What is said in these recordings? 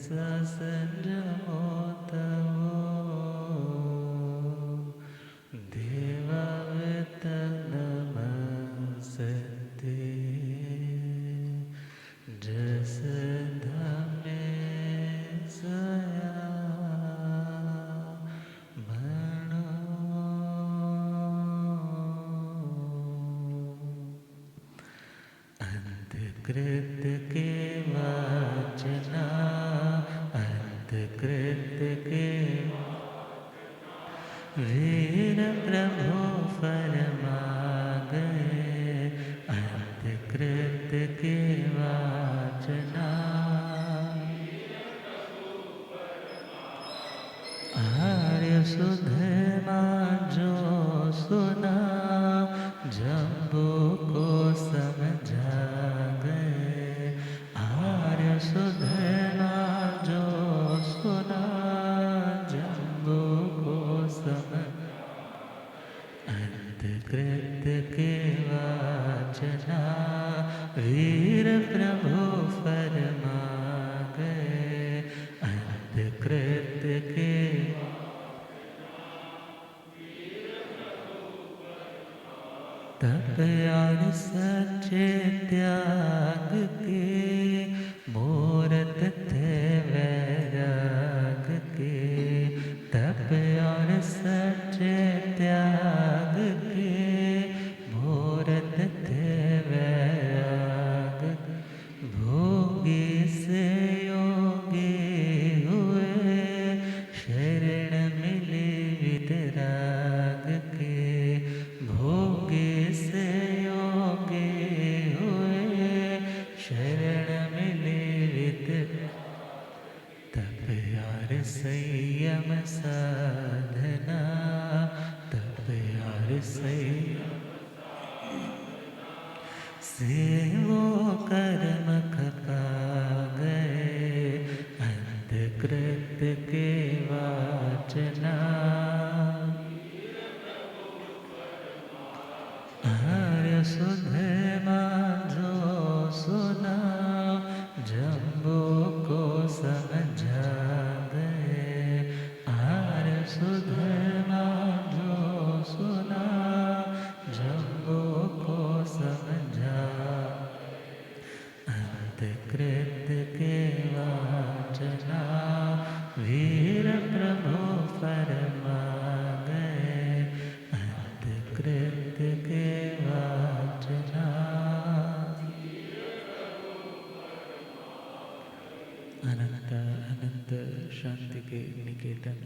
संजमो तवो देवावत नमस्ते जस धमे सया मनो अंतकृत के वाचना अंतकृत के वीर प्रभु फरमा गए अंतकृत के वाचना आर्य सुधमा जो सुना जम्बू को समझा गए आर्य सुधमा जो सुना जम्बू को समझ अंतकृत के वाचना वीर प्रभु फरमा गए अंतकृत के तप और सच्चे त्याग के मूरत थे वैराग के तप और सच्चे त्याग के मूरत थे वैराग भोगी से योगी हुए शरण मिली वितराग के भोगी से योगी हुए शरण मिली तप और संयम साधना तप और संयम से वो कर्म खपा गए अंतकृत के वाचना आर्य सुधमा जो सुना जम्बू को समझा गए आर्य सुधमा जो सुना जम्बू को समझा अंतकृत के वाचना वीर प्रभु फरमा गए अंतकृत के वाचना अनंत अनंत शांति के निकेतन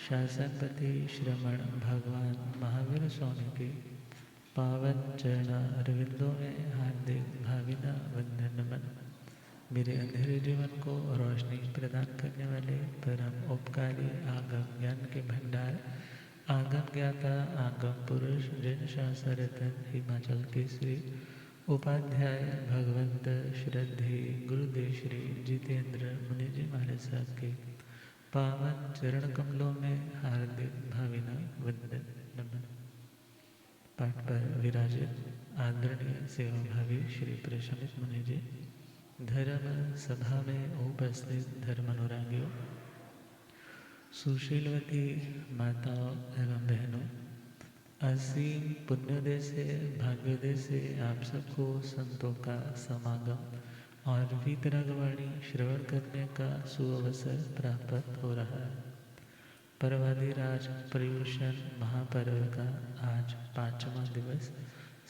शासनपति श्रमण भगवान महावीर स्वामी के पावन चरण अरविंदों में हार्दिक भावना वंदन नमन। मेरे अंधेरे जीवन को रोशनी प्रदान करने वाले परम उपकारी आगम ज्ञान के भंडार आगम ज्ञाता आगम पुरुष जिन शास्त्र रतन हिमाचल केसरी उपाध्याय भगवंत श्रद्धे गुरुदेव श्री जितेंद्र मुनि जी महाराज साहब के पावन चरण कमलों में हार्दिक भावना वंदन नमन। पाठ पर विराजित आदरणीय सेवाभावी श्री प्रशमित मुनि जी, धर्म सभा में उपस्थित धर्मानुरागियों, सुशीलवती माताओं एवं बहनों, असीम पुण्योदय से भाग्योदय से आप सबको संतों का समागम और वीतरागवाणी श्रवण करने का सुअवसर प्राप्त हो रहा है। पर्वादिराज पर्युषण महापर्व का आज 5वां दिवस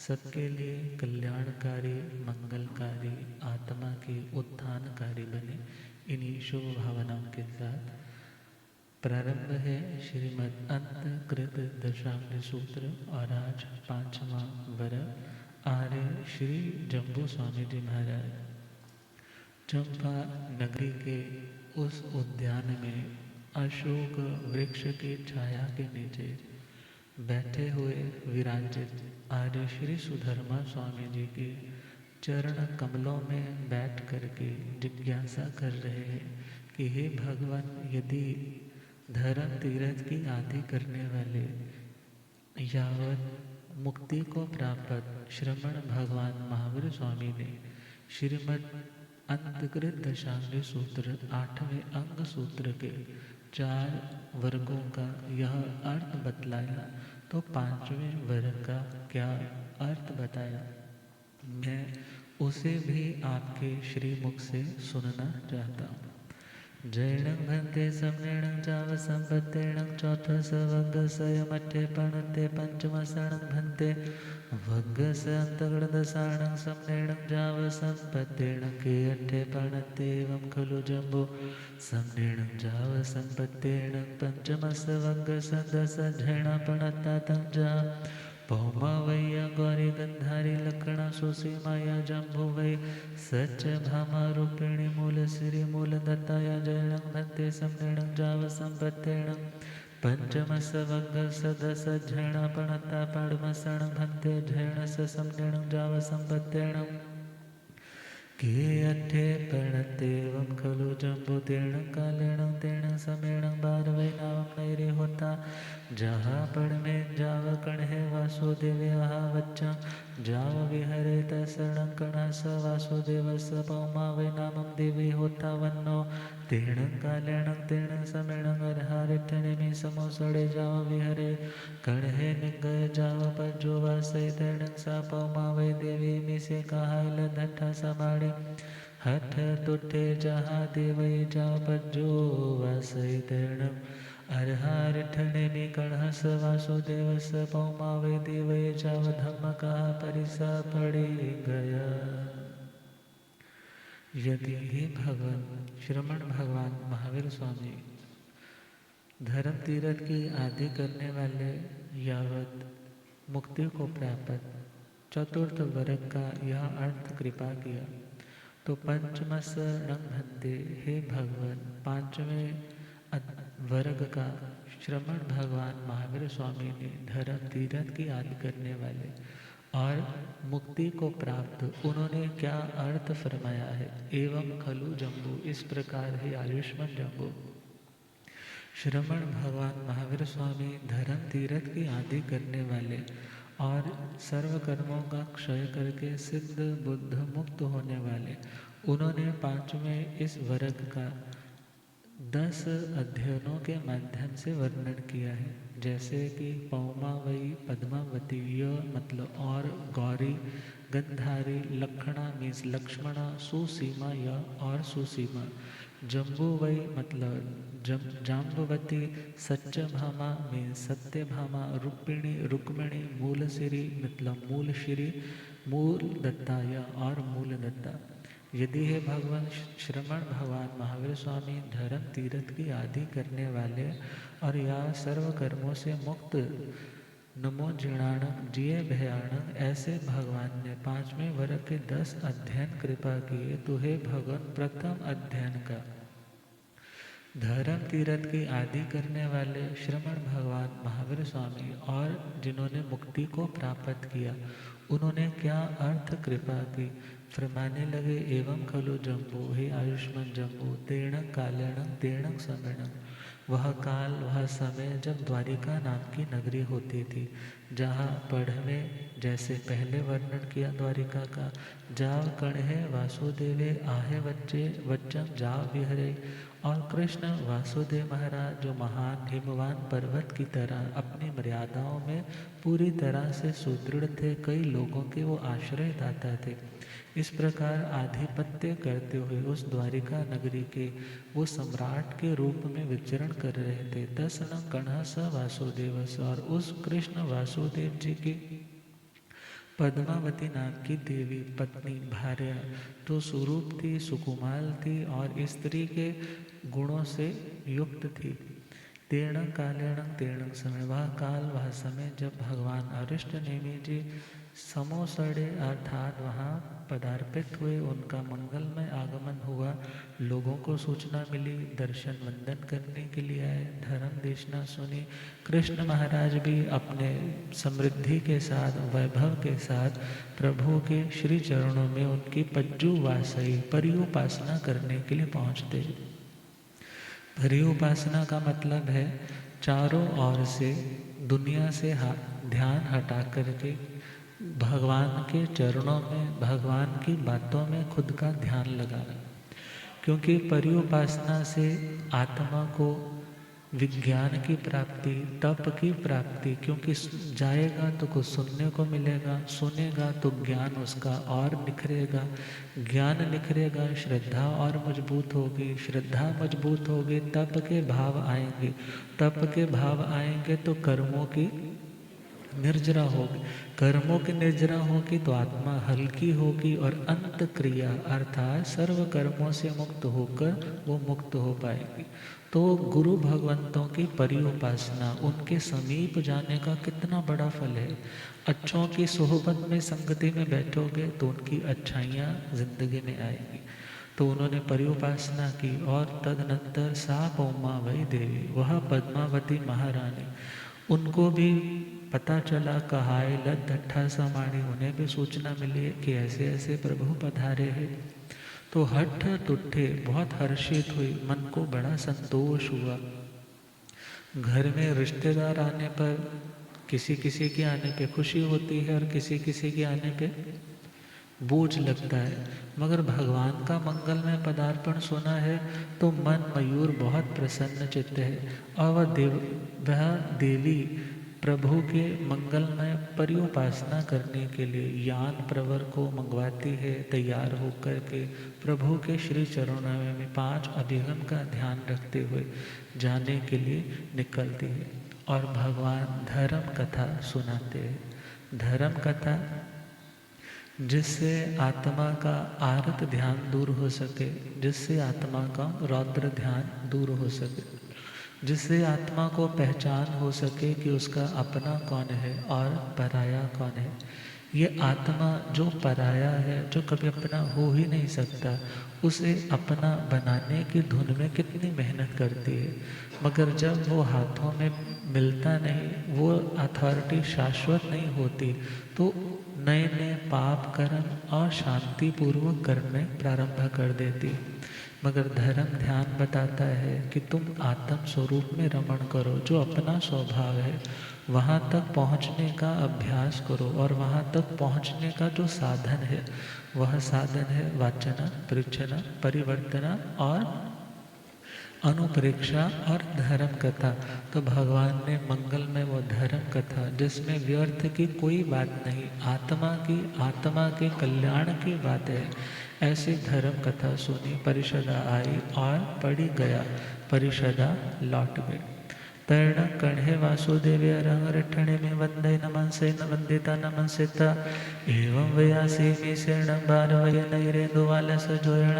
सबके लिए कल्याणकारी मंगलकारी आत्मा की उत्थानकारी बने इन्हीं शुभ भावनाओं के साथ प्रारंभ है श्रीमद् अंतकृत दशांग सूत्र और आज 5वां वर्ग आर्य श्री जम्बू स्वामी जी महाराज चंपा नगरी के उस उद्यान में अशोक वृक्ष की छाया के नीचे बैठे हुए विराजित आर्य श्री सुधर्मा स्वामी जी के चरण कमलों में बैठ करके जिज्ञासा कर रहे हैं कि हे भगवान, यदि धर्म तीर्थ की आदि करने वाले यावत मुक्ति को प्राप्त श्रमण भगवान महावीर स्वामी ने श्रीमद् अंतकृत दशांगी सूत्र 8वें अंग सूत्र के 4 वर्गों का यह अर्थ बतलाया, तो 5वें वर्ग का क्या अर्थ बताया, मैं उसे भी आपके श्रीमुख से सुनना चाहता हूँ। जैणं भन्ते सम्नेणं चाव संपत्तेणं चौथस वग्गसयमठे पणते पंचमसणं भन्ते वग्गस अंतगणदसाणं सम्नेणं जाव संपत्तेणं के अठे पणते एवं खलु जम्बो सम्नेणं जाव संपत्तेणं पंचमस वग्गस दस झैणा पणता तंजा पौमा वैया गौरी गंधारी लक्षणा सुसीमाया जम्भु वै सच भामा रूपिणी मूल श्री मूल दत्ताया जैणं भन्ते सम्नेणं जाव संपत्तेणं पंचमस वग्गस दस झैणा पणता पाडमसणं भन्ते झैणस सम्नेणं जाव संपत्तेणं के अठे पणतेवं खलु जम्बुतेणं कालेणं तेणं समेणं बारवै नावं नैरे होता जहाँ पढ़ में जाव कण्हे वासुदेव आहा वच्चा जाव विहरे तसरणं कणः स वासुदेव स पौमा वै नामं देवी होता वन्नो तेणं कालेणं तेणं समेणं अर्हारिठनिमि समोसड़े जाव विहरे कण्हे निगय जाव पज्जो वासै तेणं सा पौमा वै देवी मिसे कहाइल धट्ठा समाड़े हठ तुठे जहाँ देवै जाव पज्जो वासै तेणं अर्हारिठनिमि कणः स वासुदेव स पौमा वै देवै जाव धम्म कहा परिसा पड़ी गया। यदि हे भगवान श्रमण भगवान महावीर स्वामी धर्म तीर्थ की आदि करने वाले यावत मुक्ति को प्राप्त चतुर्थ वर्ग का यह अर्थ कृपा किया, तो पंचमस रंग भन्ते हे भगवान 5वें वर्ग का श्रमण भगवान महावीर स्वामी ने धर्म तीर्थ की आदि करने वाले और मुक्ति को प्राप्त उन्होंने क्या अर्थ फरमाया है। एवं खलु जम्बू इस प्रकार है आयुष्मान जम्बू श्रमण भगवान महावीर स्वामी धर्म तीर्थ की आदि करने वाले और सर्व कर्मों का क्षय करके सिद्ध बुद्ध मुक्त होने वाले, उन्होंने 5वें इस वर्ग का 10 अध्ययनों के माध्यम से वर्णन किया है। जैसे कि पौमा वई पद्मावती यह मतलब और गौरी गंधारी लक्षणा मीन्स लक्ष्मणा सुसीमा यह और सुसीमा जम्बू वई मतलब जाम्बवती सच्च भामा मीन्स सत्य भामा रुक्मिणी रुक्मिणी मूल श्री मतलब मूल श्री मूल दत्ता यह और मूल दत्ता। यदि है भगवान श्रमण भगवान महावीर स्वामी धर्म तीर्थ की आदि करने वाले और या सर्व कर्मों से मुक्त नमो जीर्णाणं जिये भयाणं ऐसे भगवान ने 5वें वर्ग के 10 अध्ययन कृपा किए, तो हे भगवान प्रथम अध्ययन का धर्म तीर्थ की आदि करने वाले श्रमण भगवान महावीर स्वामी और जिन्होंने मुक्ति को प्राप्त किया उन्होंने क्या अर्थ कृपा की फरमाने लगे। एवं खलु जम्बू हे आयुष्मान जम्बू तेणं कालेणं तेणं समेणं वह काल वह समय जब द्वारिका नाम की नगरी होती थी, जहाँ पढ़ में जैसे पहले वर्णन किया द्वारिका का जाव कण्हे वासुदेवे आहे वच्चे वच्चम जाव विहरे और कृष्ण वासुदेव महाराज जो महान हिमवान पर्वत की तरह अपनी मर्यादाओं में पूरी तरह से सुदृढ़ थे, कई लोगों के वो आश्रयदाता थे। इस प्रकार आधिपत्य करते हुए उस द्वारिका नगरी के वो सम्राट के रूप में विचरण कर रहे थे। तस्न कण्ह स वासुदेव स और उस कृष्ण वासुदेव जी की पद्मावती नाम की देवी पत्नी भार्या तो सुरूप थी, सुकुमाल थी और स्त्री के गुणों से युक्त थी। तेणं कालेणं तेणं समय वह काल वह समय जब भगवान अरिष्ट नेमि जी समोसड़े अर्थात वहाँ पदार्पित हुए, उनका मंगलमय आगमन हुआ, लोगों को सूचना मिली, दर्शन वंदन करने के लिए आए, धर्म देशना सुनी। कृष्ण महाराज भी अपने समृद्धि के साथ वैभव के साथ प्रभु के श्री चरणों में उनकी पज्जू वासई परिउपासना करने के लिए पहुँचते। परिउपासना का मतलब है चारों ओर से दुनिया से ध्यान हटा करके भगवान के चरणों में भगवान की बातों में खुद का ध्यान लगाना। क्योंकि पर्युपासना से आत्मा को विज्ञान की प्राप्ति, तप की प्राप्ति, क्योंकि जाएगा तो कुछ सुनने को मिलेगा, सुनेगा तो ज्ञान उसका और निखरेगा, ज्ञान निखरेगा, श्रद्धा और मजबूत होगी, श्रद्धा मजबूत होगी, तप के भाव आएंगे, तप के भाव आएंगे तो कर्मों की निर्जरा होगी, कर्मों की निर्जरा होगी तो आत्मा हल्की होगी और अंत क्रिया अर्थात सर्व कर्मों से मुक्त होकर वो मुक्त हो पाएगी। तो गुरु भगवंतों की पर्युपासना, उनके समीप जाने का कितना बड़ा फल है। अच्छों की सोहबत में, संगति में बैठोगे तो उनकी अच्छाइयाँ जिंदगी में आएगी। तो उन्होंने पर्युपासना की और तदनंतर सा पौमा वही देवी, वह पद्मावती महारानी, उनको भी पता चला, कहाए लत ढट्ठा समाणी, उन्हें भी सूचना मिली कि ऐसे ऐसे प्रभु पधारे हैं। तो हठ उठे, बहुत हर्षित हुई, मन को बड़ा संतोष हुआ। घर में रिश्तेदार आने पर किसी किसी के आने पे खुशी होती है और किसी किसी के आने पे बोझ लगता है, मगर भगवान का मंगलमय पदार्पण सुना है तो मन मयूर बहुत प्रसन्न चित्त है। और वह देवी प्रभु के मंगलमय पर्युपासना करने के लिए यान प्रवर को मंगवाती है, तैयार होकर के प्रभु के श्री चरणों में 5 अभिगम का ध्यान रखते हुए जाने के लिए निकलती है। और भगवान धर्म कथा सुनाते हैं। धर्म कथा जिससे आत्मा का आरत ध्यान दूर हो सके, जिससे आत्मा का रौद्र ध्यान दूर हो सके, जिससे आत्मा को पहचान हो सके कि उसका अपना कौन है और पराया कौन है। ये आत्मा जो पराया है, जो कभी अपना हो ही नहीं सकता, उसे अपना बनाने की धुन में कितनी मेहनत करती है, मगर जब वो हाथों में मिलता नहीं, वो अथॉरिटी शाश्वत नहीं होती, तो नए नए पाप कर्म और शांतिपूर्वक करने प्रारंभ कर देती। मगर धर्म ध्यान बताता है कि तुम आत्म स्वरूप में रमण करो, जो अपना स्वभाव है वहाँ तक पहुँचने का अभ्यास करो, और वहाँ तक पहुँचने का जो साधन है वह साधन है वाचना, परीक्षणा, परिवर्तना और अनुप्रेक्षा और धर्म कथा। तो भगवान ने मंगल में वो धर्म कथा जिसमें व्यर्थ की कोई बात नहीं, आत्मा के कल्याण की बात है, ऐसी धर्म कथा सुनी। परिषदा आई और पड़ी गया, परिषदा लौट गई। तर्ण कण्हे वासुदेव रंग रिठणे में वंदे नमंसे न वंदिता नमंसिता एवं व्यासी में शरण बार वय नैरे दुवालस जोयण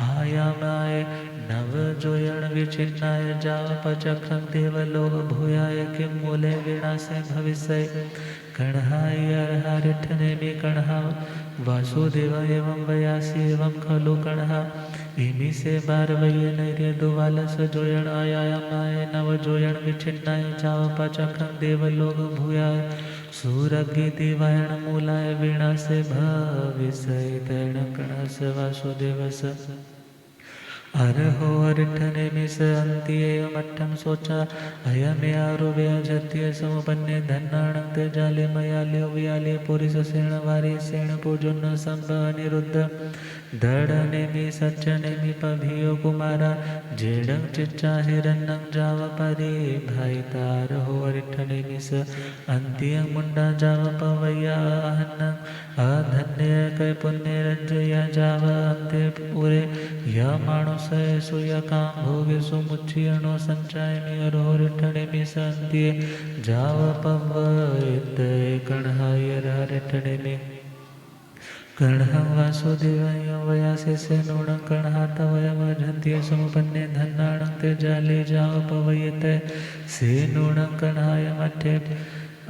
आयाम आए नव जोयण विचिन्नाय जाव पचक्रम देव लोग भूयाय किम मूले विनाशे भविष्य कण्हाय अर्हा रिठणे में कण्हा वासुदेव एवं व्यासी एवं खलु कण्हा इमी से बार वय नैरे दुवालस जोयण आयामाय नव जोयण विचिन्नाय जाव पचक्रम देव लोग भूयाय सूरग्नि दिवायण मूलाय वीणा से भविष्य तैर्ण कणस वासुदेवस अरहो अरिठने मिस अंत्ये मट्टम सोचा अयमे आरुवे अजत्य समुपन्ने धन्नाणंते जाले मयाले व्याले पुरिस सेण वारी सेण पूजुन संभ अनिरुद्ध धड़ने में सच्चने में पभियो कुमारा जेडंग चिच्चा हिरन्नंग जाव परे भाई तार हो अरिठने मिस अंत्य मुंडा जाव पवैया अहन्नंग अधन्य कै पुण्य रज्जया जाव अंत्य पूरे या माणुस सुय काम भोगे सुमुच्चियणो संचाय में अरो रिठने में संत्य जाव पवैत कण्हाय रिठने में कण्हं वासुदेवाय वयासे से नूणं कण्हात वयमर्हन्त्य समुपन्ने धन्नाणं ते जाले जाव पवयते से नूणं कण्हाय मठ्ठे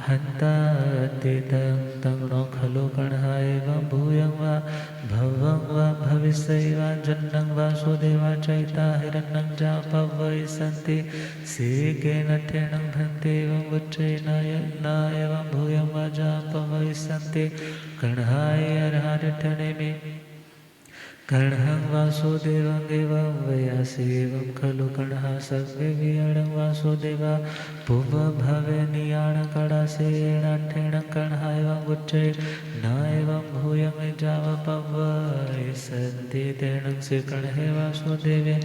हन्ता ते तंगणो खलु कण्हाय वा भूयं वा भवं वा भविष्य वा जन्नं वासुदेवा चैता हिरण्यं जा पवय सन्ति से केन ठेणं भन्ते एवं उच्चैनाय एवं भूयं वा जा पवय सन्ति कण्हाय अर्हा रिठणे में कर्णं वासुदेवं एवं वयासेवं खलु कर्णः सर्ववियणं वासुदेवा भुवभवेनियाणकडासेणाठ्येण कर्णः एवं उच्चये न एवं भूयं जावपवै सन्ति तेन श्रीकर्णे वासुदेवे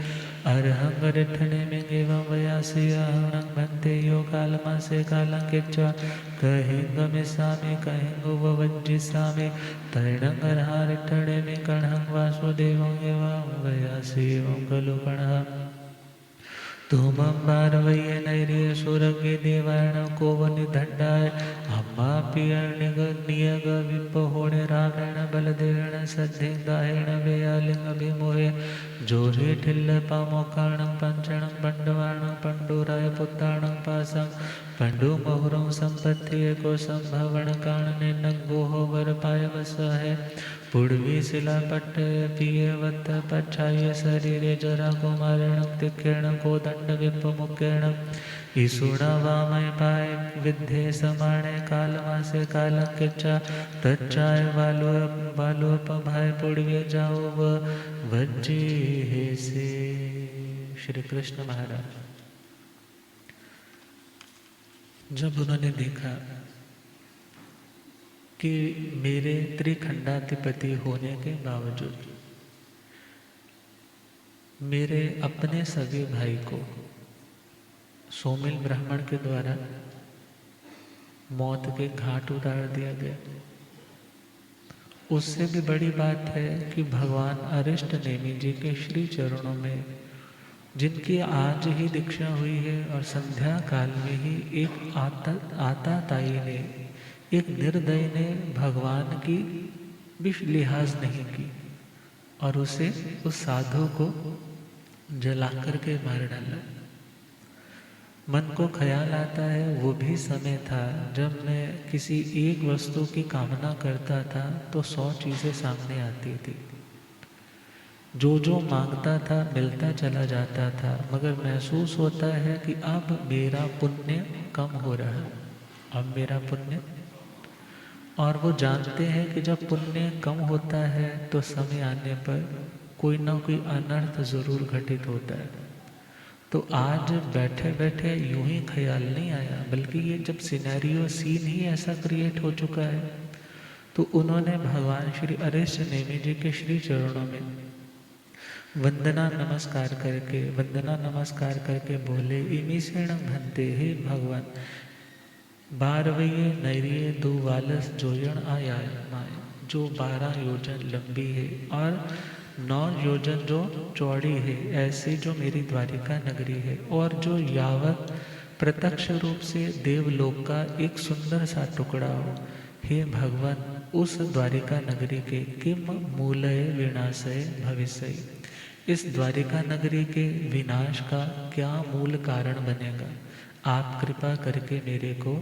अर्हं गरिष्ठनेमिङ्गेवं वयासि अहं भन्ते यो कालमासे कालं किच्वा कहिङ्गमिष्यामि कहिङ्गुवज्जिष्यामि तैणङ्गर्हारिष्ठनेमि कर्णं वासुदेवं एवं वयासि एवं खलु कर्णः तुमं भारवये नैर्य सुरगे देवायण को निधंडाय अम्मापियर्निग विपहोणे रामेण बलदेवेण सद्धिदायेण वेयालिंगभिमोहे जोरे ठिल्ल पामोकाणं पंचणं पंडवाणं पंडुराय पुत्राणं पासं पंडुमहुरं संपत्ति को संभवण कारणने नगोह वर पाय वसहे पूर्वी शिला पट्ट पियवत पच्छाय शरीरे जरा कुमारेण तिखेण कोदंड विपमुखेण ईसुणा वामय पाय विद्धे समाणे कालमासे कालं किच्चा तच्चाय वालोप भाई पूर्वी जाओ वज्जी हे से। श्री कृष्ण महाराज जब उन्होंने देखा कि मेरे त्रिखंडाधिपति होने के बावजूद मेरे अपने सगे भाई को सोमिल ब्राह्मण के द्वारा मौत के घाट उतार दिया गया, उससे भी बड़ी बात है कि भगवान अरिष्ट नेमि जी के श्री चरणों में जिनकी आज ही दीक्षा हुई है और संध्या काल में ही एक आताताई ने, एक निर्दयी ने भगवान की भी लिहाज नहीं की और उसे उस साधु को जला करके मार डाला। मन को ख्याल आता है वो भी समय था जब मैं किसी एक वस्तु की कामना करता था तो 100 चीजें सामने आती थी, जो मांगता था मिलता चला जाता था, मगर महसूस होता है कि अब मेरा पुण्य कम हो रहा है, अब मेरा पुण्य। और वो जानते हैं कि जब पुण्य कम होता है तो समय आने पर कोई ना कोई अनर्थ जरूर घटित होता है। तो आज बैठे बैठे यूं ही ख्याल नहीं आया, बल्कि ये जब सिनेरियो सीन ही ऐसा क्रिएट हो चुका है तो उन्होंने भगवान श्री अरिष्ट नेमि जी के श्री चरणों में वंदना नमस्कार करके बोले, इमीसेण भंते, हे भगवान 12वें नैरिये 2 वालस जोयण आया माए, जो 12 योजन लंबी है और 9 योजन जो चौड़ी है, ऐसी जो मेरी द्वारिका नगरी है और जो यावत प्रत्यक्ष रूप से देवलोक का एक सुंदर सा टुकड़ा हो। हे भगवान, उस द्वारिका नगरी के किम मूलय विनाशय भविष्य, इस द्वारिका नगरी के विनाश का क्या मूल कारण बनेगा, आप कृपा करके मेरे को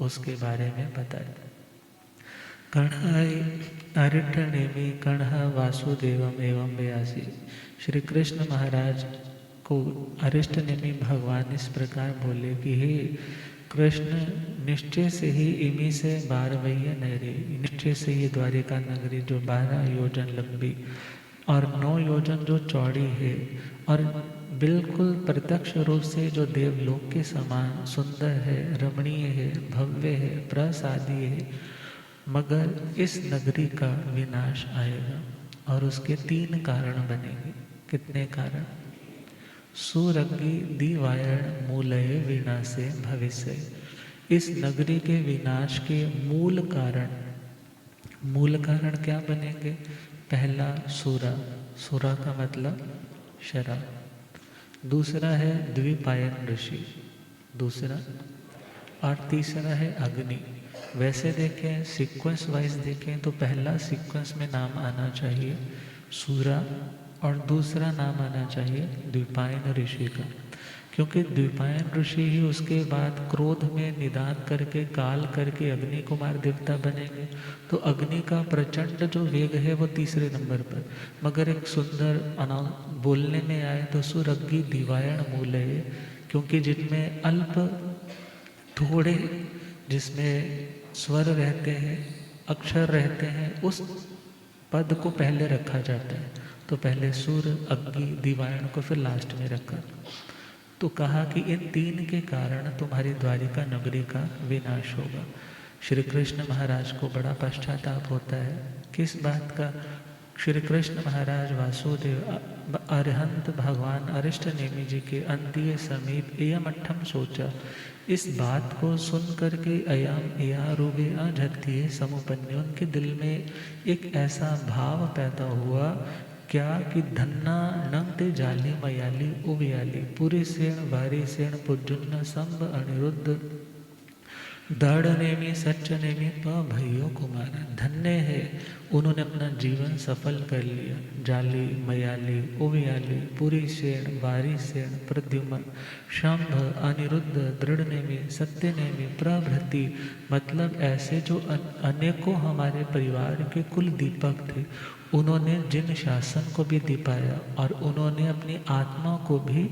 उसके बारे में बताएं। अरिष्ट नेमि कर्णः वासुदेवम एवं व्यासी। श्री कृष्ण महाराज को अरिष्ट नेमि भगवान इस प्रकार बोले कि हे कृष्ण, निश्चय से ही इमी से 12वें नगरी, निश्चय से ही द्वारिका नगरी जो 12 योजन लंबी और 9 योजन जो चौड़ी है और बिल्कुल प्रत्यक्ष रूप से जो देवलोक के समान सुंदर है, रमणीय है, भव्य है, प्रसादी है, मगर इस नगरी का विनाश आएगा और उसके 3 कारण बनेंगे। कितने कारण? सुरग्गी दिवायण मूलय विनाशे भविष्य, इस नगरी के विनाश के मूल कारण क्या बनेंगे? पहला सुरा का मतलब शराब, दूसरा है द्विपायन ऋषि, दूसरा, और तीसरा है अग्नि। वैसे देखें, सीक्वेंस वाइज देखें तो पहला सीक्वेंस में नाम आना चाहिए सूरा और दूसरा नाम आना चाहिए द्विपायन ऋषि का, क्योंकि द्विपायन ऋषि ही उसके बाद क्रोध में निदान करके काल करके अग्नि कुमार देवता बनेंगे। तो अग्नि का प्रचंड जो वेग है वो 3रे नंबर पर, मगर एक सुंदर बोलने में आए तो सुरग्गी दिवायण मूल है, क्योंकि जिनमें अल्प थोड़े, जिसमें स्वर रहते हैं, अक्षर रहते हैं, उस पद को पहले रखा जाता है। तो पहले सूर्य, अग्नि, दिवायण को फिर लास्ट में रखा। तो कहा कि इन तीन के कारण तुम्हारी द्वारिका नगरी का विनाश होगा। श्री कृष्ण महाराज को बड़ा पश्चाताप होता है। किस बात का? श्री कृष्ण महाराज वासुदेव अरिहंत भगवान अरिष्ट नेमि जी के अंत्य समीप एयमठम सोचा। इस बात को सुन करके अयम या रूबे अझत्ये समुपन्य उनके दिल में एक ऐसा भाव पैदा हुआ क्या कि धन्ना नंग ते जाली मयाली उबियाली पूरी सेण वारी सेण पुजुन्न संभ अनिरुद्ध दृढ़ नेमी सच्च नेमी भैयो कुमारा। धन्य है, उन्होंने अपना जीवन सफल कर लिया। जाली, मयाली, उबियाली, पूरी सेण, वारी सेण, प्रद्युमन, शंभ, अनिरुद्ध, दृढ़ नेमी, सत्य नेमी, प्रभृति, मतलब ऐसे जो अनेकों हमारे परिवार के कुल दीपक थे, उन्होंने जिन शासन को भी दीपाया और उन्होंने अपनी आत्मा को भी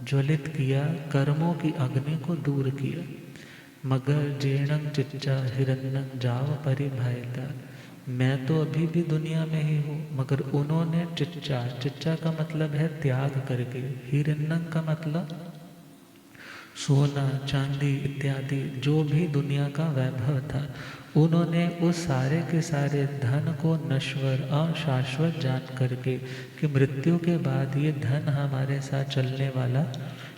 ज्वलित किया, कर्मों की अग्नि को दूर किया। मगर जेणं चिच्चा हिरण्यं जाव परिभायता। मैं तो अभी भी दुनिया में ही हूँ, मगर उन्होंने चिच्चा, चिच्चा का मतलब है त्याग करके, हिरण्यं का मतलब सोना, चांदी इत्यादि जो भी दुनिया का वैभव था, उन्होंने उस सारे के सारे धन को नश्वर अशाश्वत जान करके कि मृत्यु के बाद ये धन हमारे साथ चलने वाला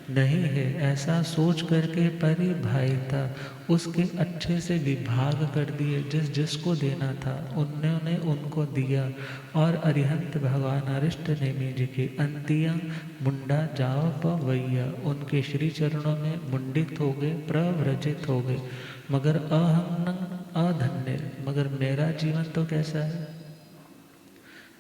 नहीं है, ऐसा सोच करके परिभायिता उसके अच्छे से विभाग कर दिए। जिस जिसको देना था उन्होंने उनको दिया। और अरिहंत भगवान अरिष्ट नेमि जी के अंतियं मुंडा जाव पवैया, उनके श्री चरणों में मुंडित हो गए, प्रव्रजित हो गए। मगर अहं अधन्य, मगर मेरा जीवन तो कैसा है?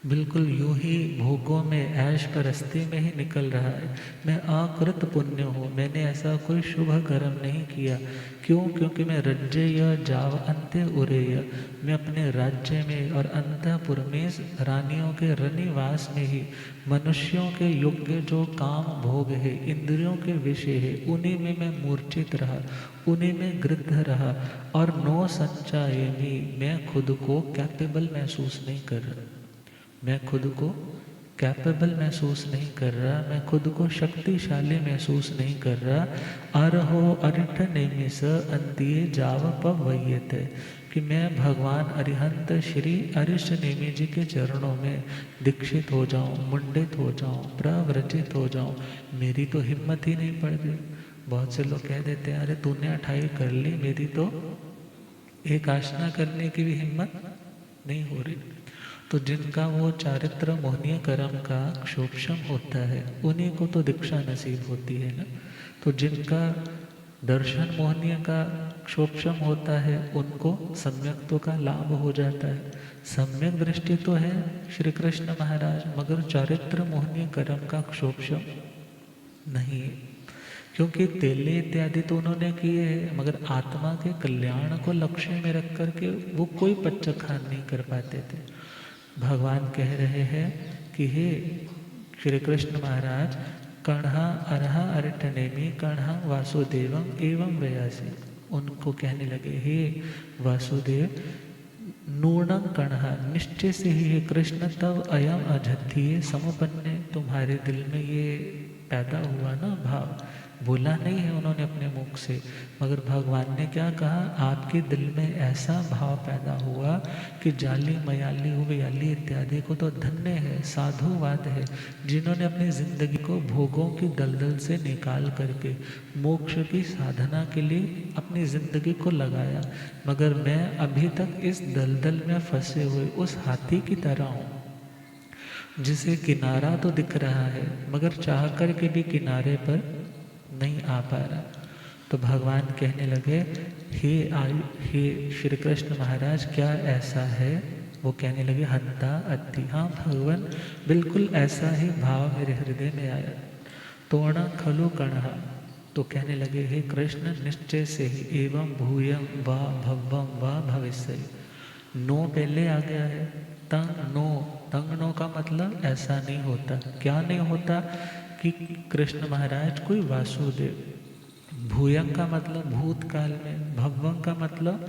बिल्कुल यूं ही भोगों में, ऐश परस्ती में ही निकल रहा है। मैं अकृत पुण्य हूँ, मैंने ऐसा कोई शुभ कर्म नहीं किया। क्यों? क्योंकि मैं रज्जेय जाव अंत्य उरेय, मैं अपने राज्य में और अंतःपुर में रानियों के रनिवास में ही मनुष्यों के योग्य जो काम भोग है, इंद्रियों के विषय है, उन्हीं में मैं मूर्छित रहा, उन्हीं में गृद्ध रहा। और नो संचायमी, मैं खुद को कैपेबल महसूस नहीं कर रहा, मैं खुद को कैपेबल महसूस नहीं कर रहा, मैं खुद को शक्तिशाली महसूस नहीं कर रहा। अरहो अरिठ नेमि स अंतिये जाव पवयते, कि मैं भगवान अरिहंत श्री अरिष्ट नेमि जी के चरणों में दीक्षित हो जाऊं, मुंडित हो जाऊं, प्रव्रजित हो जाऊं। मेरी तो हिम्मत ही नहीं पड़ गई। बहुत से लोग कह देते हैं, अरे तूने 28 कर ली, मेरी तो एक आसना करने की भी हिम्मत नहीं हो रही। तो जिनका वो चारित्र मोहनीय कर्म का क्षोभम होता है, उन्हीं को तो दीक्षा नसीब होती है ना। तो जिनका दर्शन मोहनीय का क्षोभम होता है, उनको सम्यक्त्व का लाभ हो जाता है। सम्यक दृष्टि तो है श्री कृष्ण महाराज, मगर चारित्र मोहनीय कर्म का क्षोभम नहीं है। क्योंकि तेले इत्यादि तो उन्होंने किए हैं, मगर आत्मा के कल्याण को लक्ष्य में रख करके वो कोई पच्चखान नहीं कर पाते थे। भगवान कह रहे हैं कि हे श्री कृष्ण महाराज, कण्हा अरहा अरिठनेमि कण्हा वासुदेवम एवं व्यासी, उनको कहने लगे, हे वासुदेव, नूनम कण्हा, निश्चय से ही हे कृष्ण, तब अयम अजत्ये समुपन्ने, तुम्हारे दिल में ये पैदा हुआ ना भाव। बोला नहीं है उन्होंने अपने मुख से, मगर भगवान ने क्या कहा, आपके दिल में ऐसा भाव पैदा हुआ कि जाली मयाली उबयाली इत्यादि को तो धन्य है, साधुवाद है, जिन्होंने अपनी जिंदगी को भोगों की दलदल से निकाल करके मोक्ष की साधना के लिए अपनी जिंदगी को लगाया। मगर मैं अभी तक इस दलदल में फंसे हुए उस हाथी की तरह हूँ, जिसे किनारा तो दिख रहा है, मगर चाह कर के भी किनारे पर नहीं आ पा रहा। तो भगवान कहने लगे, हे श्री कृष्ण महाराज, क्या ऐसा है? वो कहने लगे, हंता अति, हाँ भगवान, बिल्कुल ऐसा ही भाव मेरे हृदय में आया। तोड़ा खलु कणहा, तो कहने लगे, हे कृष्ण, निश्चय से ही एवं भूयम वा भव्वम वा भविष्य, नो पहले आ गया है, तंग नो का मतलब ऐसा नहीं होता। क्या नहीं होता? कि कृष्ण महाराज कोई वासुदेव, भूयं का मतलब भूतकाल में, भव्वं का मतलब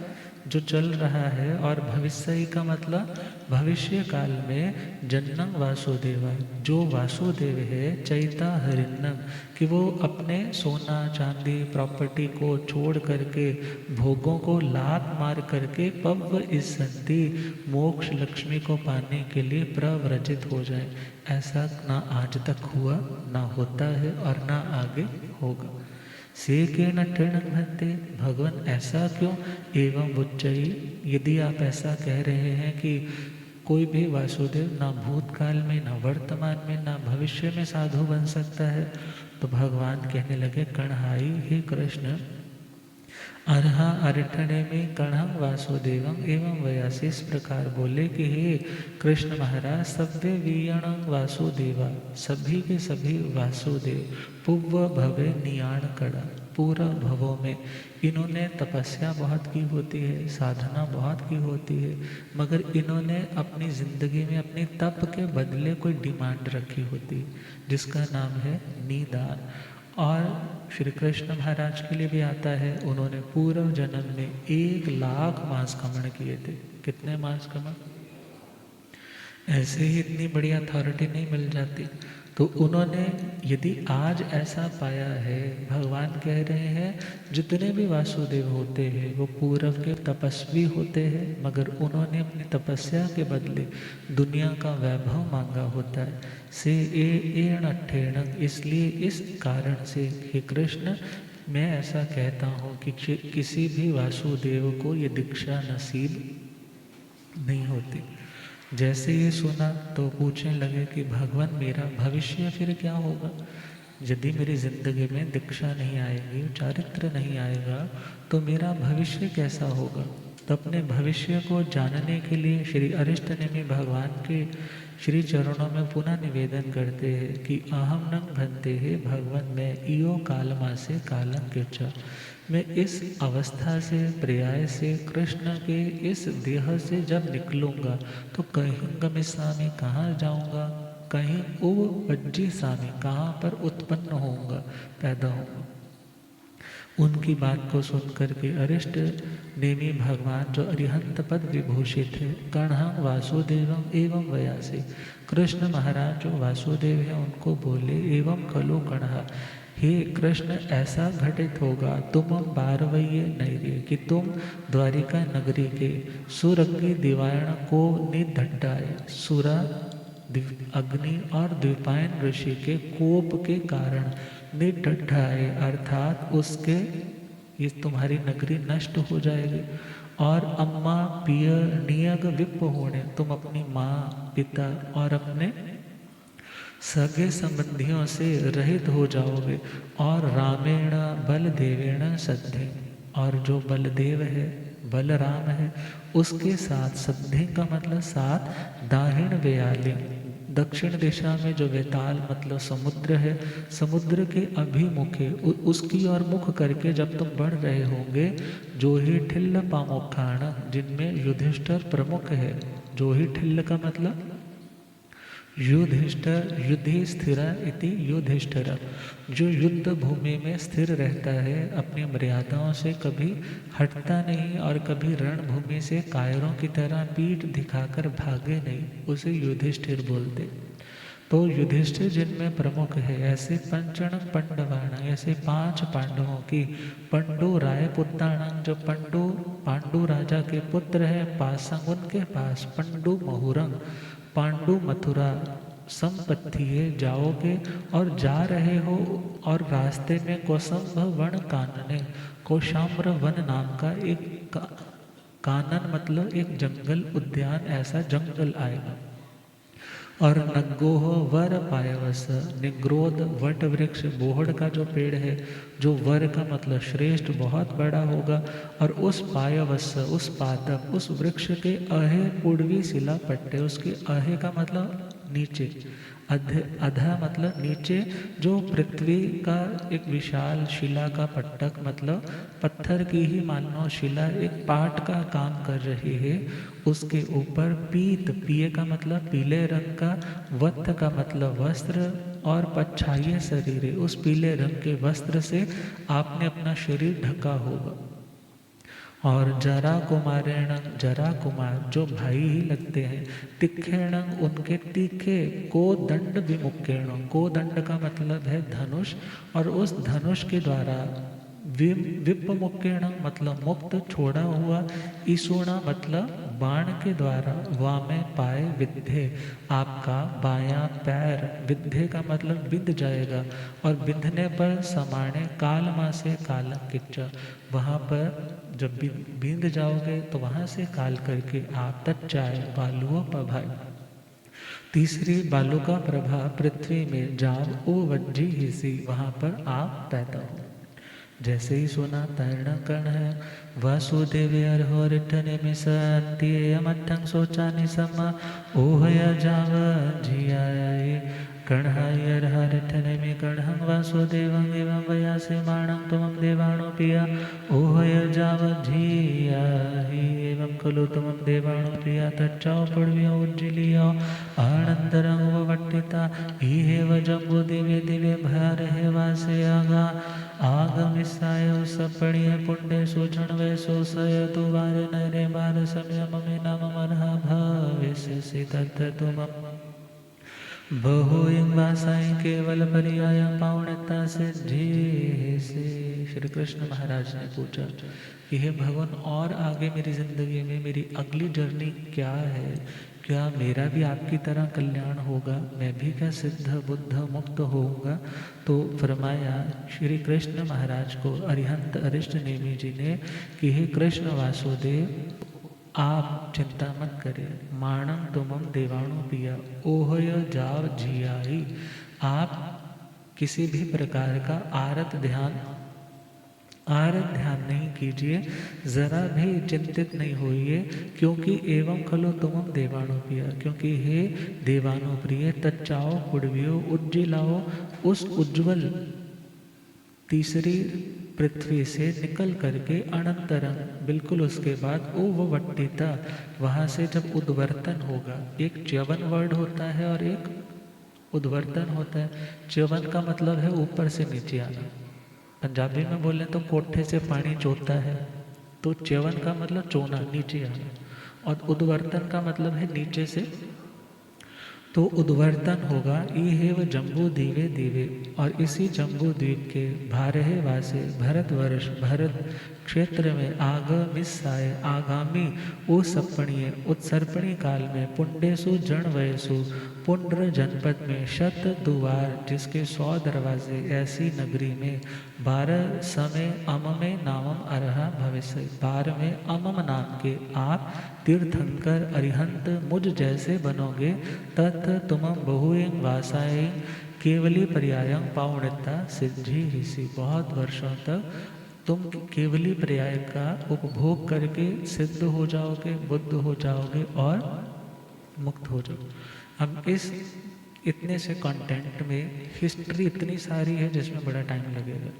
जो चल रहा है, और भविष्य का मतलब भविष्य काल में जन्नम वासुदेवा, जो वासुदेव है चैता हरिन्नम, कि वो अपने सोना चांदी प्रॉपर्टी को छोड़ करके, भोगों को लात मार करके पव इस संति, मोक्ष लक्ष्मी को पाने के लिए प्रव्रजित हो जाए। ऐसा ना आज तक हुआ, ना होता है और ना आगे होगा। से के न टृण भंते, भगवान ऐसा क्यों? एवं उच्चई, यदि आप ऐसा कह रहे हैं कि कोई भी वासुदेव ना भूतकाल में, ना वर्तमान में, ना भविष्य में साधु बन सकता है, तो भगवान कहने लगे कणहाई, हे कृष्ण, अर्हा अरठने में कणम वासुदेवम एवं वयासी, इस प्रकार बोले कि हे कृष्ण महाराज, सभ्य वीयणं वासुदेवा, सभी के सभी वासुदेव, पूर्व भवे नियाण कड़ा, पूरा भवों में इन्होंने तपस्या बहुत की होती है, साधना बहुत की होती है, मगर इन्होंने अपनी ज़िंदगी में अपने तप के बदले कोई डिमांड रखी होती है, जिसका नाम है निदान। और श्री कृष्ण महाराज के लिए भी आता है, उन्होंने पूर्व जन्म में 1,00,000 मांस कमण किए थे। कितने मांस कमण? ऐसे ही इतनी बड़ी अथॉरिटी नहीं मिल जाती। तो उन्होंने यदि आज ऐसा पाया है, भगवान कह रहे हैं जितने भी वासुदेव होते हैं वो पूर्व के तपस्वी होते हैं, मगर उन्होंने अपनी तपस्या के बदले दुनिया का वैभव मांगा होता है। से एण अठेण, इसलिए इस कारण से हे कृष्ण, मैं ऐसा कहता हूँ कि किसी भी वासुदेव को ये दीक्षा नसीब नहीं होती। जैसे ये सुना तो पूछने लगे कि भगवान मेरा भविष्य फिर क्या होगा? यदि मेरी ज़िंदगी में दीक्षा नहीं आएगी, चारित्र नहीं आएगा, तो मेरा भविष्य कैसा होगा? तो अपने भविष्य को जानने के लिए श्री अरिष्ट नेमि भगवान के श्री चरणों में पुनः निवेदन करते हैं कि अहम न भंते हे भगवान, मैं इो कालमा से कालम कृचा, मैं इस अवस्था से, पर्याय से, कृष्ण के इस देह से जब निकलूँगा तो कहीं गमिष्यामि, कहाँ जाऊँगा? कहीं उपज्जिष्यामि, कहाँ पर उत्पन्न होऊंगा, पैदा होऊंगा। उनकी बात को सुन करके अरिष्ट नेमि भगवान जो अरिहंत पद विभूषित है, कणहं वासुदेवम एवं वयासी, कृष्ण महाराज जो वासुदेव है उनको बोले, एवं खलु कणहा, हे कृष्ण ऐसा घटित होगा, तुम बारवैये नैरे, कि तुम द्वारिका नगरी के सुरंगी दिवायण को निधड्डाए, सुरा अग्नि और द्विपायन ऋषि के कोप के कारण निडढाए, अर्थात उसके ये तुम्हारी नगरी नष्ट हो जाएगी। और अम्मा पिय नियग विप होने, तुम अपनी माँ, पिता और अपने सगे संबंधियों से रहित हो जाओगे। और रामेण बलदेवेण सद्धि, और जो बलदेव है, बलराम है, उसके साथ, सद्धि का मतलब साथ, दाहिण व्याली, दक्षिण दिशा में जो वेताल मतलब समुद्र है, समुद्र के अभिमुखे उसकी ओर मुख करके जब तुम बढ़ रहे होंगे, जो ही ठिल्ल पामुखाण, जिनमें युधिष्ठिर प्रमुख है। जो ही ठिल्ल का मतलब युधिष्ठिर, युद्धि स्थिर इति युधिष्ठिर, जो युद्ध भूमि में स्थिर रहता है, अपनी मर्यादाओं से कभी हटता नहीं और कभी रणभूमि से कायरों की तरह पीठ दिखाकर भागे नहीं, उसे युधिष्ठिर बोलते। तो युधिष्ठिर जिनमें प्रमुख है, ऐसे पंचण पंडवाण, ऐसे 5 पांडवों की, पंडु राय पुत्राण, जो पांडु राजा के पुत्र है, पासंग उनके पास, पंडु महुरंग, पांडु मथुरा संपत्ति है, जाओगे और जा रहे हो, और रास्ते में कौसंभ वन कानने, कौशाम्र वन नाम का एक कानन मतलब एक जंगल उद्यान, ऐसा जंगल आएगा। और नग्गोह वर पायवस, निग्रोध वट वृक्ष, बोहड़ का जो पेड़ है, जो वर का मतलब श्रेष्ठ, बहुत बड़ा होगा। और उस पायवस, उस पादप, उस वृक्ष के अहे पूर्वी शिला पट्टे, उसके अहे का मतलब नीचे, अधा मतलब नीचे, जो पृथ्वी का एक विशाल शिला का पट्टक मतलब पत्थर की ही मानो शिला एक पाट का काम कर रही है, उसके ऊपर पीत, पिए का मतलब पीले रंग का, वत्थ का मतलब वस्त्र, और पच्छाइय शरीर है, उस पीले रंग के वस्त्र से आपने अपना शरीर ढका होगा। और जरा कुमारेण, जरा कुमार जो भाई ही लगते हैं, तिखेण उनके तीखे, को दंड विमुखेण, को दंड का मतलब है धनुष, और उस धनुष के द्वारा विपमुखेण मतलब मुक्त छोड़ा हुआ, ईसुणा मतलब बाण के द्वारा, वामे पाए विद्धे आपका बायां पैर, विद्धे का मतलब बिंध जाएगा, और बिंधने पर समाणे कालमा से कालम किच्चा, वहाँ पर जब बींद जाओगे तो वहाँ से काल करके आप तच्चाए बालुओं पर भाई। तीसरी बालू का प्रभा पृथ्वी में जाव ओ वज्जी हिसी, वहाँ पर आप पैदा हो। जैसे ही सुना तैरण कर्ण है, वासुदेव अर्हो रिठने मिसंति अमठं सोचा निसम ओहया जाव जियाय, कर्णहायर हरिठने में कर्णहं वासुदेवं एवं वयासे माणं तुमं देवाणो पिया ओहय जाव जियाहि, एवं खलु तुमं देवाणो प्रिया तच्चाओ पड़व्यो उज्जिलियो आनंदरं वट्टिता इहेव जम्बो दिव्य दिव्य भर है वासे आगा आगमिसाय सपणिय पुण्य सुजन वैसो सय तुवार नरे बार समय ममे नाम मरहा भविष्य से तत्र तुम बहु वासाई केवल पर्याय पावनता सिद्धि से। श्री कृष्ण महाराज ने पूछा कि हे भगवान, और आगे मेरी जिंदगी में मेरी अगली जर्नी क्या है, क्या मेरा भी आपकी तरह कल्याण होगा, मैं भी क्या सिद्ध बुद्ध मुक्त होऊंगा? तो फरमाया श्री कृष्ण महाराज को अरिहंत अरिष्ट नेमी जी ने कि हे कृष्ण वासुदेव, आप चिंता मत करें, माणम तुमम देवाणु पिया ओहय जाव जियाई, आप किसी भी प्रकार का आरत ध्यान नहीं कीजिए, जरा भी चिंतित नहीं होइए, क्योंकि एवं खलो तुमम देवाणु प्रिय, क्योंकि हे देवाणु प्रिय तच्चाओ पुड़वियो उज्जिलाओ, उस उज्जवल तीसरी पृथ्वी से निकल करके अनंतरंग बिल्कुल उसके बाद ओ वो वट्टिता, वहाँ से जब उद्वर्तन होगा, एक च्यवन वर्ड होता है और एक उद्वर्तन होता है। च्यवन का मतलब है ऊपर से नीचे आना, पंजाबी में बोले तो कोठे से पानी चोता है, तो च्यवन का मतलब चोना, नीचे आना, और उद्वर्तन का मतलब है नीचे से, तो उद्वर्तन होगा। इहेव जम्बू दीवे दीवे, और इसी जम्बू द्वीप के भारहे वासे भरतवर्ष भरत क्षेत्र में आगमिसाय आगामी ओ सपणीय उत्सर्पणी काल में पुंडेसु जन वयसु पुंड्र जनपद में शत दुवार जिसके 100 दरवाजे ऐसी नगरी में 12 समय अममे नामम अरहा भविष्य, 12 में अमम नाम के आप तीर्थंकर अरिहंत मुझ जैसे बनोगे। तत् तुमम बहुएं वासाएं केवली पर्यायं पावनता सिद्धि हिसी, बहुत वर्षों तक तुम केवली पर्याय का उपभोग करके सिद्ध हो जाओगे, बुद्ध हो जाओगे और मुक्त हो जाओगे। अब इस इतने से कंटेंट में हिस्ट्री इतनी सारी है जिसमें बड़ा टाइम लगेगा।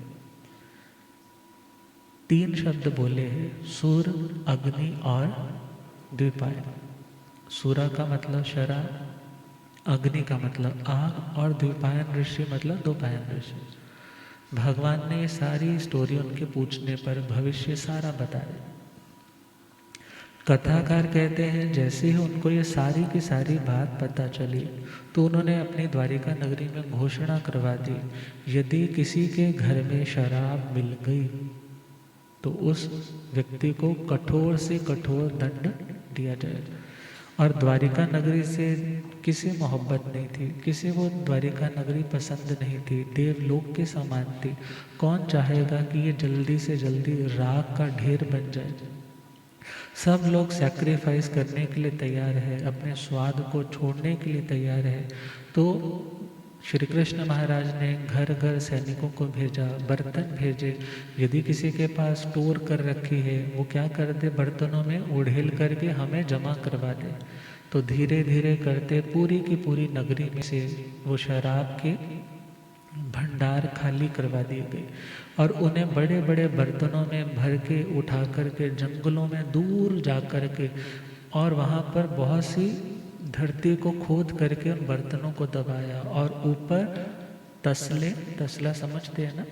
3 शब्द बोले हैं, सूर, अग्नि और द्विपायन। सूरा का मतलब शरा, अग्नि का मतलब आग, और द्विपायन ऋषि मतलब दोपायन ऋषि। भगवान ने ये सारी स्टोरी उनके पूछने पर भविष्य सारा बताया। कथाकार कहते हैं जैसे ही उनको ये सारी की सारी बात पता चली तो उन्होंने अपनी द्वारिका नगरी में घोषणा करवा दी, यदि किसी के घर में शराब मिल गई तो उस व्यक्ति को कठोर से कठोर दंड दिया जाएगा। और द्वारिका नगरी से किसी मोहब्बत नहीं थी, किसी को द्वारिका नगरी पसंद नहीं थी, देवलोक के समान थी। कौन चाहेगा कि ये जल्दी से जल्दी राख का ढेर बन जाए? सब लोग सैक्रिफाइस करने के लिए तैयार है, अपने स्वाद को छोड़ने के लिए तैयार है। तो श्री कृष्ण महाराज ने घर घर सैनिकों को भेजा, बर्तन भेजे। यदि किसी के पास स्टोर कर रखी है वो क्या कर दे, बर्तनों में उड़ेल करके हमें जमा करवा दे। तो धीरे धीरे करते पूरी की पूरी नगरी में से वो शराब के भंडार खाली करवा दिए गए और उन्हें बड़े बड़े बर्तनों में भर के उठा करके जंगलों में दूर जा कर के, और वहाँ पर बहुत सी धरती को खोद करके उन बर्तनों को दबाया और ऊपर तसले, तसला समझते हैं ना,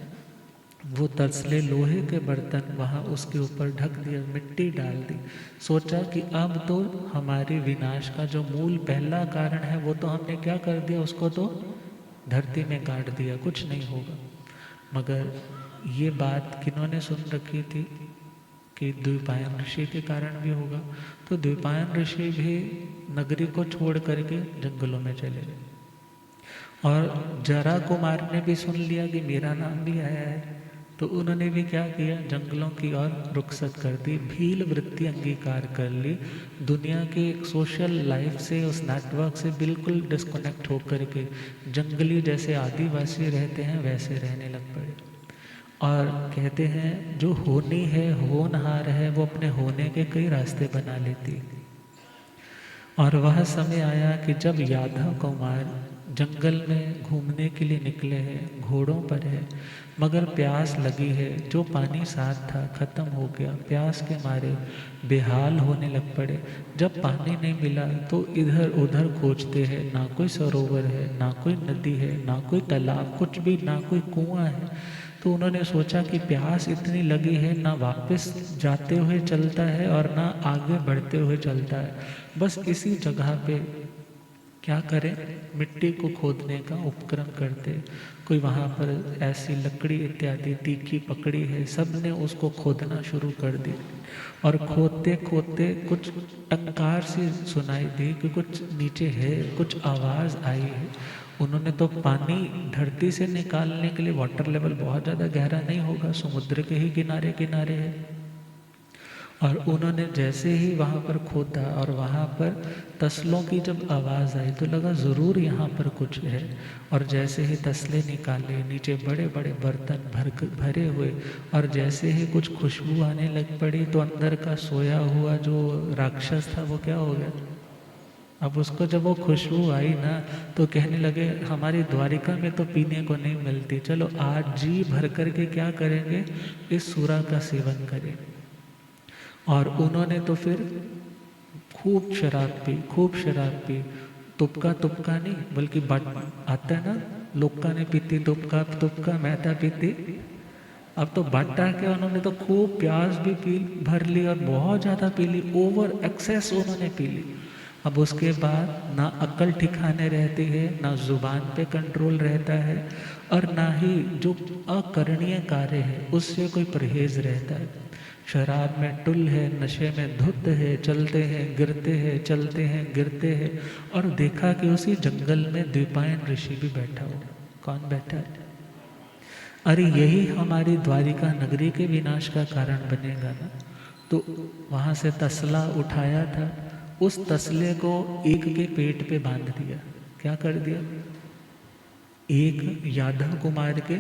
वो तसले लोहे के बर्तन वहाँ उसके ऊपर ढक दिया, मिट्टी डाल दी। सोचा कि अब तो हमारे विनाश का जो मूल पहला कारण है वो तो हमने क्या कर दिया, उसको तो धरती में गाड़ दिया, कुछ नहीं होगा। मगर ये बात किन्होंने सुन रखी थी कि द्वैपायन ऋषि के कारण भी होगा, तो द्वैपायन ऋषि भी नगरी को छोड़ करके जंगलों में चले गए। और जरा कुमार ने भी सुन लिया कि मेरा नाम भी आया है, तो उन्होंने भी क्या किया, जंगलों की ओर रुखसत कर दी, भील वृत्ति अंगीकार कर ली, दुनिया के एक सोशल लाइफ से, उस नेटवर्क से बिल्कुल डिस्कनेक्ट होकर के जंगली जैसे आदिवासी रहते हैं वैसे रहने लग पड़े। और कहते हैं जो होनी है, होनहार है, वो अपने होने के कई रास्ते बना लेती है। और वह समय आया कि जब यादव कुमार जंगल में घूमने के लिए निकले हैं, घोड़ों पर है, मगर प्यास लगी है, जो पानी साथ था खत्म हो गया, प्यास के मारे बेहाल होने लग पड़े। जब पानी नहीं मिला तो इधर उधर खोजते हैं, ना कोई सरोवर है, ना कोई नदी है, ना कोई तालाब, कुछ भी, ना कोई कुआं है। तो उन्होंने सोचा कि प्यास इतनी लगी है, ना वापस जाते हुए चलता है और ना आगे बढ़ते हुए चलता है, बस इसी जगह पे क्या करें, मिट्टी को खोदने का उपक्रम करते। कोई वहाँ पर ऐसी लकड़ी इत्यादि तीखी पकड़ी है, सब ने उसको खोदना शुरू कर दी। और खोदते खोदते कुछ टंकार सी सुनाई दी कि कुछ नीचे है, कुछ आवाज़ आई है। उन्होंने तो पानी धरती से निकालने के लिए, वाटर लेवल बहुत ज़्यादा गहरा नहीं होगा, समुद्र के ही किनारे किनारे है। और उन्होंने जैसे ही वहाँ पर खोदा और वहाँ पर तसलों की जब आवाज़ आई तो लगा ज़रूर यहाँ पर कुछ है। और जैसे ही तसले निकाले, नीचे बड़े बड़े बर्तन भरे हुए, और जैसे ही कुछ खुशबू आने लग पड़ी तो अंदर का सोया हुआ जो राक्षस था वो क्या हो गया। अब उसको जब वो खुशबू आई ना तो कहने लगे हमारी द्वारिका में तो पीने को नहीं मिलती, चलो आज जी भर करके क्या करेंगे, इस सूरा का सेवन करें। और उन्होंने तो फिर खूब शराब पी, खूब शराब पी, तुपका तुपका नहीं बल्कि बट आता है ना, लोक्का ने पीती तुपका, तुपका महता पीती। अब तो बट्टा के उन्होंने तो खूब प्यास भी पी भर ली और बहुत ज़्यादा पी ली, ओवर एक्सेस उन्होंने पी ली। अब उसके बाद ना अक्ल ठिकाने रहती है, ना जुबान पे कंट्रोल रहता है, और ना ही जो अकरणीय कार्य है उससे कोई परहेज रहता है। शराब में टुल है, नशे में धुत है, चलते हैं गिरते हैं, चलते हैं गिरते हैं। और देखा कि उसी जंगल में द्वैपायन ऋषि भी बैठा हो। कौन बैठा है? अरे यही हमारी द्वारिका नगरी के विनाश का कारण बनेगा ना। तो वहाँ से तसला उठाया था, उस तसले को एक के पेट पे बांध दिया। क्या कर दिया? एक यादव कुमार के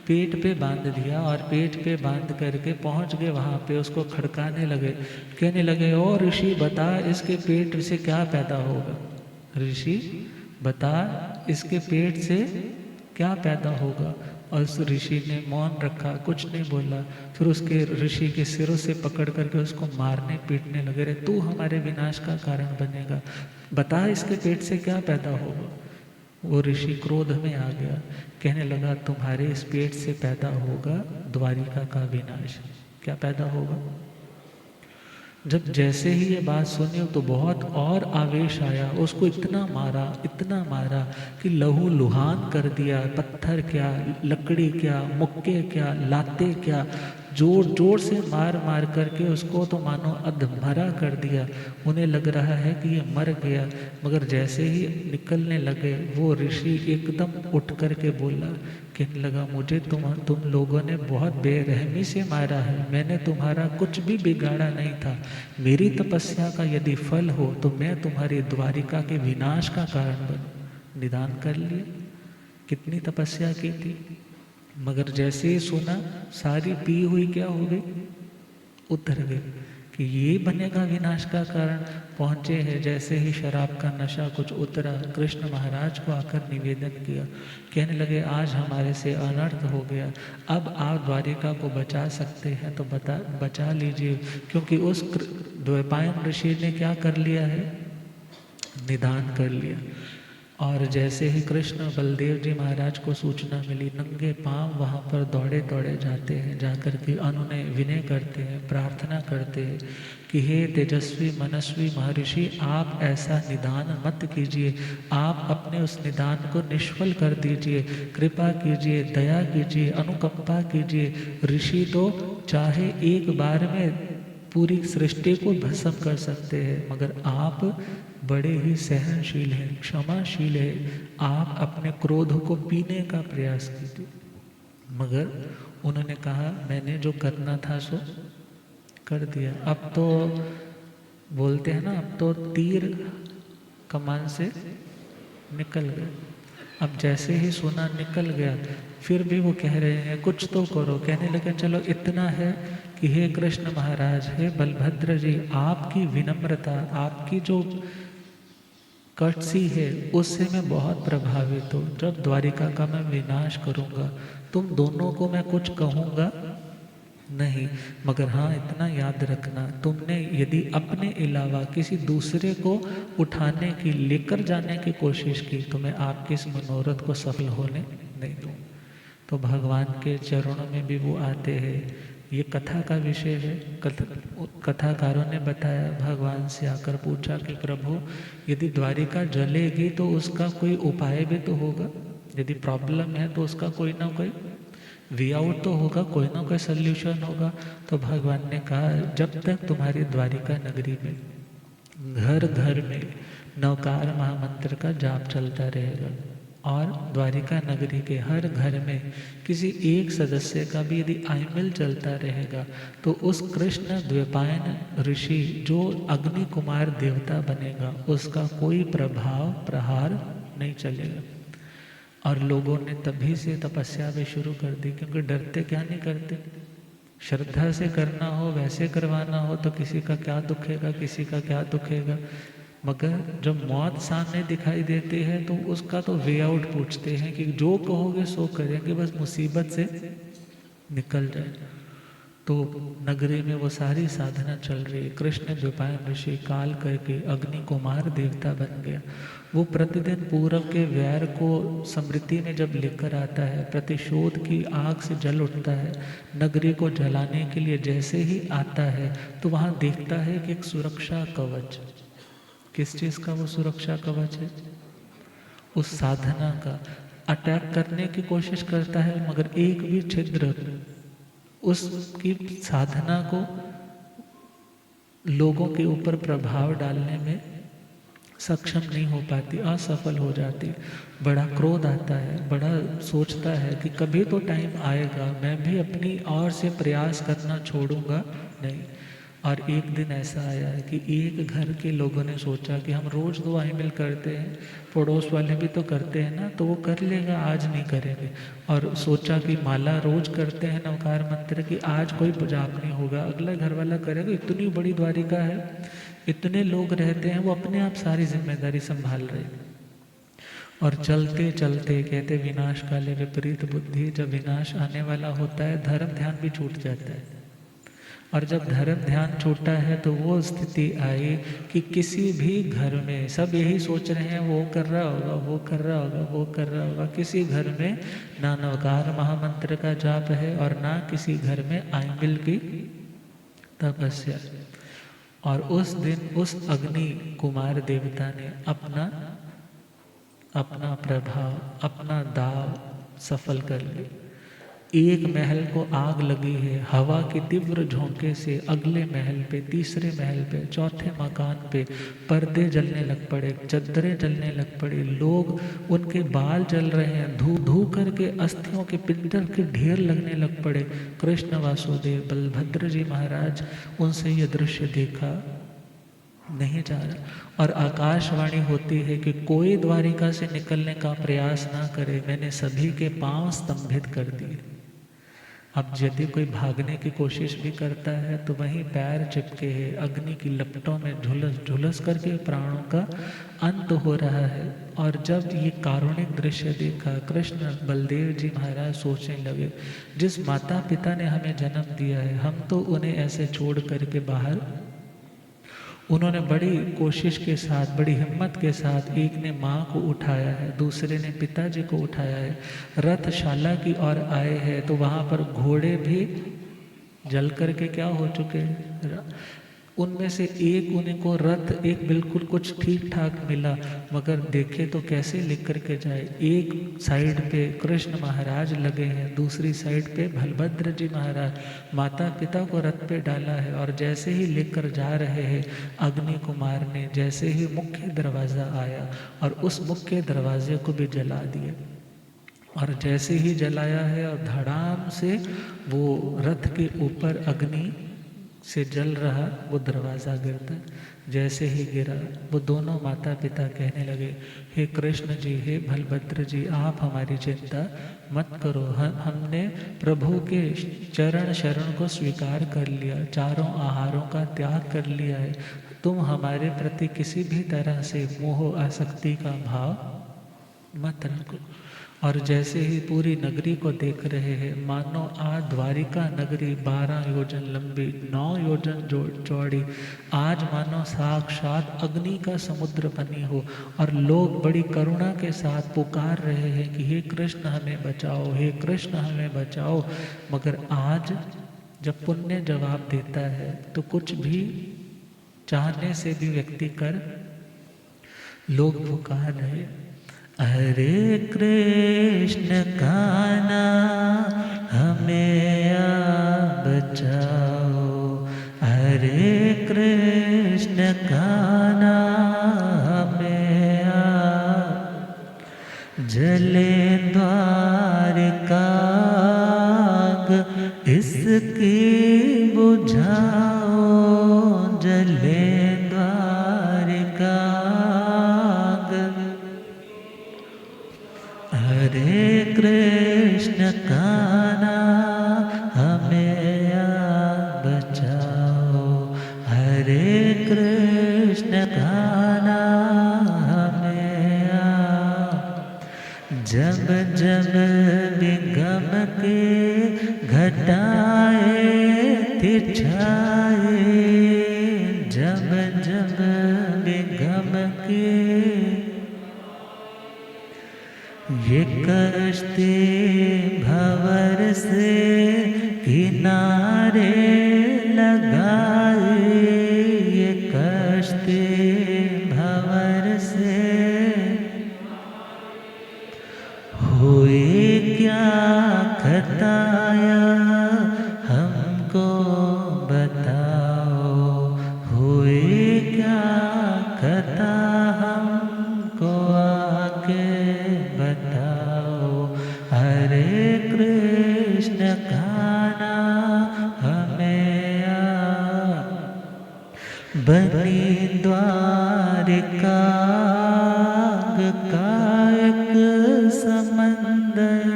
पेट पे बांध दिया, और पेट पे बांध करके पहुंच गए वहाँ पे, उसको खड़काने लगे, कहने लगे ओ ऋषि बता इसके पेट से क्या पैदा होगा। ऋषि बता इसके पेट से क्या पैदा होगा। और उस ऋषि ने मौन रखा, कुछ नहीं बोला। फिर उसके ऋषि के सिरों से पकड़ करके उसको मारने पीटने लगे, रे तू हमारे विनाश का कारण बनेगा, बता इसके पेट से क्या पैदा होगा। वो ऋषि क्रोध में आ गया, कहने लगा तुम्हारे इस पेट से पैदा होगा द्वारिका का विनाश। क्या पैदा होगा? जब जैसे ही ये बात सुनी तो बहुत और आवेश आया, उसको इतना मारा कि लहू लुहान कर दिया। पत्थर क्या, लकड़ी क्या, मुक्के क्या, लाते क्या, जोर जोर से मार मार करके उसको तो मानो अधमरा कर दिया। उन्हें लग रहा है कि ये मर गया, मगर जैसे ही निकलने लगे वो ऋषि एकदम उठ करके बोला, कहने लगा मुझे तुम लोगों ने बहुत बेरहमी से मारा है, मैंने तुम्हारा कुछ भी बिगाड़ा नहीं था। मेरी तपस्या का यदि फल हो तो मैं तुम्हारी द्वारिका के विनाश का कारण बनूं। निदान कर लिया, कितनी तपस्या की थी, मगर जैसे ही सुना सारी पी हुई क्या हो गई, उतर गई कि ये बनेगा विनाश का कारण। पहुँचे हैं, जैसे ही शराब का नशा कुछ उतरा, कृष्ण महाराज को आकर निवेदन किया, कहने लगे आज हमारे से अनर्थ हो गया, अब आप द्वारिका को बचा सकते हैं तो बचा लीजिए। क्योंकि उस द्वैपायन ऋषि ने क्या कर लिया है, निदान कर लिया। और जैसे ही कृष्ण बलदेव जी महाराज को सूचना मिली, नंगे पांव वहाँ पर दौड़े दौड़े जाते हैं, जाकर के उन्होंने विनय करते हैं, प्रार्थना करते हैं कि हे तेजस्वी मनस्वी महर्षि, आप ऐसा निदान मत कीजिए, आप अपने उस निदान को निष्फल कर दीजिए, कृपा कीजिए, दया कीजिए, अनुकंपा कीजिए। ऋषि तो चाहे एक बार में पूरी सृष्टि को भस्म कर सकते हैं, मगर आप बड़े ही सहनशील हैं, क्षमाशील हैं, आप अपने क्रोध को पीने का प्रयास कीजिए। मगर उन्होंने कहा मैंने जो करना था सो कर दिया, अब तो बोलते हैं ना, अब तो तीर कमान से निकल गए। अब जैसे ही सुना निकल गया, फिर भी वो कह रहे हैं कुछ तो करो। कहने लगे चलो इतना है कि हे कृष्ण महाराज, हे बलभद्र जी, आपकी विनम्रता, आपकी जो कर्टसी है, उससे मैं बहुत प्रभावित हूँ। जब द्वारिका का मैं विनाश करूँगा, तुम दोनों को मैं कुछ कहूँगा नहीं, मगर हाँ इतना याद रखना, तुमने यदि अपने अलावा किसी दूसरे को उठाने की, लेकर जाने की कोशिश की, तो मैं आपके इस मनोरथ को सफल होने नहीं दूँ। तो भगवान के चरणों में भी वो आते हैं। ये कथा का विषय है। कथाकारों ने बताया, भगवान से आकर पूछा कि प्रभु, यदि द्वारिका जलेगी तो उसका कोई उपाय भी तो होगा, यदि प्रॉब्लम है तो उसका कोई ना कोई वे आउट तो होगा, कोई ना कोई सल्यूशन होगा। तो भगवान ने कहा, जब तक तुम्हारी द्वारिका नगरी में घर घर में नवकार महामंत्र का जाप चलता रहेगा, और द्वारिका नगरी के हर घर में किसी एक सदस्य का भी यदि आईमिल चलता रहेगा, तो उस कृष्ण द्वैपायन ऋषि जो अग्नि कुमार देवता बनेगा, उसका कोई प्रभाव प्रहार नहीं चलेगा। और लोगों ने तभी से तपस्या भी शुरू कर दी, क्योंकि डरते क्या नहीं करते, श्रद्धा से करना हो, वैसे करवाना हो तो किसी का क्या दुखेगा, किसी का क्या दुखेगा। मगर जब मौत सामने दिखाई देती है तो उसका तो वे आउट पूछते हैं कि जो कहोगे सो करेंगे, बस मुसीबत से निकल जाए। तो नगरी में वो सारी साधना चल रही है। कृष्ण द्वैपायन ऋषि काल करके अग्नि कुमार देवता बन गया। वो प्रतिदिन पूरब के वैर को स्मृति में जब लेकर आता है, प्रतिशोध की आग से जल उठता है, नगरी को जलाने के लिए जैसे ही आता है, तो वहाँ देखता है कि एक सुरक्षा कवच, किस चीज़ का वो सुरक्षा कवच है? उस साधना का। अटैक करने की कोशिश करता है, मगर एक भी छिद्र उसकी साधना को लोगों के ऊपर प्रभाव डालने में सक्षम नहीं हो पाती, असफल हो जाती। बड़ा क्रोध आता है, बड़ा सोचता है कि कभी तो टाइम आएगा, मैं भी अपनी ओर से प्रयास करना छोड़ूंगा नहीं। और एक दिन ऐसा आया है कि एक घर के लोगों ने सोचा कि हम रोज़ 2 आईमिल करते हैं, पड़ोस वाले भी तो करते हैं ना, तो वो कर लेगा, आज नहीं करेंगे। और सोचा कि माला रोज करते हैं नवकार मंत्र की, आज कोई जाप नहीं होगा, अगला घर वाला करेगा। इतनी बड़ी द्वारिका है, इतने लोग रहते हैं, वो अपने आप सारी जिम्मेदारी संभाल रहे हैं। और चलते चलते कहते विनाश काले विपरीत बुद्धि, जब विनाश आने वाला होता है धर्म ध्यान भी छूट जाता है। और जब धर्म ध्यान छूटा है तो वो स्थिति आई कि किसी भी घर में सब यही सोच रहे हैं, वो कर रहा होगा, वो कर रहा होगा, वो कर रहा होगा। किसी घर में ना नवकार महामंत्र का जाप है और ना किसी घर में आईमिल की तपस्या। और उस दिन उस अग्नि कुमार देवता ने अपना प्रभाव, अपना दाव सफल कर लिया। एक महल को आग लगी है, हवा की तीव्र झोंके से अगले महल पे, तीसरे महल पे, चौथे मकान पे पर्दे जलने लग पड़े, चद्दरें जलने लग पड़ी, लोग उनके बाल जल रहे हैं, धू धू करके अस्थियों के पिंडर के ढेर लगने लग पड़े। कृष्ण वासुदेव बलभद्र जी महाराज उनसे ये दृश्य देखा नहीं जा रहा। और आकाशवाणी होती है कि कोई द्वारिका से निकलने का प्रयास ना करे, मैंने सभी के पांव स्तंभित कर दिए। अब यदि कोई भागने की कोशिश भी करता है तो वहीं पैर चिपके है, अग्नि की लपटों में झुलस झुलस करके प्राणों का अंत हो रहा है। और जब ये कारुणिक दृश्य देखा, कृष्ण बलदेव जी महाराज सोचने लगे, जिस माता पिता ने हमें जन्म दिया है, हम तो उन्हें ऐसे छोड़ करके बाहर उन्होंने बड़ी कोशिश के साथ, बड़ी हिम्मत के साथ, एक ने माँ को उठाया है, दूसरे ने पिताजी को उठाया है। रथशाला की ओर आए हैं तो वहाँ पर घोड़े भी जल करके क्या हो चुके हैं। उनमें से एक उन्हीं को रथ एक बिल्कुल कुछ ठीक ठाक मिला, मगर देखे तो कैसे लिख करके जाए। एक साइड पे कृष्ण महाराज लगे हैं, दूसरी साइड पे बलभद्र जी महाराज, माता पिता को रथ पे डाला है। और जैसे ही लेकर जा रहे हैं, अग्नि कुमार ने जैसे ही मुख्य दरवाज़ा आया और उस मुख्य दरवाजे को भी जला दिया। और जैसे ही जलाया है और धड़ाम से वो रथ के ऊपर अग्नि से जल रहा वो दरवाज़ा गिरता। जैसे ही गिरा वो दोनों माता पिता कहने लगे, हे कृष्ण जी, हे बलभद्र जी, आप हमारी चिंता मत करो। हमने प्रभु के चरण शरण को स्वीकार कर लिया, चारों आहारों का त्याग कर लिया है। तुम हमारे प्रति किसी भी तरह से मोह आसक्ति का भाव मत रखो। और जैसे ही पूरी नगरी को देख रहे हैं, मानो आज द्वारिका नगरी 12 योजन लंबी, 9 योजन चौड़ी, आज मानो साक्षात अग्नि का समुद्र बनी हो। और लोग बड़ी करुणा के साथ पुकार रहे हैं कि हे कृष्ण हमें बचाओ, हे कृष्ण हमें बचाओ। मगर आज जब पुण्य जवाब देता है तो कुछ भी चाहने से भी व्यक्ति कर लोग पुकार रहे। हरे कृष्ण कान्हा हमें बचाओ, हरे कृष्ण कान्हा हमें जले द्वारिका इसकी बुझाओ, जले द्वारिका। हरे कृष्ण कान्हा हमें बचाओ, हरे कृष्ण कान्हा हमें। जब जब विगम के घटाए थे छाए, जब जब विगम के ये कश्ती भंवर से किनारे लगाए, ये कश्ती भंवर से हुए क्या खताया हमको बताओ, हुए क्या खता हमको आके बताओ। हरे कृष्ण कान्हा हमें बनी द्वारिका का एक समंदर,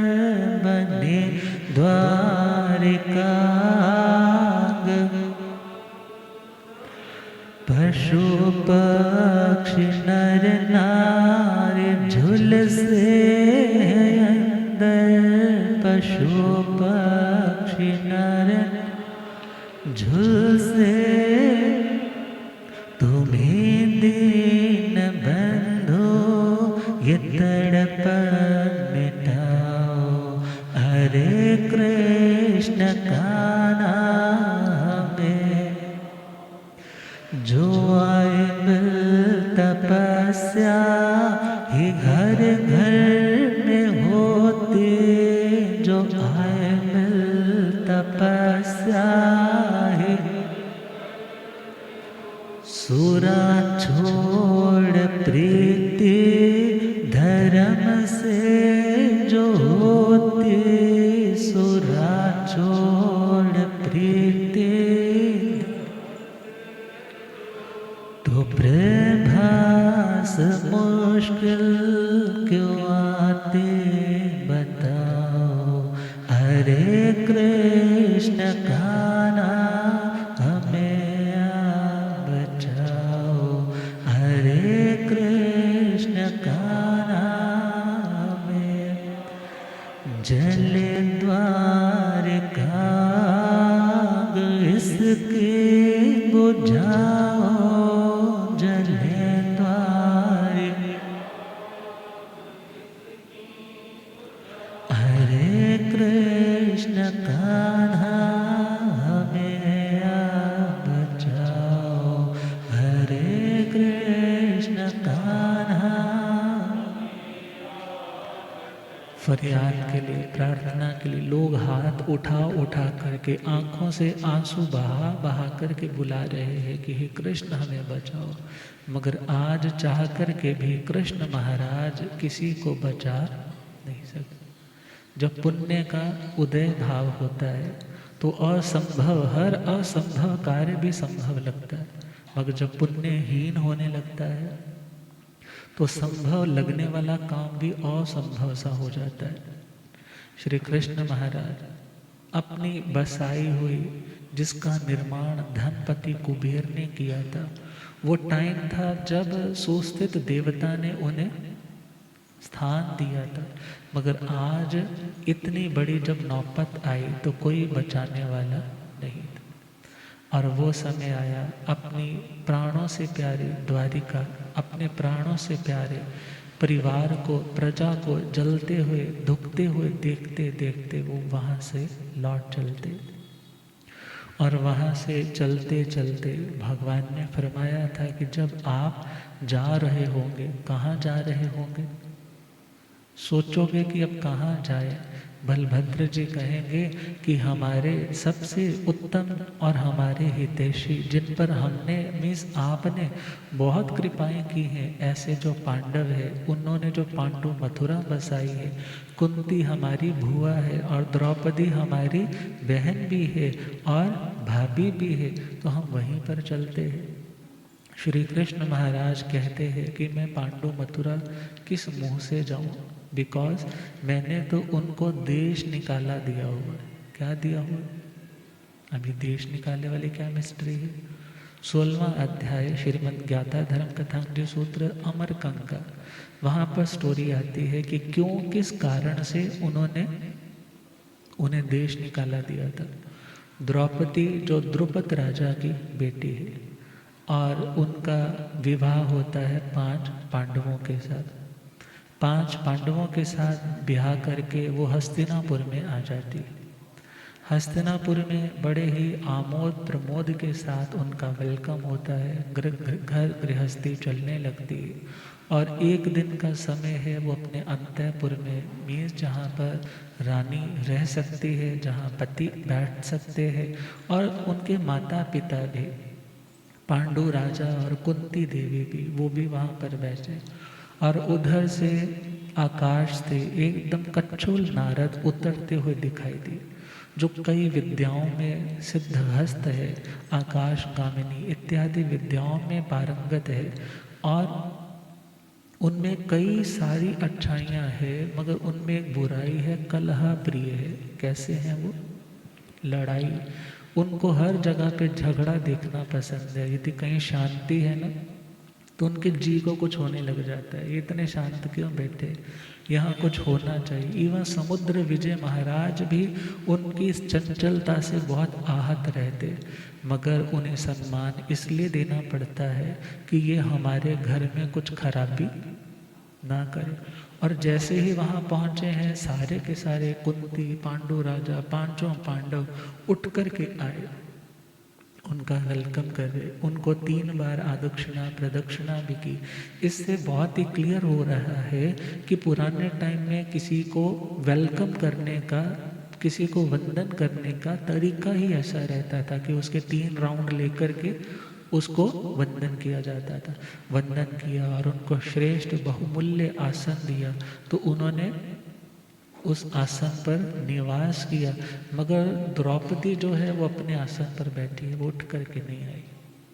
बने द्वारिका। पशु पक्षी नर नारी झुलसे अंदर, पशु पक्षी नर झुलसे। तुम्हें दीन बंधु ये तड़पन मिटाओ, हरे कृष्ण कान्हा हमें। जो आए मिल तपस्या ही घर घर में होती, जो आए मिल तपस्या ही। सुरा छोड़ प्रीति धर्म से जो होती, सुरा छोड़ प्रीति तो प्रभास मुश्किल क्यों आते बताओ। हरे कृष्ण कान्हा हमें बचाओ, हरे कृष्ण कान्हा हमें। जले द्वारिका इसकी बुझाओ, हरे कृष्ण कान्हा हमें आप बचाओ, हरे कृष्ण कान्हा। फरियाद के लिए, प्रार्थना के लिए लोग हाथ उठा उठा करके, आंखों से आंसू बहा बहा करके बुला रहे हैं कि हे कृष्ण हमें बचाओ, मगर आज चाह करके भी कृष्ण महाराज किसी को बचा नहीं सकते। जब पुण्य का उदय भाव होता है तो असंभव, हर असंभव कार्य भी संभव लगता है, मगर जब पुण्यहीन होने लगता है तो संभव लगने वाला काम भी असंभव सा हो जाता है। श्री कृष्ण महाराज अपनी बसाई हुई, जिसका निर्माण धनपति कुबेर ने किया था, वो टाइम था जब सुस्थित देवता ने उन्हें स्थान दिया था, मगर आज इतनी बड़ी जब नौबत आई तो कोई बचाने वाला नहीं था। और वो समय आया, अपनी प्राणों से प्यारे द्वारिका, अपने प्राणों से प्यारे परिवार को, प्रजा को जलते हुए धुकते हुए देखते देखते वो वहाँ से लौट चलते। और वहाँ से चलते चलते भगवान ने फरमाया था कि जब आप जा रहे होंगे, कहाँ जा रहे होंगे, सोचोगे कि अब कहाँ जाए, बलभद्र जी कहेंगे कि हमारे सबसे उत्तम और हमारे हितैषी, जिन पर हमने मीन्स आपने बहुत कृपाएं की हैं, ऐसे जो पांडव है, उन्होंने जो पांडु मथुरा बसाई है, कुंती हमारी भुआ है और द्रौपदी हमारी बहन भी है और भाभी भी है, तो हम वहीं पर चलते हैं। श्री कृष्ण महाराज कहते हैं कि मैं पांडु मथुरा किस मुंह से जाऊं, बिकॉज मैंने तो उनको देश निकाला दिया हुआ है। क्या दिया हुआ? अभी देश निकालने वाली क्या मिस्ट्री है? 16वां अध्याय श्रीमद् ज्ञाता धर्म कथांजलि सूत्र अमरकंका, वहाँ पर स्टोरी आती है कि क्यों, किस कारण से उन्हें देश निकाला दिया था। द्रौपदी जो द्रुपद राजा की बेटी है और उनका विवाह होता है 5 पांडवों के साथ। 5 पांडवों के साथ ब्याह करके वो हस्तिनापुर में आ जाती है। हस्तिनापुर में बड़े ही आमोद प्रमोद के साथ उनका वेलकम होता है, घर गृहस्थी चलने लगती है। और एक दिन का समय है, वो अपने अंतःपुर में, मीन्स जहाँ पर रानी रह सकती है, जहाँ पति बैठ सकते हैं और उनके माता पिता भी, पांडु राजा और कुंती देवी भी, वो भी वहाँ पर बैठे। और उधर से आकाश से एकदम कच्छुल नारद उतरते हुए दिखाई दिए, जो कई विद्याओं में सिद्धहस्त है, आकाश गामिनी इत्यादि विद्याओं में पारंगत है और उनमें कई सारी अच्छाइयाँ हैं, मगर उनमें एक बुराई है, कलह प्रिय है। कैसे हैं वो? लड़ाई। उनको हर जगह पे झगड़ा देखना पसंद है। यदि कहीं शांति है ना, तो उनके जी को कुछ होने लग जाता है, ये इतने शांत क्यों बैठे, यहाँ कुछ होना चाहिए। इवन समुद्र विजय महाराज भी उनकी इस चंचलता से बहुत आहत रहते, मगर उन्हें सम्मान इसलिए देना पड़ता है कि ये हमारे घर में कुछ खराबी ना करे। और जैसे ही वहाँ पहुँचे हैं, सारे के सारे कुंती, पांडु राजा, 5 पांडव उठ कर के आए, उनका वेलकम कर रहे, उनको 3 बार आदक्षिणा प्रदक्षिणा भी की। इससे बहुत ही क्लियर हो रहा है कि पुराने टाइम में किसी को वेलकम करने का, किसी को वंदन करने का तरीका ही ऐसा रहता था कि उसके 3 राउंड लेकर के उसको वंदन किया जाता था। वंदन किया और उनको श्रेष्ठ बहुमूल्य आसन दिया, तो उन्होंने उस आसन पर निवास किया। मगर द्रौपदी जो है वो अपने आसन पर बैठी है, वो उठ करके नहीं आई।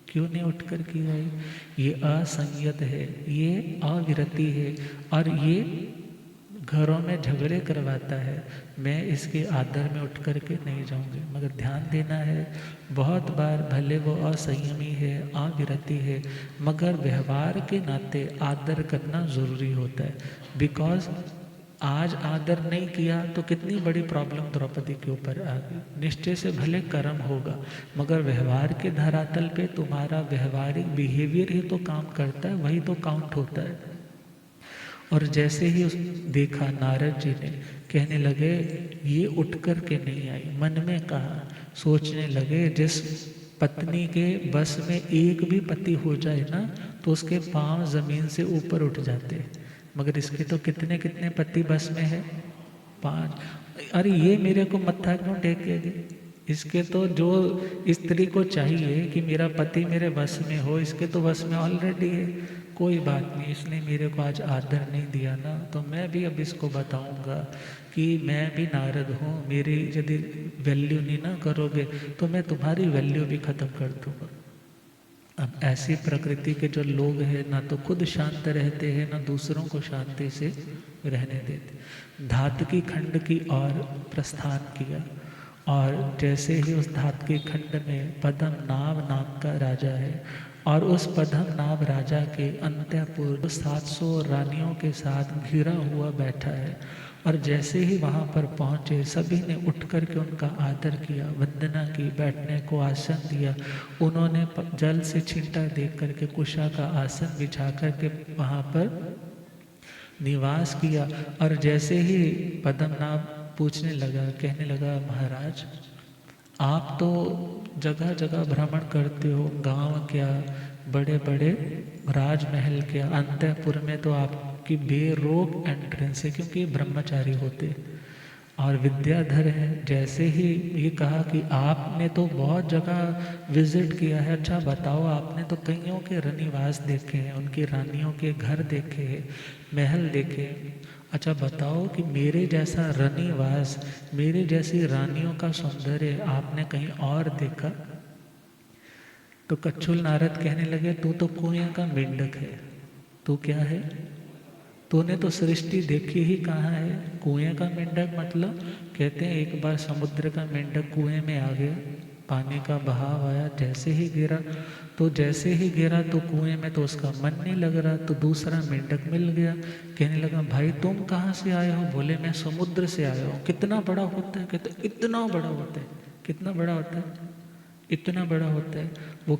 क्यों नहीं उठ कर के आई? ये असंयत है, ये अविरति है और ये घरों में झगड़े करवाता है। मैं इसके आदर में उठ कर के नहीं जाऊंगी। मगर ध्यान देना है, बहुत बार भले वो असंयमी है, अविरति है, मगर व्यवहार के नाते आदर करना ज़रूरी होता है। बिकॉज आज आदर नहीं किया तो कितनी बड़ी प्रॉब्लम द्रौपदी के ऊपर आ गई। निश्चय से भले कर्म होगा, मगर व्यवहार के धरातल पे तुम्हारा व्यवहारिक बिहेवियर ही तो काम करता है, वही तो काउंट होता है। और जैसे ही उस देखा नारद जी ने, कहने लगे ये उठ कर के नहीं आई। मन में कहा, सोचने लगे जिस पत्नी के बस में एक भी पति हो जाए ना तो उसके पांव जमीन से ऊपर उठ जाते, मगर इसके तो कितने कितने पति बस में है, 5। अरे ये मेरे को मत्था क्यों टेकेगी, इसके तो जो स्त्री को चाहिए कि मेरा पति मेरे बस में हो, इसके तो बस में ऑलरेडी है। कोई बात नहीं, इसने मेरे को आज आदर नहीं दिया ना, तो मैं भी अब इसको बताऊंगा कि मैं भी नारद हूँ, मेरी यदि वैल्यू नहीं ना करोगे तो मैं तुम्हारी वैल्यू भी खत्म कर दूंगा। अब ऐसी प्रकृति के जो लोग हैं ना तो खुद शांत रहते हैं ना दूसरों को शांति से रहने देते। धातकी खंड की ओर प्रस्थान किया और जैसे ही उस धातकी खंड में पद्मनाभ नाम का राजा है और उस पद्मनाभ राजा के अंतःपुर 700 रानियों के साथ घिरा हुआ बैठा है, और जैसे ही वहाँ पर पहुँचे सभी ने उठ कर के उनका आदर किया, वंदना की, बैठने को आसन दिया। उन्होंने जल से छींटा दे करके कुशा का आसन बिछा कर के वहाँ पर निवास किया। और जैसे ही पद्मनाभ पूछने लगा, कहने लगा महाराज आप तो जगह जगह भ्रमण करते हो, गांव क्या, बड़े बड़े राजमहल क्या, अंतःपुर में तो आपकी बेरोक एंट्रेंस है क्योंकि ब्रह्मचारी होते और विद्याधर हैं। जैसे ही ये कहा कि आपने तो बहुत जगह विजिट किया है, अच्छा बताओ आपने तो कईयों के रनिवास देखे हैं, उनकी रानियों के घर देखे हैं, महल देखे हैं, अच्छा बताओ कि मेरे जैसा रनिवास, मेरे जैसी रानियों का सौंदर्य आपने कहीं और देखा? तो कच्छुल नारद कहने लगे तू तो कुएं का मेंढक है, तू क्या है, तूने तो सृष्टि देखी ही कहाँ है, कुएं का मेंढक मतलब, कहते हैं एक बार समुद्र का मेंढक कुएं में आ गया, पानी का बहाव आया, जैसे ही गिरा तो कुएं में तो उसका मन नहीं लग रहा, तो दूसरा मेंढक मिल गया, कहने लगा भाई तुम कहाँ से आए हो? बोले मैं समुद्र से आया हूँ। कितना बड़ा होता है? कहते इतना बड़ा होता है। कितना बड़ा होता है? इतना बड़ा होता है। वो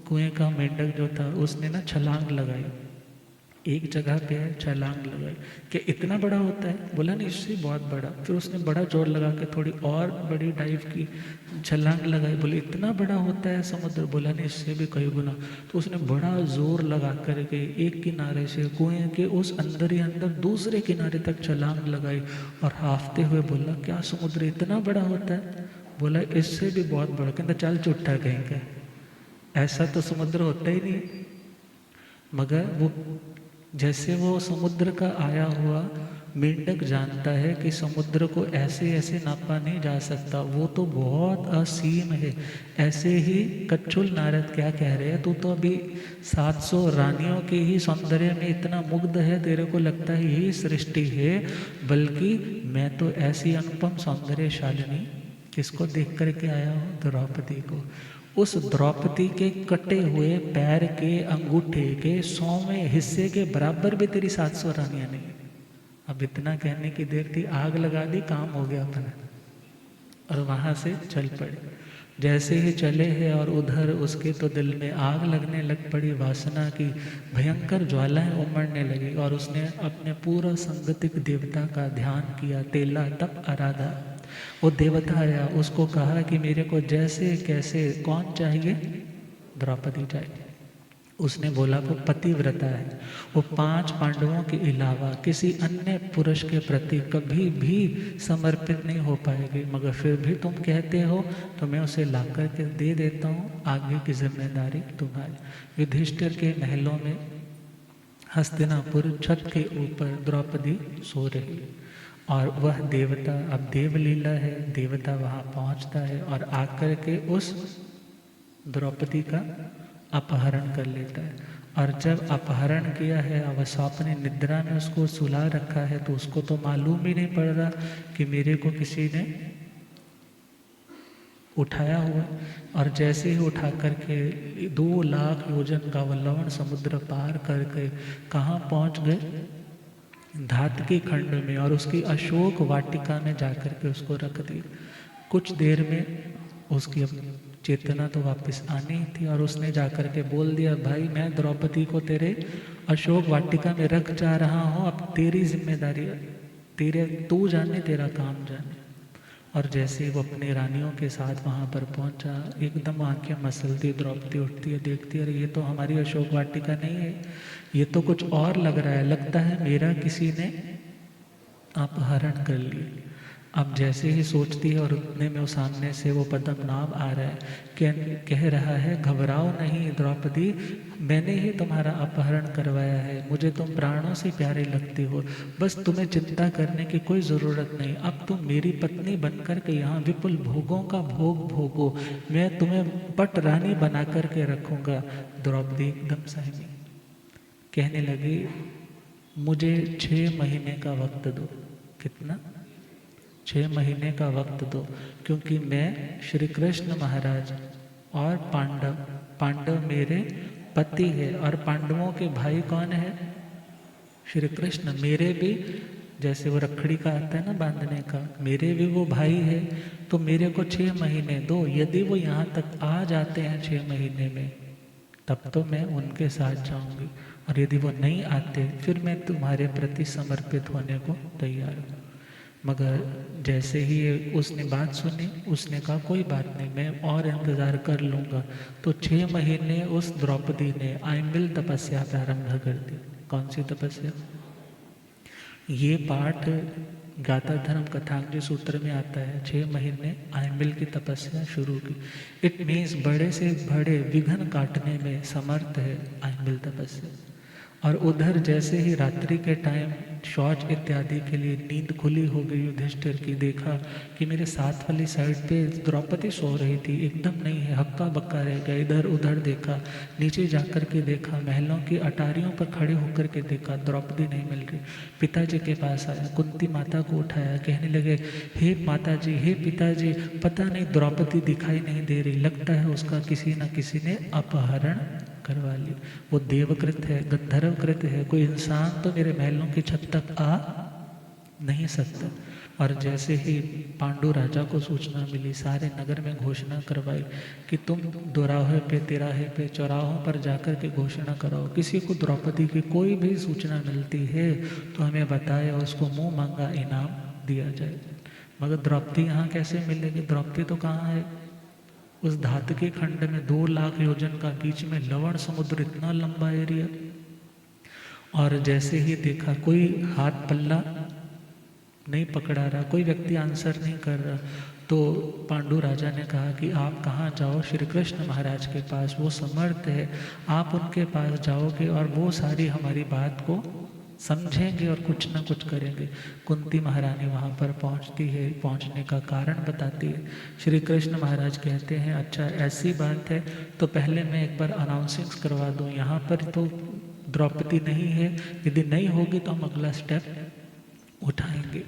कुएं का मेंढक जो था उसने ना छलांग लगाई, एक जगह पे है, छलांग लगाई कि इतना बड़ा होता है? बोला नहीं इससे बहुत बड़ा। फिर उसने बड़ा जोर लगा के थोड़ी और बड़ी डाइव की, छलांग लगाई, बोले इतना बड़ा होता है समुद्र? बोला नहीं इससे भी कई गुना। तो उसने बड़ा जोर लगा करके एक किनारे से कुएं के उस अंदर ही अंदर दूसरे किनारे तक छलांग लगाई और हाफते हुए बोला क्या समुद्र इतना बड़ा होता है? बोला इससे भी बहुत बड़ा। कहता चल चुट्टा कहेंगे, ऐसा तो समुद्र होता ही नहीं। मगर वो जैसे वो समुद्र का आया हुआ मेंढक जानता है कि समुद्र को ऐसे ऐसे नापा नहीं जा सकता, वो तो बहुत असीम है। ऐसे ही कच्छुल नारद क्या कह रहे हैं, तू तो अभी 700 रानियों के ही सौंदर्य में इतना मुग्ध है, तेरे को लगता है यही सृष्टि है, बल्कि मैं तो ऐसी अनुपम सौंदर्यशालिनी किसको देख करके आया हूँ? द्रौपदी को। उस द्रौपदी के कटे हुए पैर के अंगूठे के 100वें हिस्से के बराबर भी तेरी 700 रानियां नहीं। अब इतना कहने की देर थी, आग लगा दी, काम हो गया अपना, और वहां से चल पड़े। जैसे ही चले हैं और उधर उसके तो दिल में आग लगने लग पड़ी, वासना की भयंकर ज्वालाएं उमड़ने लगी, और उसने अपने पूरा संगतिक देवता का ध्यान किया, तेला तप आराधा। वो देवता आया, उसको कहा कि मेरे को जैसे कैसे कौन चाहिए? द्रौपदी चाहिए। उसने बोला वो पतिव्रता है, वो 5 पांडवों के अलावा किसी अन्य पुरुष के प्रति कभी भी समर्पित नहीं हो पाएगी, मगर फिर भी तुम कहते हो तो मैं उसे ला कर के दे देता हूँ, आगे की जिम्मेदारी तुम्हारी। युधिष्ठिर के महलों में हस्तिनापुर छत के ऊपर द्रौपदी सो रही, और वह देवता, अब देवलीला है, देवता वहाँ पहुँचता है और आकर के उस द्रौपदी का अपहरण कर लेता है। और जब अपहरण किया है, अवश्य अपने निद्रा में उसको सुला रखा है, तो उसको तो मालूम ही नहीं पड़ रहा कि मेरे को किसी ने उठाया हुआ। और जैसे ही उठा करके 2 लाख योजन का वो लवण समुद्र पार करके कहाँ पहुँच गए? धातकी खंड में, और उसकी अशोक वाटिका में जाकर के उसको रख दिया। कुछ देर में उसकी चेतना तो वापस आनी ही थी, और उसने जाकर के बोल दिया भाई मैं द्रौपदी को तेरे अशोक वाटिका में रख जा रहा हूँ, अब तेरी जिम्मेदारी, तेरे तू जाने, तेरा काम जाने। और जैसे वो अपनी रानियों के साथ वहाँ पर पहुँचा, एकदम आंखें मसलती द्रौपदी उठती है, देखती है, अरे ये तो हमारी अशोक वाटिका नहीं है, ये तो कुछ और लग रहा है, लगता है मेरा किसी ने अपहरण कर लिया। अब जैसे ही सोचती है और उतने में वो सामने से वो पद्मनाभ आ रहा है, कह रहा है घबराओ नहीं द्रौपदी, मैंने ही तुम्हारा अपहरण करवाया है, मुझे तुम प्राणों से प्यारे लगती हो, बस तुम्हें चिंता करने की कोई ज़रूरत नहीं, अब तुम मेरी पत्नी बनकर के यहाँ विपुल भोगों का भोग भोगो, मैं तुम्हें पट रानी बना कर के रखूँगा। द्रौपदी एकदम सहमी, कहने लगी मुझे 6 महीने का वक्त दो। कितना? 6 महीने का वक्त दो, क्योंकि मैं श्री कृष्ण महाराज और पांडव मेरे पति है, और पांडवों के भाई कौन है? श्री कृष्ण। मेरे भी, जैसे वो रखड़ी का आता है ना बांधने का, मेरे भी वो भाई है, तो मेरे को 6 महीने दो, यदि वो यहाँ तक आ जाते हैं 6 महीने में, तब तो मैं उनके साथ जाऊंगी, और यदि वो नहीं आते फिर मैं तुम्हारे प्रति समर्पित होने को तैयार हूँ। मगर जैसे ही उसने बात सुनी, उसने कहा कोई बात नहीं, मैं और इंतज़ार कर लूँगा। तो 6 महीने उस द्रौपदी ने आइमिल तपस्या प्रारंभ कर दी। कौन सी तपस्या? ये पाठ गाथा धर्म कथांजलि सूत्र में आता है, 6 महीने आइमिल की तपस्या शुरू की। इट मीन्स बड़े से बड़े विघ्न काटने में समर्थ है आइमिल तपस्या। और उधर जैसे ही रात्रि के टाइम शौच इत्यादि के लिए नींद खुली हो गई युधिष्ठिर की, देखा कि मेरे साथ वाली साइड पे द्रौपदी सो रही थी, एकदम नहीं है, हक्का बक्का रह गया। इधर उधर देखा, नीचे जाकर के देखा, महलों की अटारियों पर खड़े होकर के देखा, द्रौपदी नहीं मिल रही। पिताजी के पास आया, कुंती माता को उठाया, कहने लगे हे माताजी, हे पिताजी, पता नहीं द्रौपदी दिखाई नहीं दे रही, लगता है उसका किसी न किसी ने अपहरण करवा ली। वो देवकृत है, गंधर्वकृत है, कोई इंसान तो मेरे महलों की छत तक आ नहीं सकता। और जैसे ही पांडु राजा को सूचना मिली, सारे नगर में घोषणा करवाई कि तुम दोराहे पे, तिराहे पे, चौराहों पर जाकर के घोषणा कराओ, किसी को द्रौपदी की कोई भी सूचना मिलती है तो हमें बताए और उसको मुंह मांगा इनाम दिया जाए। मगर द्रौपदी यहाँ कैसे मिलेगी? द्रौपदी तो कहाँ है? उस धातुकी खंड में 2 लाख योजन का बीच में लवण समुद्र, इतना लंबा एरिया। और जैसे ही देखा कोई हाथ पल्ला नहीं पकड़ा रहा, कोई व्यक्ति आंसर नहीं कर रहा, तो पांडु राजा ने कहा कि आप कहाँ जाओ? श्री कृष्ण महाराज के पास, वो समर्थ है, आप उनके पास जाओगे और वो सारी हमारी बात को समझेंगे और कुछ ना कुछ करेंगे। कुंती महारानी वहाँ पर पहुँचती है, पहुँचने का कारण बताती है। श्री कृष्ण महाराज कहते हैं अच्छा ऐसी बात है तो पहले मैं एक बार अनाउंसिंग्स करवा दूँ, यहाँ पर तो द्रौपदी नहीं है, यदि नहीं होगी तो हम अगला स्टेप उठाएंगे।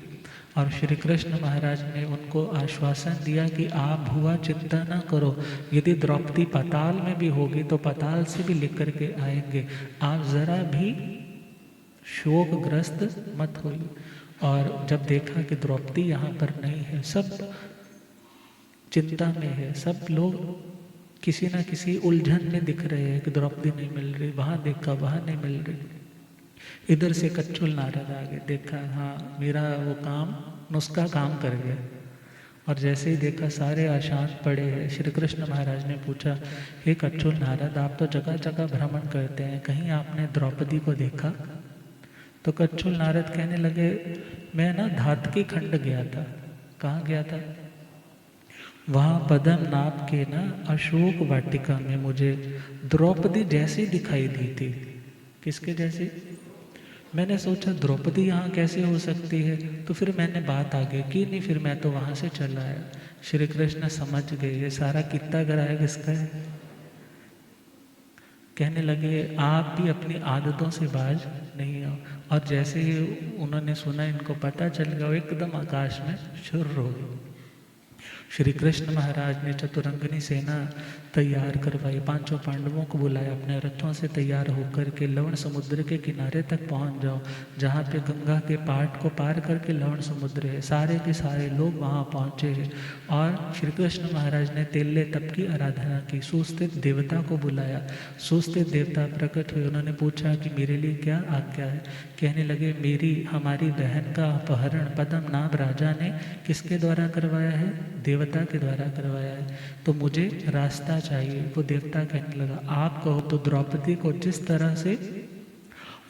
और श्री कृष्ण महाराज ने उनको आश्वासन दिया कि आप भुआ चिंता ना करो, यदि द्रौपदी पाताल में भी होगी तो पाताल से भी लेकर के आएंगे, आप ज़रा भी शोकग्रस्त मत होइए। और जब देखा कि द्रौपदी यहाँ पर नहीं है, सब चिंता में है, सब लोग किसी ना किसी उलझन में दिख रहे हैं कि द्रौपदी नहीं मिल रही, वहाँ देखा वहाँ नहीं मिल रही। इधर से कच्छुल नारद आ गए, देखा हाँ मेरा वो काम नुस्खा काम कर गया। और जैसे ही देखा सारे अशांत पड़े हैं, श्री कृष्ण महाराज ने पूछा हे कच्छुल नारद, आप तो जगह जगह भ्रमण करते हैं, कहीं आपने द्रौपदी को देखा? तो कच्छुल नारद कहने लगे मैं ना धातकी खंड गया था। कहाँ गया था? वहाँ पद्मनाभ के ना अशोक वाटिका में मुझे द्रौपदी जैसी दिखाई दी थी। किसके जैसी? मैंने सोचा द्रौपदी यहाँ कैसे हो सकती है, तो फिर मैंने बात आगे की नहीं, फिर मैं तो वहाँ से चला आया। श्री कृष्ण समझ गए ये सारा कितना गराया किसका है। कहने लगे आप भी अपनी आदतों से बाज नहीं आओ। और जैसे ही उन्होंने सुना, इनको पता चल गया, एकदम आकाश में शुर हो गए। श्री कृष्ण महाराज ने चतुरंगनी सेना तैयार करवाई, पांचों पांडवों को बुलाया, अपने रथों से तैयार होकर के लवण समुद्र के किनारे तक पहुंच जाओ, जहाँ पे गंगा के पाट को पार करके लवण समुद्र है। सारे के सारे लोग वहाँ पहुँचे हैं और श्री कृष्ण महाराज ने तेल्ले तप की आराधना की, सुस्थित देवता को बुलाया, सुस्थित देवता प्रकट हुए। उन्होंने पूछा कि मेरे लिए क्या आज्ञा है। कहने लगे मेरी हमारी बहन का अपहरण पद्मनाभ राजा ने किसके द्वारा करवाया है? देवता के द्वारा करवाया है, तो मुझे रास्ता चाहिए। वो देवता कहने लगा आप कहो तो द्रौपदी को जिस तरह से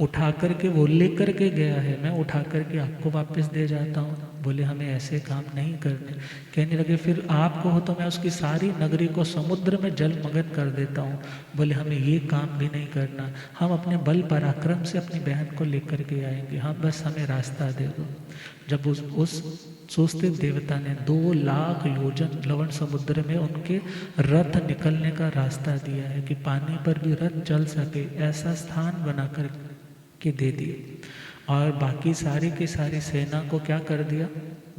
उठा करके वो लेकर के गया है, मैं उठा करके आपको वापस दे जाता हूँ। बोले हमें ऐसे काम नहीं करने। कहने लगे फिर आप कहो तो मैं उसकी सारी नगरी को समुद्र में जलमग्न कर देता हूँ। बोले हमें ये काम भी नहीं करना, हम अपने बल पराक्रम से अपनी बहन को लेकर के आएंगे, हाँ बस हमें रास्ता दे दो। जब उस सुस्थित देवता ने 2 लाख योजन लवण समुद्र में उनके रथ निकलने का रास्ता दिया है कि पानी पर भी रथ चल सके, ऐसा स्थान बनाकर के दे दिए। और बाकी सारी की सारी सेना को क्या कर दिया?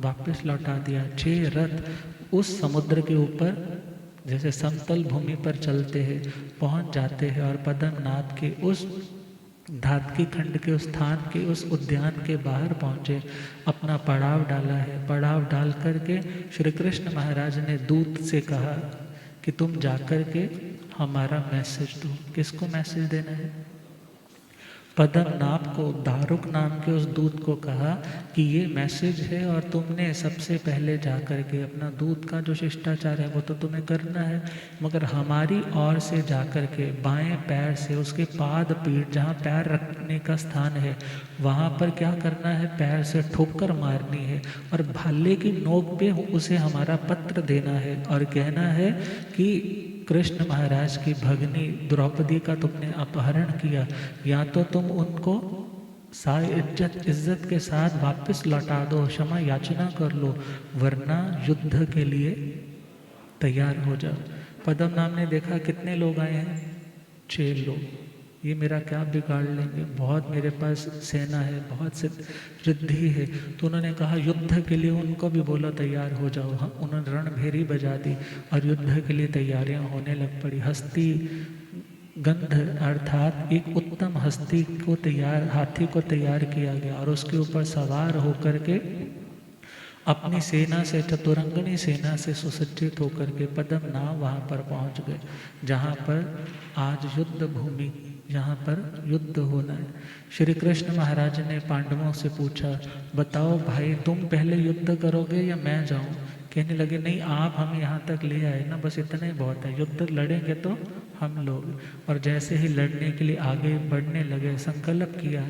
वापस लौटा दिया। 6 रथ उस समुद्र के ऊपर जैसे समतल भूमि पर चलते हैं पहुंच जाते हैं और पद्मनाभ के उस धातकी खंड के उस स्थान के उस उद्यान के बाहर पहुँचे, अपना पड़ाव डाला है। पड़ाव डाल करके श्री कृष्ण महाराज ने दूत से कहा कि तुम जाकर के हमारा मैसेज दो। किसको मैसेज देना है? पद्मनाभ को, दारुक नाम के उस दूत को कहा कि ये मैसेज है और तुमने सबसे पहले जाकर के अपना दूत का जो शिष्टाचार है वो तो तुम्हें करना है, मगर हमारी ओर से जाकर के बाएं पैर से उसके पाद पीठ जहाँ पैर रखने का स्थान है वहाँ पर क्या करना है? पैर से ठोकर मारनी है और भाले की नोक पे उसे हमारा पत्र देना है और कहना है कि कृष्ण महाराज की भगनी द्रौपदी का तुमने अपहरण किया, या तो तुम उनको सारी इज्जत के साथ वापस लौटा दो, क्षमा याचना कर लो, वरना युद्ध के लिए तैयार हो जाओ। पद्मनाभ ने देखा कितने लोग आए हैं? 6 लोग। ये मेरा क्या बिगाड़ लेंगे, बहुत मेरे पास सेना है, बहुत से रिद्धि है। तो उन्होंने कहा युद्ध के लिए उनको भी बोलो तैयार हो जाओ। हाँ, उन्होंने रणभेरी बजा दी और युद्ध के लिए तैयारियां होने लग पड़ी। हस्ती गंध अर्थात एक उत्तम हस्ती को तैयार, हाथी को तैयार किया गया और उसके ऊपर सवार होकर के अपनी सेना से, चतुरंगनी सेना से सुसज्जित होकर के पद्मनाभ वहाँ पर पहुँच गए, जहाँ पर आज युद्ध भूमि, यहाँ पर युद्ध होना है। श्री कृष्ण महाराज ने पांडवों से पूछा बताओ भाई तुम पहले युद्ध करोगे या मैं जाऊँ? कहने लगे नहीं, आप हमें यहाँ तक ले आए ना, बस इतना ही बहुत है, युद्ध लड़ेंगे तो हम लोग। और जैसे ही लड़ने के लिए आगे बढ़ने लगे, संकल्प किया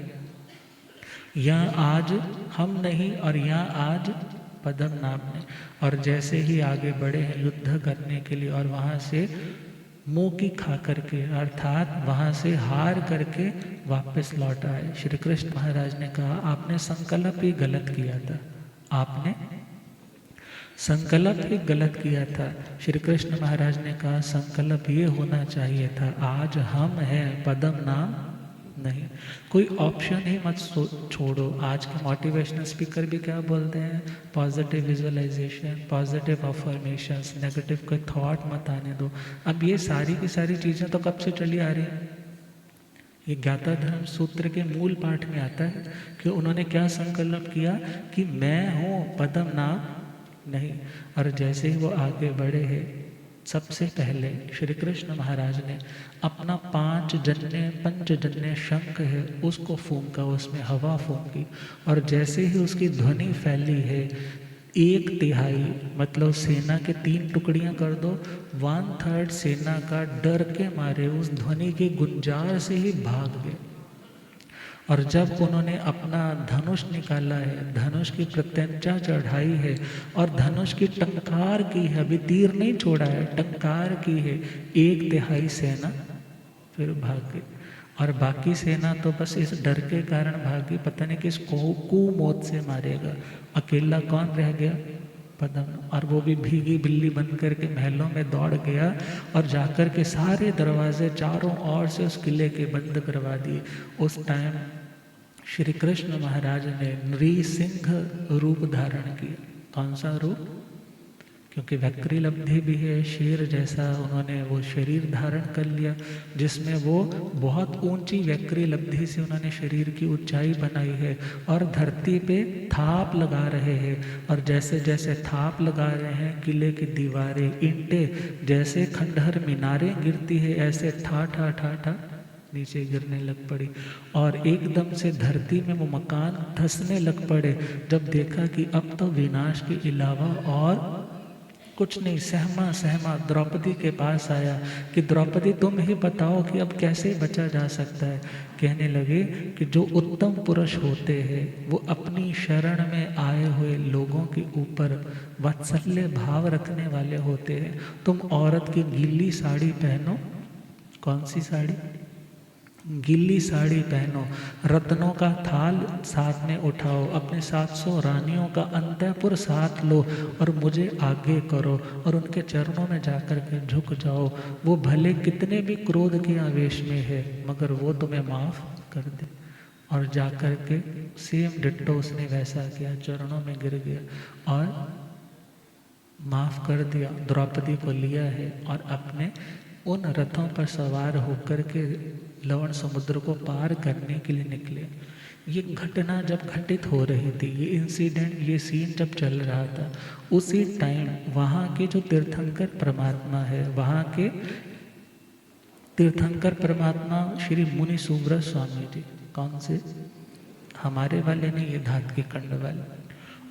यहाँ आज हम नहीं और यहाँ आज पद्मनाभ ने। और जैसे ही आगे बढ़े हैं युद्ध करने के लिए और वहाँ से मुंह की खा करके अर्थात वहाँ से हार करके वापस लौट आए। श्री कृष्ण महाराज ने कहा आपने संकल्प ही गलत किया था, आपने संकल्प ही गलत किया था। श्री कृष्ण महाराज ने कहा संकल्प ये होना चाहिए था आज हम हैं, पद्मनाभ नहीं। कोई ऑप्शन ही मत छोड़ो। आज के मोटिवेशनल स्पीकर भी क्या बोलते हैं? Positive visualization, positive affirmations, negative कोई थॉट मत आने दो। अब ये सारी की सारी चीज़ें तो कब से चली आ रही हैं? ये ज्ञाता धर्म सूत्र के मूल पाठ में आता है कि उन्होंने क्या संकल्प किया कि मैं हूँ, पद्मनाभ नहीं। और जैसे ही वो आगे बढ़े हैं, सबसे पहले श्री कृष्ण महाराज ने अपना पंचजन्य शंख है उसको फूंका, उसमें हवा फूंकी और जैसे ही उसकी ध्वनि फैली है 1/3 मतलब सेना के 3 टुकड़ियां कर दो, 1/3 सेना का डर के मारे उस ध्वनि की गुंजार से ही भाग गए। और जब उन्होंने अपना धनुष निकाला है, धनुष की प्रत्यंचा चढ़ाई है और धनुष की टंकार की है, अभी तीर नहीं छोड़ा है, टंकार की है, 1/3 सेना फिर भाग गई। और बाकी सेना तो बस इस डर के कारण भागी, पता नहीं किस मौत से मारेगा। अकेला कौन रह गया? पद्मनाभ। और वो भी भीगी बिल्ली बन करके महलों में दौड़ गया और जाकर के सारे दरवाजे चारों ओर से उस किले के बंद करवा दिए। उस टाइम श्री कृष्ण महाराज ने नृसिंह रूप धारण किया। कौन सा रूप? क्योंकि वक्री लब्धि भी है, शेर जैसा उन्होंने वो शरीर धारण कर लिया, जिसमें वो बहुत ऊंची वक्री लब्धि से उन्होंने शरीर की ऊंचाई बनाई है और धरती पे थाप लगा रहे हैं। और जैसे जैसे थाप लगा रहे हैं, किले की दीवारें, ईंटें जैसे खंडहर मीनारें गिरती है, ऐसे ठा ठा ठा ठा नीचे गिरने लग पड़ी। और एकदम से धरती में वो मकान धंसने लग पड़े। जब देखा कि अब तो विनाश के अलावा और कुछ नहीं, सहमा सहमा द्रौपदी के पास आया कि द्रौपदी तुम ही बताओ कि अब कैसे बचा जा सकता है। कहने लगे कि जो उत्तम पुरुष होते हैं वो अपनी शरण में आए हुए लोगों के ऊपर वात्सल्य भाव रखने वाले होते हैं। तुम औरत की गीली साड़ी पहनो, कौन सी साड़ी? गीली साड़ी पहनो, रत्नों का थाल साथ में उठाओ, अपने 700 रानियों का अंतःपुर साथ लो और मुझे आगे करो और उनके चरणों में जाकर के झुक जाओ। वो भले कितने भी क्रोध के आवेश में है मगर वो तुम्हें माफ़ कर दे। और जाकर के सेम डिट्टो उसने वैसा किया, चरणों में गिर गया और माफ़ कर दिया। द्रौपदी को लिया है और अपने उन रथों पर सवार होकर के लवण समुद्र को पार करने के लिए निकले। ये घटना जब घटित हो रही थी, ये इंसिडेंट, ये सीन जब चल रहा था, उसी टाइम वहाँ के जो तीर्थंकर परमात्मा है, वहाँ के तीर्थंकर परमात्मा श्री मुनि सुब्रत स्वामी जी, कौन से? हमारे वाले नहीं, ये धात के कंड वाले।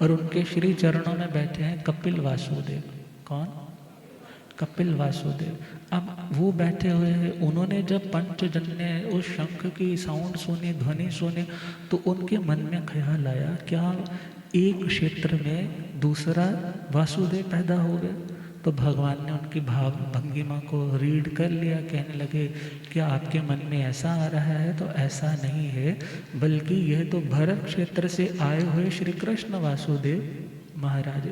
और उनके श्री चरणों में बैठे हैं कपिल वासुदेव। कौन? कपिल वासुदेव। अब वो बैठे हुए हैं, उन्होंने जब पंचजन्य उस शंख की साउंड सुनी, ध्वनि सुनी, तो उनके मन में ख्याल आया क्या एक क्षेत्र में दूसरा वासुदेव पैदा हो गया? तो भगवान ने उनकी भाव भंगिमा को रीड कर लिया। कहने लगे क्या आपके मन में ऐसा आ रहा है? तो ऐसा नहीं है, बल्कि यह तो भरत क्षेत्र से आए हुए श्री कृष्ण वासुदेव महाराज।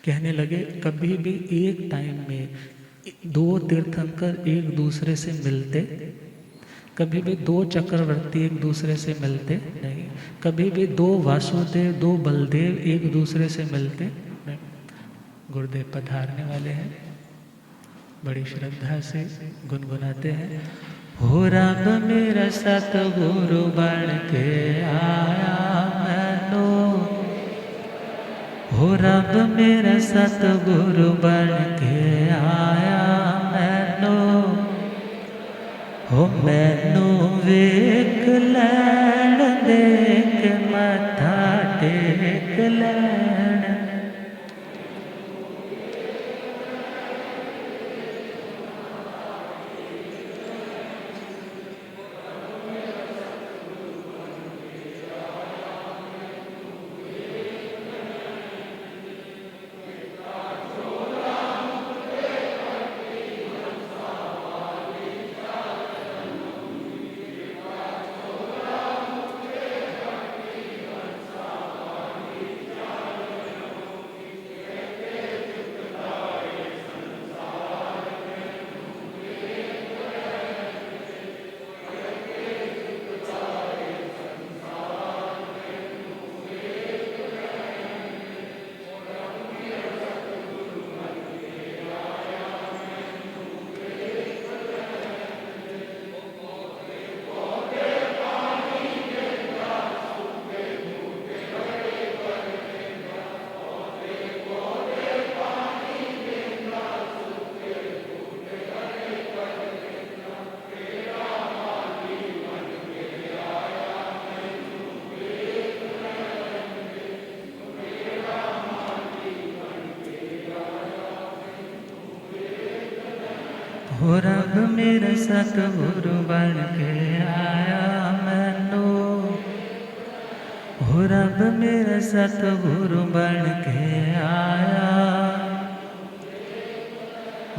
कहने लगे कभी भी एक टाइम में दो तीर्थंकर एक दूसरे से मिलते, कभी भी दो चक्रवर्ती एक दूसरे से मिलते नहीं, कभी भी दो वासुदेव, दो बलदेव एक दूसरे से मिलते नहीं। गुरुदेव पधारने वाले हैं, बड़ी श्रद्धा से गुनगुनाते हैं। हो राम मेरा सतगुरु बन के आया मैनो, हो रब मेरा सतगुरु बन के आया मैनो, हो मैनू वेख लैण देख मथा टेक लैण। हो रब मेरा सतगुरु बन के आया मैनू, हो रब मेरा सतगुरु बन के आया।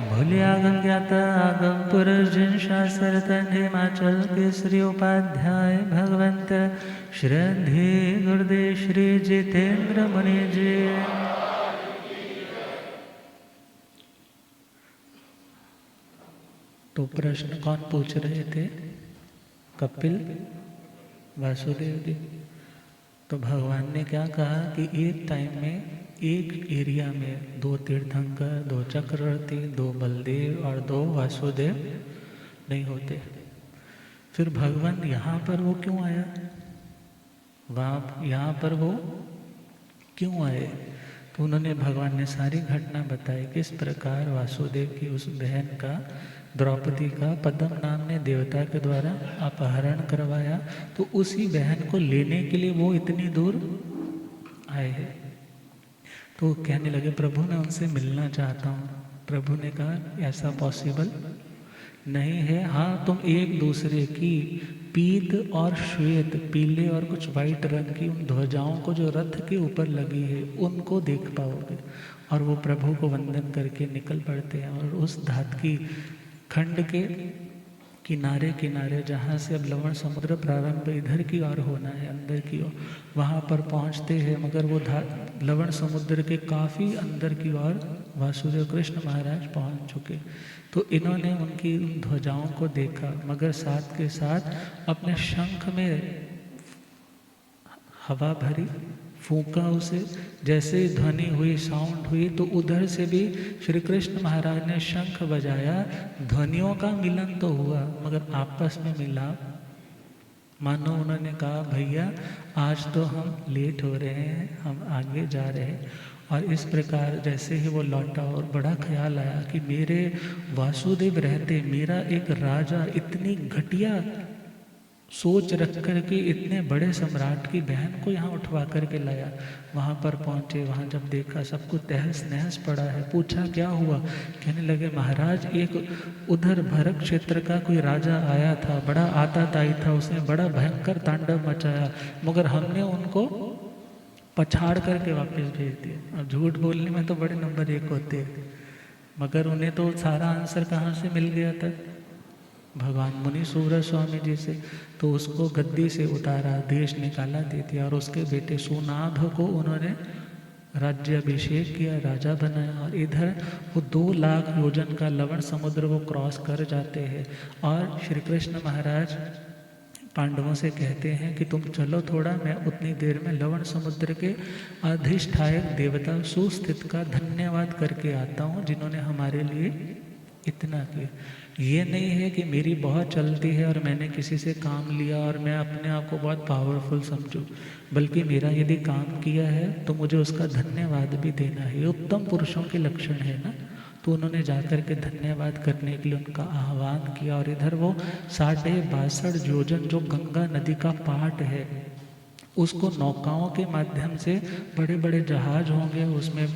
भूले आगम ज्ञाता आगम पुरुष जिन शास्त्र तन हिमाचल के श्री उपाध्याय भगवंत श्रद्धे गुरुदेव श्री जितेंद्र मुनि जी। तो प्रश्न कौन पूछ रहे थे? कपिल वासुदेव जी। तो भगवान ने क्या कहा कि एक टाइम में एक एरिया में 2 तीर्थंकर, 2 चक्रवर्ती, 2 बलदेव और 2 वासुदेव नहीं होते। फिर भगवान यहाँ पर वो क्यों आया, वहाँ यहाँ पर वो क्यों आए? तो उन्होंने, भगवान ने सारी घटना बताई, किस प्रकार वासुदेव की उस बहन का, द्रौपदी का पद्म नाम ने देवता के द्वारा अपहरण करवाया, तो उसी बहन को लेने के लिए वो इतनी दूर आए हैं। तो कहने लगे, प्रभु मैं उनसे मिलना चाहता हूँ। प्रभु ने कहा, ऐसा पॉसिबल नहीं है। हाँ, तुम एक दूसरे की पीत और श्वेत, पीले और कुछ वाइट रंग की उन ध्वजाओं को जो रथ के ऊपर लगी है उनको देख पाओगे। और वो प्रभु को वंदन करके निकल पड़ते हैं और उस धात की खंड के किनारे किनारे, जहाँ से अब लवण समुद्र प्रारंभ इधर की ओर होना है, अंदर की ओर, वहाँ पर पहुँचते हैं। मगर वो लवण समुद्र के काफ़ी अंदर की ओर वासुदेव कृष्ण महाराज पहुँच चुके। तो इन्होंने उनकी उन ध्वजाओं को देखा, मगर साथ के साथ अपने शंख में हवा भरी, फूंका उसे, जैसे ध्वनि हुई, साउंड हुई, तो उधर से भी श्री कृष्ण महाराज ने शंख बजाया। ध्वनियों का मिलन तो हुआ, मगर आपस में मिलाप, मानो उन्होंने कहा, भैया आज तो हम लेट हो रहे हैं, हम आगे जा रहे हैं। और इस प्रकार जैसे ही वो लौटा और बड़ा ख्याल आया कि मेरे वासुदेव रहते मेरा एक राजा इतनी घटिया सोच रख कर के इतने बड़े सम्राट की बहन को यहाँ उठवा कर के लाया। वहाँ पर पहुँचे, वहाँ जब देखा सब कुछ तहस नहस पड़ा है। पूछा क्या हुआ? कहने लगे, महाराज एक उधर भरत क्षेत्र का कोई राजा आया था, बड़ा आताताई था, उसने बड़ा भयंकर तांडव मचाया, मगर हमने उनको पछाड़ करके वापस भेज दिया। अब झूठ बोलने में तो बड़े नंबर 1 होते हैं, मगर उन्हें तो सारा आंसर कहाँ से मिल गया था? भगवान मुनि सूरज स्वामी जी से। तो उसको गद्दी से उतारा, देश निकाला दे दिया, और उसके बेटे सुनाभ को उन्होंने राज्याभिषेक किया, राजा बनाया। और इधर वो 2 लाख योजन का लवण समुद्र वो क्रॉस कर जाते हैं। और श्री कृष्ण महाराज पांडवों से कहते हैं कि तुम चलो थोड़ा, मैं उतनी देर में लवण समुद्र के अधिष्ठायक देवता सुस्थित का धन्यवाद करके आता हूँ, जिन्होंने हमारे लिए इतना किया। ये नहीं है कि मेरी बहुत चलती है और मैंने किसी से काम लिया और मैं अपने आप को बहुत पावरफुल समझूं, बल्कि मेरा यदि काम किया है तो मुझे उसका धन्यवाद भी देना है। ये उत्तम पुरुषों के लक्षण है ना। तो उन्होंने जाकर के धन्यवाद करने के लिए उनका आह्वान किया। और इधर वो 62.5 योजन जो गंगा नदी का पाट है, उसको नौकाओं के माध्यम से, बड़े बड़े जहाज होंगे उसमें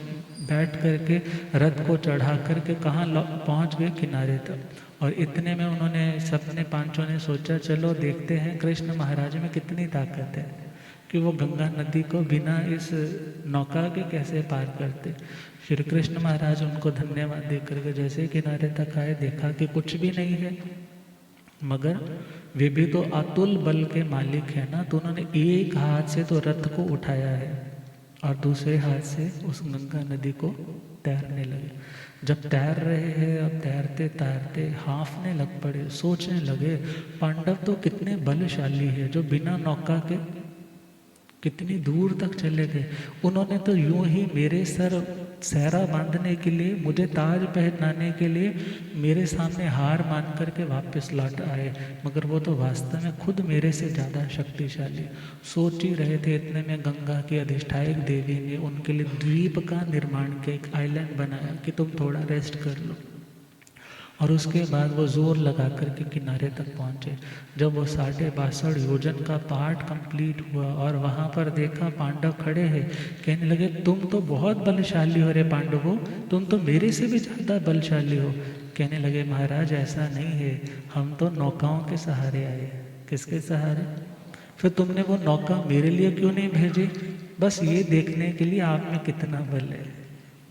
बैठ करके रथ को चढ़ा करके कहाँ पहुँच गए? किनारे तक। और इतने में उन्होंने सबने, पांचों ने सोचा, चलो देखते हैं कृष्ण महाराज में कितनी ताकत है कि वो गंगा नदी को बिना इस नौका के कैसे पार करते। श्री कृष्ण महाराज उनको धन्यवाद दे करके जैसे किनारे तक आए, देखा कि कुछ भी नहीं है, मगर वे भी तो अतुल बल के मालिक है ना। तो उन्होंने एक हाथ से तो रथ को उठाया है और दूसरे हाथ से उस गंगा नदी को तैरने लगे। जब तैर रहे हैं, अब तैरते तैरते हाँफने लग पड़े, सोचने लगे पांडव तो कितने बलशाली है, जो बिना नौका के कितनी दूर तक चले गए। उन्होंने तो यूं ही मेरे सर सहरा बांधने के लिए, मुझे ताज पहनाने के लिए मेरे सामने हार मान करके वापस लौट आए, मगर वो तो वास्तव में खुद मेरे से ज़्यादा शक्तिशाली। सोच ही रहे थे, इतने में गंगा की अधिष्ठायक देवी ने उनके लिए द्वीप का निर्माण किया, एक आइलैंड बनाया कि तुम थोड़ा रेस्ट कर लो। और उसके बाद वो जोर लगा करके किनारे तक पहुँचे। जब वो 62.5 योजन का पार्ट कंप्लीट हुआ और वहाँ पर देखा पांडव खड़े हैं, कहने लगे तुम तो बहुत बलशाली हो रे पांडवों, तुम तो मेरे से भी ज़्यादा बलशाली हो। कहने लगे महाराज ऐसा नहीं है, हम तो नौकाओं के सहारे आए। किसके सहारे? फिर तुमने वो नौका मेरे लिए क्यों नहीं भेजी? बस ये देखने के लिए आप में कितना बल है।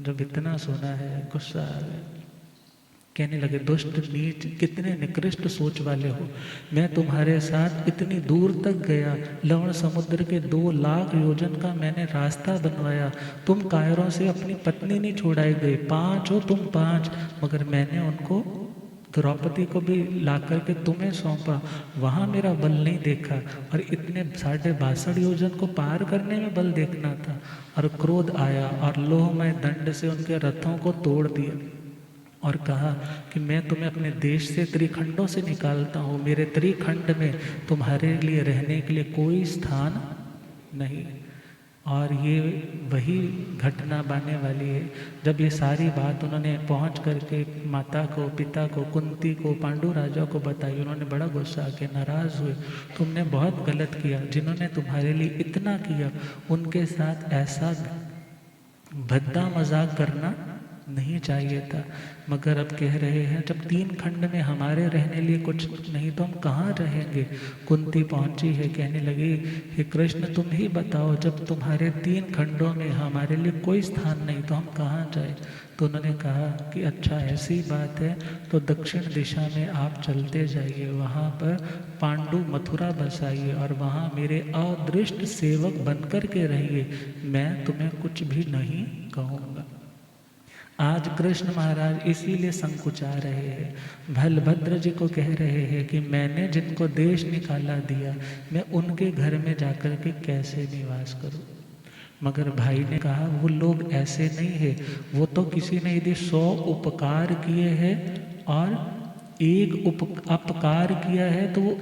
जब इतना सुना है गुस्सा आ गया। कहने लगे दुष्ट नीच, कितने निकृष्ट सोच वाले हो। मैं तुम्हारे साथ इतनी दूर तक गया, लवण समुद्र के 2 लाख योजन का मैंने रास्ता बनवाया, तुम कायरों से अपनी पत्नी नहीं छोड़ाई गई, 5 हो तुम 5, मगर मैंने उनको द्रौपदी को भी ला करके तुम्हें सौंपा, वहाँ मेरा बल नहीं देखा, और इतने 62.5 योजन को पार करने में बल देखना था, और क्रोध आया और लोहमय दंड से उनके रथों को तोड़ दिया और कहा कि मैं तुम्हें अपने देश से त्रिखंडों से निकालता हूँ, मेरे त्रिखंड में तुम्हारे लिए रहने के लिए कोई स्थान नहीं। और ये वही घटना बनने वाली है जब ये सारी बात उन्होंने पहुंच करके माता को, पिता को, कुंती को, पांडु राजा को बताई। उन्होंने बड़ा गुस्सा आके नाराज़ हुए, तुमने बहुत गलत किया, जिन्होंने तुम्हारे लिए इतना किया उनके साथ ऐसा भद्दा मजाक करना नहीं चाहिए था। मगर अब कह रहे हैं जब 3 खंड में हमारे रहने लिए कुछ नहीं तो हम कहाँ रहेंगे। कुंती पहुँची है, कहने लगी हे कृष्ण तुम ही बताओ, जब तुम्हारे 3 खंडों में हमारे लिए कोई स्थान नहीं तो हम कहाँ जाए। तो उन्होंने कहा कि अच्छा ऐसी बात है तो दक्षिण दिशा में आप चलते जाइए, वहाँ पर पांडु मथुरा बसाइए और वहाँ मेरे अदृष्ट सेवक बनकर के रहिए, मैं तुम्हें कुछ भी नहीं कहूँगा। आज कृष्ण महाराज इसीलिए संकुचा रहे हैं। बलभद्र जी को कह रहे हैं कि मैंने जिनको देश निकाला दिया, मैं उनके घर में जाकर के कैसे निवास करूं। मगर भाई ने कहा वो लोग ऐसे नहीं है, वो तो किसी ने यदि 100 उपकार किए हैं और एक अपकार किया है तो वो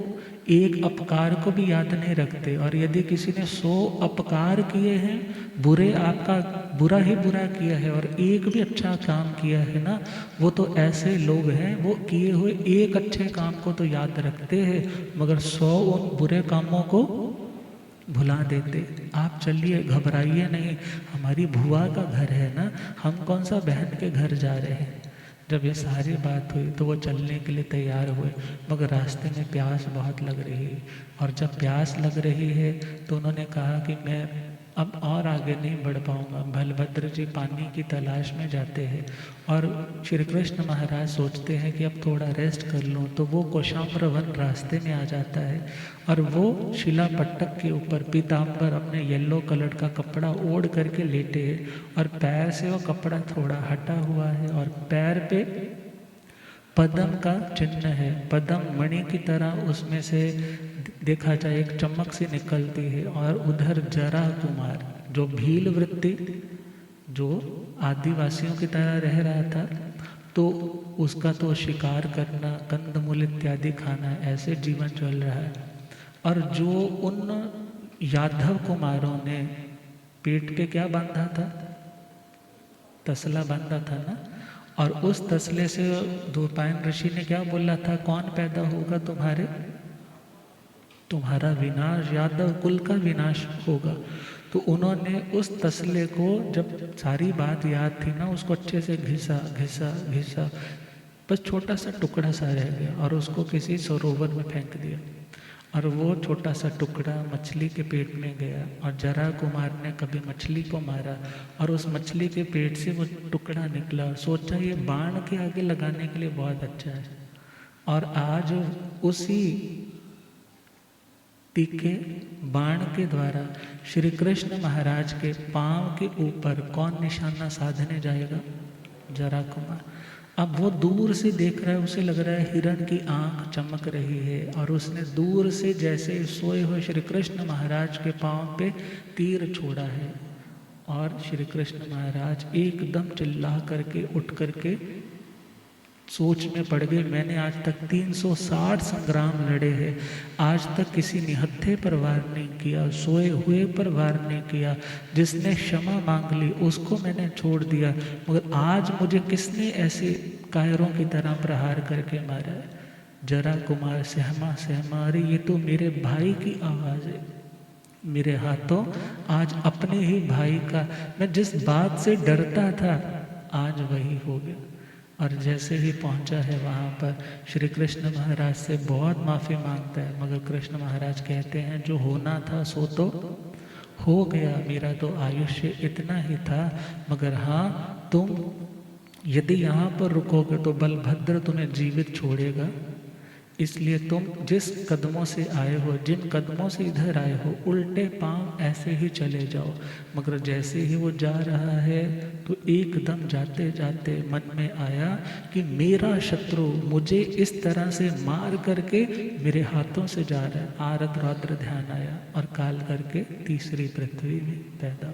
एक अपकार को भी याद नहीं रखते, और यदि किसी ने 100 अपकार किए हैं, बुरे आपका बुरा ही बुरा किया है और एक भी अच्छा काम किया है ना, वो तो ऐसे लोग हैं वो किए हुए एक अच्छे काम को तो याद रखते हैं मगर 100 उन बुरे कामों को भुला देते। आप चलिए, घबराइए नहीं, हमारी भुआ का घर है ना, हम कौन सा बहन के घर जा रहे हैं। जब ये सारी बात हुई तो वो चलने के लिए तैयार हुए, मगर रास्ते में प्यास बहुत लग रही है, और जब प्यास लग रही है तो उन्होंने कहा कि मैं अब और आगे नहीं बढ़ पाऊँगा। बलभद्र जी पानी की तलाश में जाते हैं और श्री कृष्ण महाराज सोचते हैं कि अब थोड़ा रेस्ट कर लूँ, तो वो कोशाम्र वन रास्ते में आ जाता है और वो शिला पट्टक के ऊपर पीताम्बर अपने येलो कलर का कपड़ा ओढ़ करके लेटे हैं और पैर से वो कपड़ा थोड़ा हटा हुआ है और पैर पे पद्म का चिन्ह है, पद्म मणि की तरह उसमें से देखा जाए एक चमक सी निकलती है। और उधर जरा कुमार जो भील वृत्ति, जो आदिवासियों की तरह रह रहा था, तो उसका तो शिकार करना, कंदमूल इत्यादि खाना, ऐसे जीवन चल रहा है। और जो उन यादव कुमारों ने पेट पे क्या बांधा था, तसला बांधा था ना, और उस तसले से द्वैपायन ऋषि ने क्या बोला था, कौन पैदा होगा तुम्हारा विनाश, यादव कुल का विनाश होगा। तो उन्होंने उस तसले को, जब सारी बात याद थी ना, उसको अच्छे से घिसा घिसा घिसा, बस छोटा सा टुकड़ा सा रह गया और उसको किसी सरोवर में फेंक दिया। और वो छोटा सा टुकड़ा मछली के पेट में गया और जरा कुमार ने कभी मछली को मारा और उस मछली के पेट से वो टुकड़ा निकला। सोचा ये बाण के आगे लगाने के लिए बहुत अच्छा है। और आज उसी तीखे बाण के द्वारा श्री कृष्ण महाराज के पांव के ऊपर कौन निशाना साधने जाएगा, जरा कुमार। अब वो दूर से देख रहा है, उसे लग रहा है हिरण की आंख चमक रही है और उसने दूर से जैसे सोए हुए श्री कृष्ण महाराज के पांव पे तीर छोड़ा है और श्री कृष्ण महाराज एकदम चिल्ला करके उठ करके सोच में पड़ गए। मैंने आज तक 360 संग्राम लड़े हैं, आज तक किसी निहत्थे पर वार नहीं किया, सोए हुए पर वार नहीं किया, जिसने क्षमा मांग ली उसको मैंने छोड़ दिया, मगर आज मुझे किसने ऐसे कायरों की तरह प्रहार करके मारा है। जरा कुमार सहमा सहमा, अरे ये तो मेरे भाई की आवाज़ है, मेरे हाथों आज अपने ही भाई का, मैं जिस बात से डरता था आज वही हो गया। और जैसे ही पहुंचा है वहाँ पर श्री कृष्ण महाराज से बहुत माफ़ी मांगता है, मगर कृष्ण महाराज कहते हैं जो होना था सो तो हो गया, मेरा तो आयुष्य इतना ही था, मगर हाँ तुम यदि यहाँ पर रुकोगे तो बलभद्र तुम्हें जीवित छोड़ेगा इसलिए तुम जिस कदमों से आए हो, जिन कदमों से इधर आए हो, उल्टे पांव ऐसे ही चले जाओ। मगर जैसे ही वो जा रहा है तो एकदम जाते जाते मन में आया कि मेरा शत्रु मुझे इस तरह से मार करके मेरे हाथों से जा रहा है। आरद्र रौद्र ध्यान आया और काल करके तीसरी पृथ्वी में पैदा हो।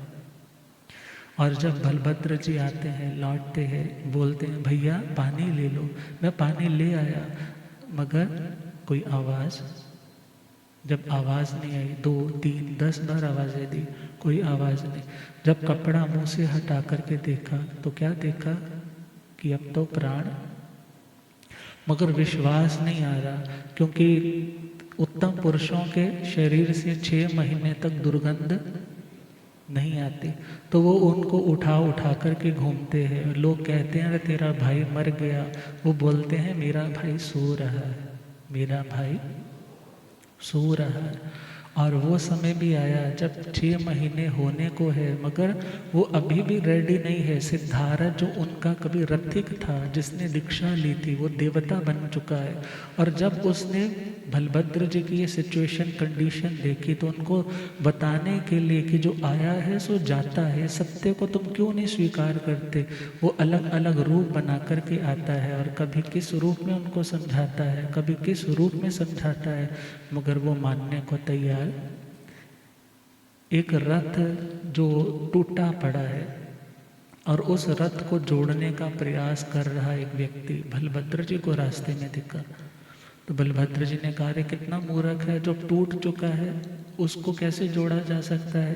और जब बलभद्र जी आते हैं, लौटते हैं, बोलते हैं भैया पानी ले लो। मैं पानी ले आया, मगर कोई आवाज़, जब आवाज़ नहीं आई, 2, 3, 10 बार आवाज़ें दी, कोई आवाज़ नहीं। जब कपड़ा मुंह से हटा करके देखा तो क्या देखा कि अब तो प्राण, मगर विश्वास नहीं आ रहा, क्योंकि उत्तम पुरुषों के शरीर से 6 महीने तक दुर्गंध नहीं आती। तो वो उनको उठा उठा करके घूमते हैं। लोग कहते हैं अरे तेरा भाई मर गया, वो बोलते हैं मेरा भाई सो रहा है, मेरा भाई सो रहा है। और वो समय भी आया जब 6 महीने होने को है, मगर वो अभी भी रेडी नहीं है। सिद्धार्थ जो उनका कभी रथिक था, जिसने दीक्षा ली थी, वो देवता बन चुका है। और जब उसने बलभद्र जी की ये सिचुएशन कंडीशन देखी तो उनको बताने के लिए कि जो आया है सो जाता है, सत्य को तुम क्यों नहीं स्वीकार करते। वो अलग अलग रूप बना करके आता है और कभी किस रूप में उनको समझाता है, कभी किस रूप में समझाता है, मगर वो मानने को तैयार। एक रथ जो टूटा पड़ा है और उस रथ को जोड़ने का प्रयास कर रहा एक व्यक्ति बलभद्र जी को रास्ते में दिखा। तो बलभद्र जी ने कहा रे कितना मूर्ख है, जो टूट चुका है उसको कैसे जोड़ा जा सकता है।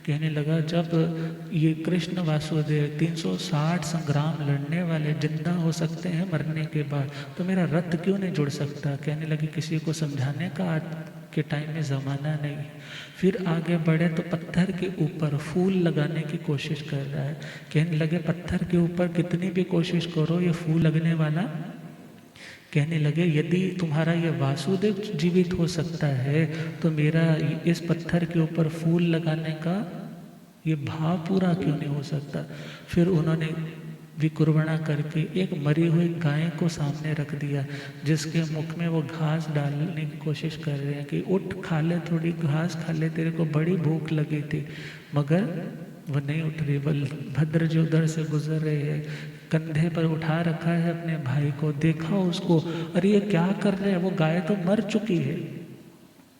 कहने लगा जब ये कृष्ण वासुदेव 360 संग्राम लड़ने वाले जिंदा हो सकते हैं मरने के बाद, तो मेरा रथ क्यों नहीं जुड़ सकता। कहने लगे किसी को समझाने का आज के टाइम में ज़माना नहीं। फिर आगे बढ़े तो पत्थर के ऊपर फूल लगाने की कोशिश कर रहा है। कहने लगे पत्थर के ऊपर कितनी भी कोशिश करो ये फूल लगने वाला। कहने लगे यदि तुम्हारा ये वासुदेव जीवित हो सकता है तो मेरा इस पत्थर के ऊपर फूल लगाने का ये भाव पूरा क्यों नहीं हो सकता। फिर उन्होंने विकुर्वणा करके एक मरी हुई गाय को सामने रख दिया, जिसके मुख में वो घास डालने की कोशिश कर रहे हैं कि उठ खा ले, थोड़ी घास खा ले, तेरे को बड़ी भूख लगी थी। मगर वो नहीं उठ रही। बलभद्र जी उधर से गुजर रहे हैं, कंधे पर उठा रखा है अपने भाई को, देखा उसको, अरे ये क्या कर रहे हैं, वो गाय तो मर चुकी है।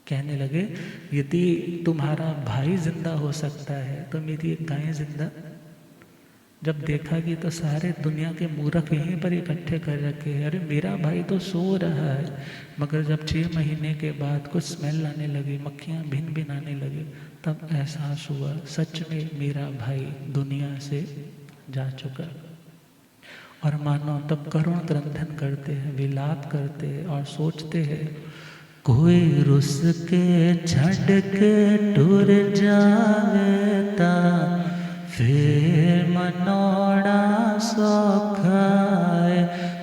कहने लगे यदि तुम्हारा भाई जिंदा हो सकता है तो मेरी एक गाय जिंदा। जब देखा कि तो सारे दुनिया के मूर्ख यहीं पर इकट्ठे कर रखे हैं, अरे मेरा भाई तो सो रहा है। मगर जब 6 महीने के बाद कुछ स्मेल आने लगी, मक्खियाँ भिन भिन आने लगी, तब एहसास हुआ सच में मेरा भाई दुनिया से जा चुका। और मानो तब करुण क्रंदन करते हैं, विलाप करते हैं और सोचते हैं कोई रुस के छड़ के टुर जावेता फिर मनोड़ा सौखाए।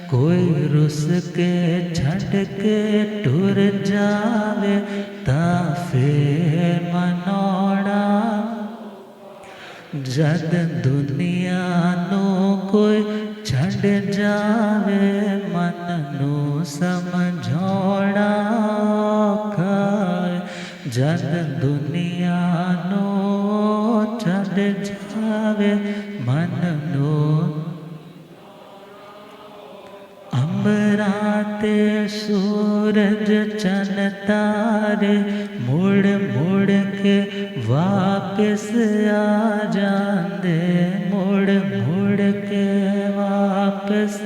कोई रुस के छड़ के टुर जावे ता फिर मनोड़ा। जद दुनिया नो कोई छड़ जावे मन नो समझोड़ा खाए। जद दुनिया नो छड़ जावे मन नो। अंबराते सूरज चन तारे मुड़ मुड़ के वापस आ जांदे, मुड़ मुड़ के वापस।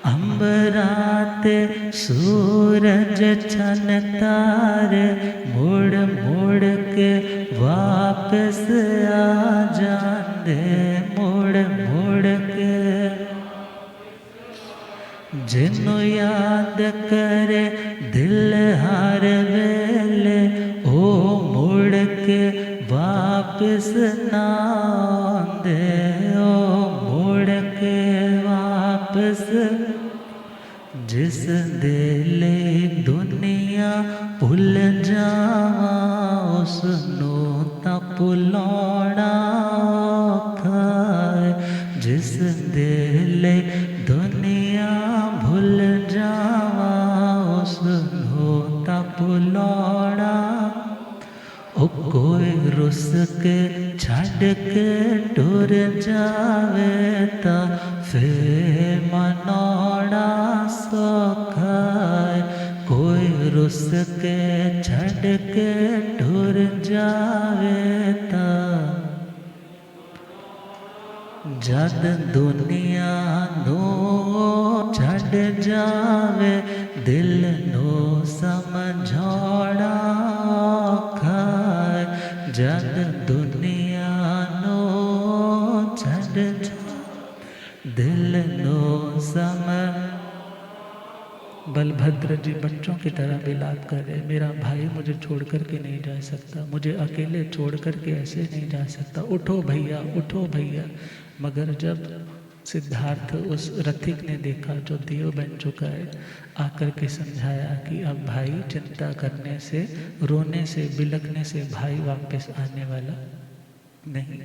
अंबराते सूरज चन तारे मुड़ मुड़ के वापस आ जांदे, मुड़ मुड़ के। जिन्हों याद करे दिल हर वेले ओ मुड़ के वापस ना आंदे, ओ मुड़ के वापस। जिस दिले दुनिया भुल जावा उसनो ता भुलाउणा खाए। जिस दिले दुनिया भुल जावा रुस के छड़ के टुर जावे ता फिर मनोड़ा सौखाए। कोई रुस के छड़ के टुर जावे ता जद दुनिया नो छड़ जावे दिल नो समझौड़ा खाए। जद दुनिया नो छड़ जावे दिल नो समझ। बलभद्र जी बच्चों की तरह विलाप कर रहे, मेरा भाई मुझे छोड़ कर के नहीं जा सकता, मुझे अकेले छोड़ कर के ऐसे नहीं जा सकता, उठो भैया उठो भैया। मगर जब सिद्धार्थ उस रथिक ने देखा जो देव बन चुका है, आकर के समझाया कि अब भाई चिंता करने से, रोने से, बिलखने से भाई वापस आने वाला नहीं।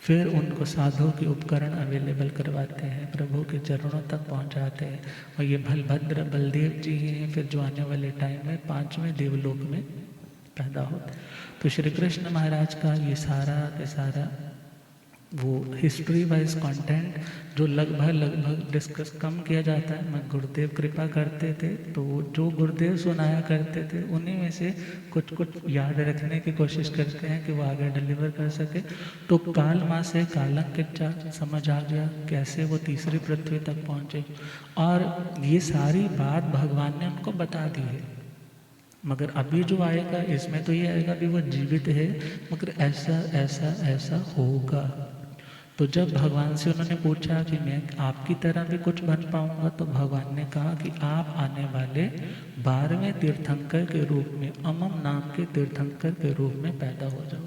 फिर उनको साधु के उपकरण अवेलेबल करवाते हैं, प्रभु के चरणों तक पहुंचाते हैं। और ये बलभद्र बलदेव जी हैं फिर जो आने वाले टाइम में 5वें देवलोक में पैदा होते। तो श्री कृष्ण महाराज का ये सारा के सारा वो हिस्ट्री वाइज कंटेंट जो लगभग डिस्कस कम किया जाता है, मैं गुरुदेव कृपा करते थे तो जो गुरुदेव सुनाया करते थे उन्हीं में से कुछ याद रखने की कोशिश करते हैं कि वो आगे डिलीवर कर सके। तो काल माँ से कालंक किच्चा समझ आ गया, कैसे वो तीसरी पृथ्वी तक पहुँचे, और ये सारी बात भगवान ने उनको बता दी है। मगर अभी जो आएगा इसमें तो ये आएगा कि वो जीवित है, मगर ऐसा ऐसा ऐसा होगा। तो जब भगवान से उन्होंने पूछा कि मैं आपकी तरह भी कुछ बन पाऊंगा, तो भगवान ने कहा कि आप आने वाले 12वें तीर्थंकर के रूप में, अमम नाम के तीर्थंकर के रूप में पैदा हो जाओ।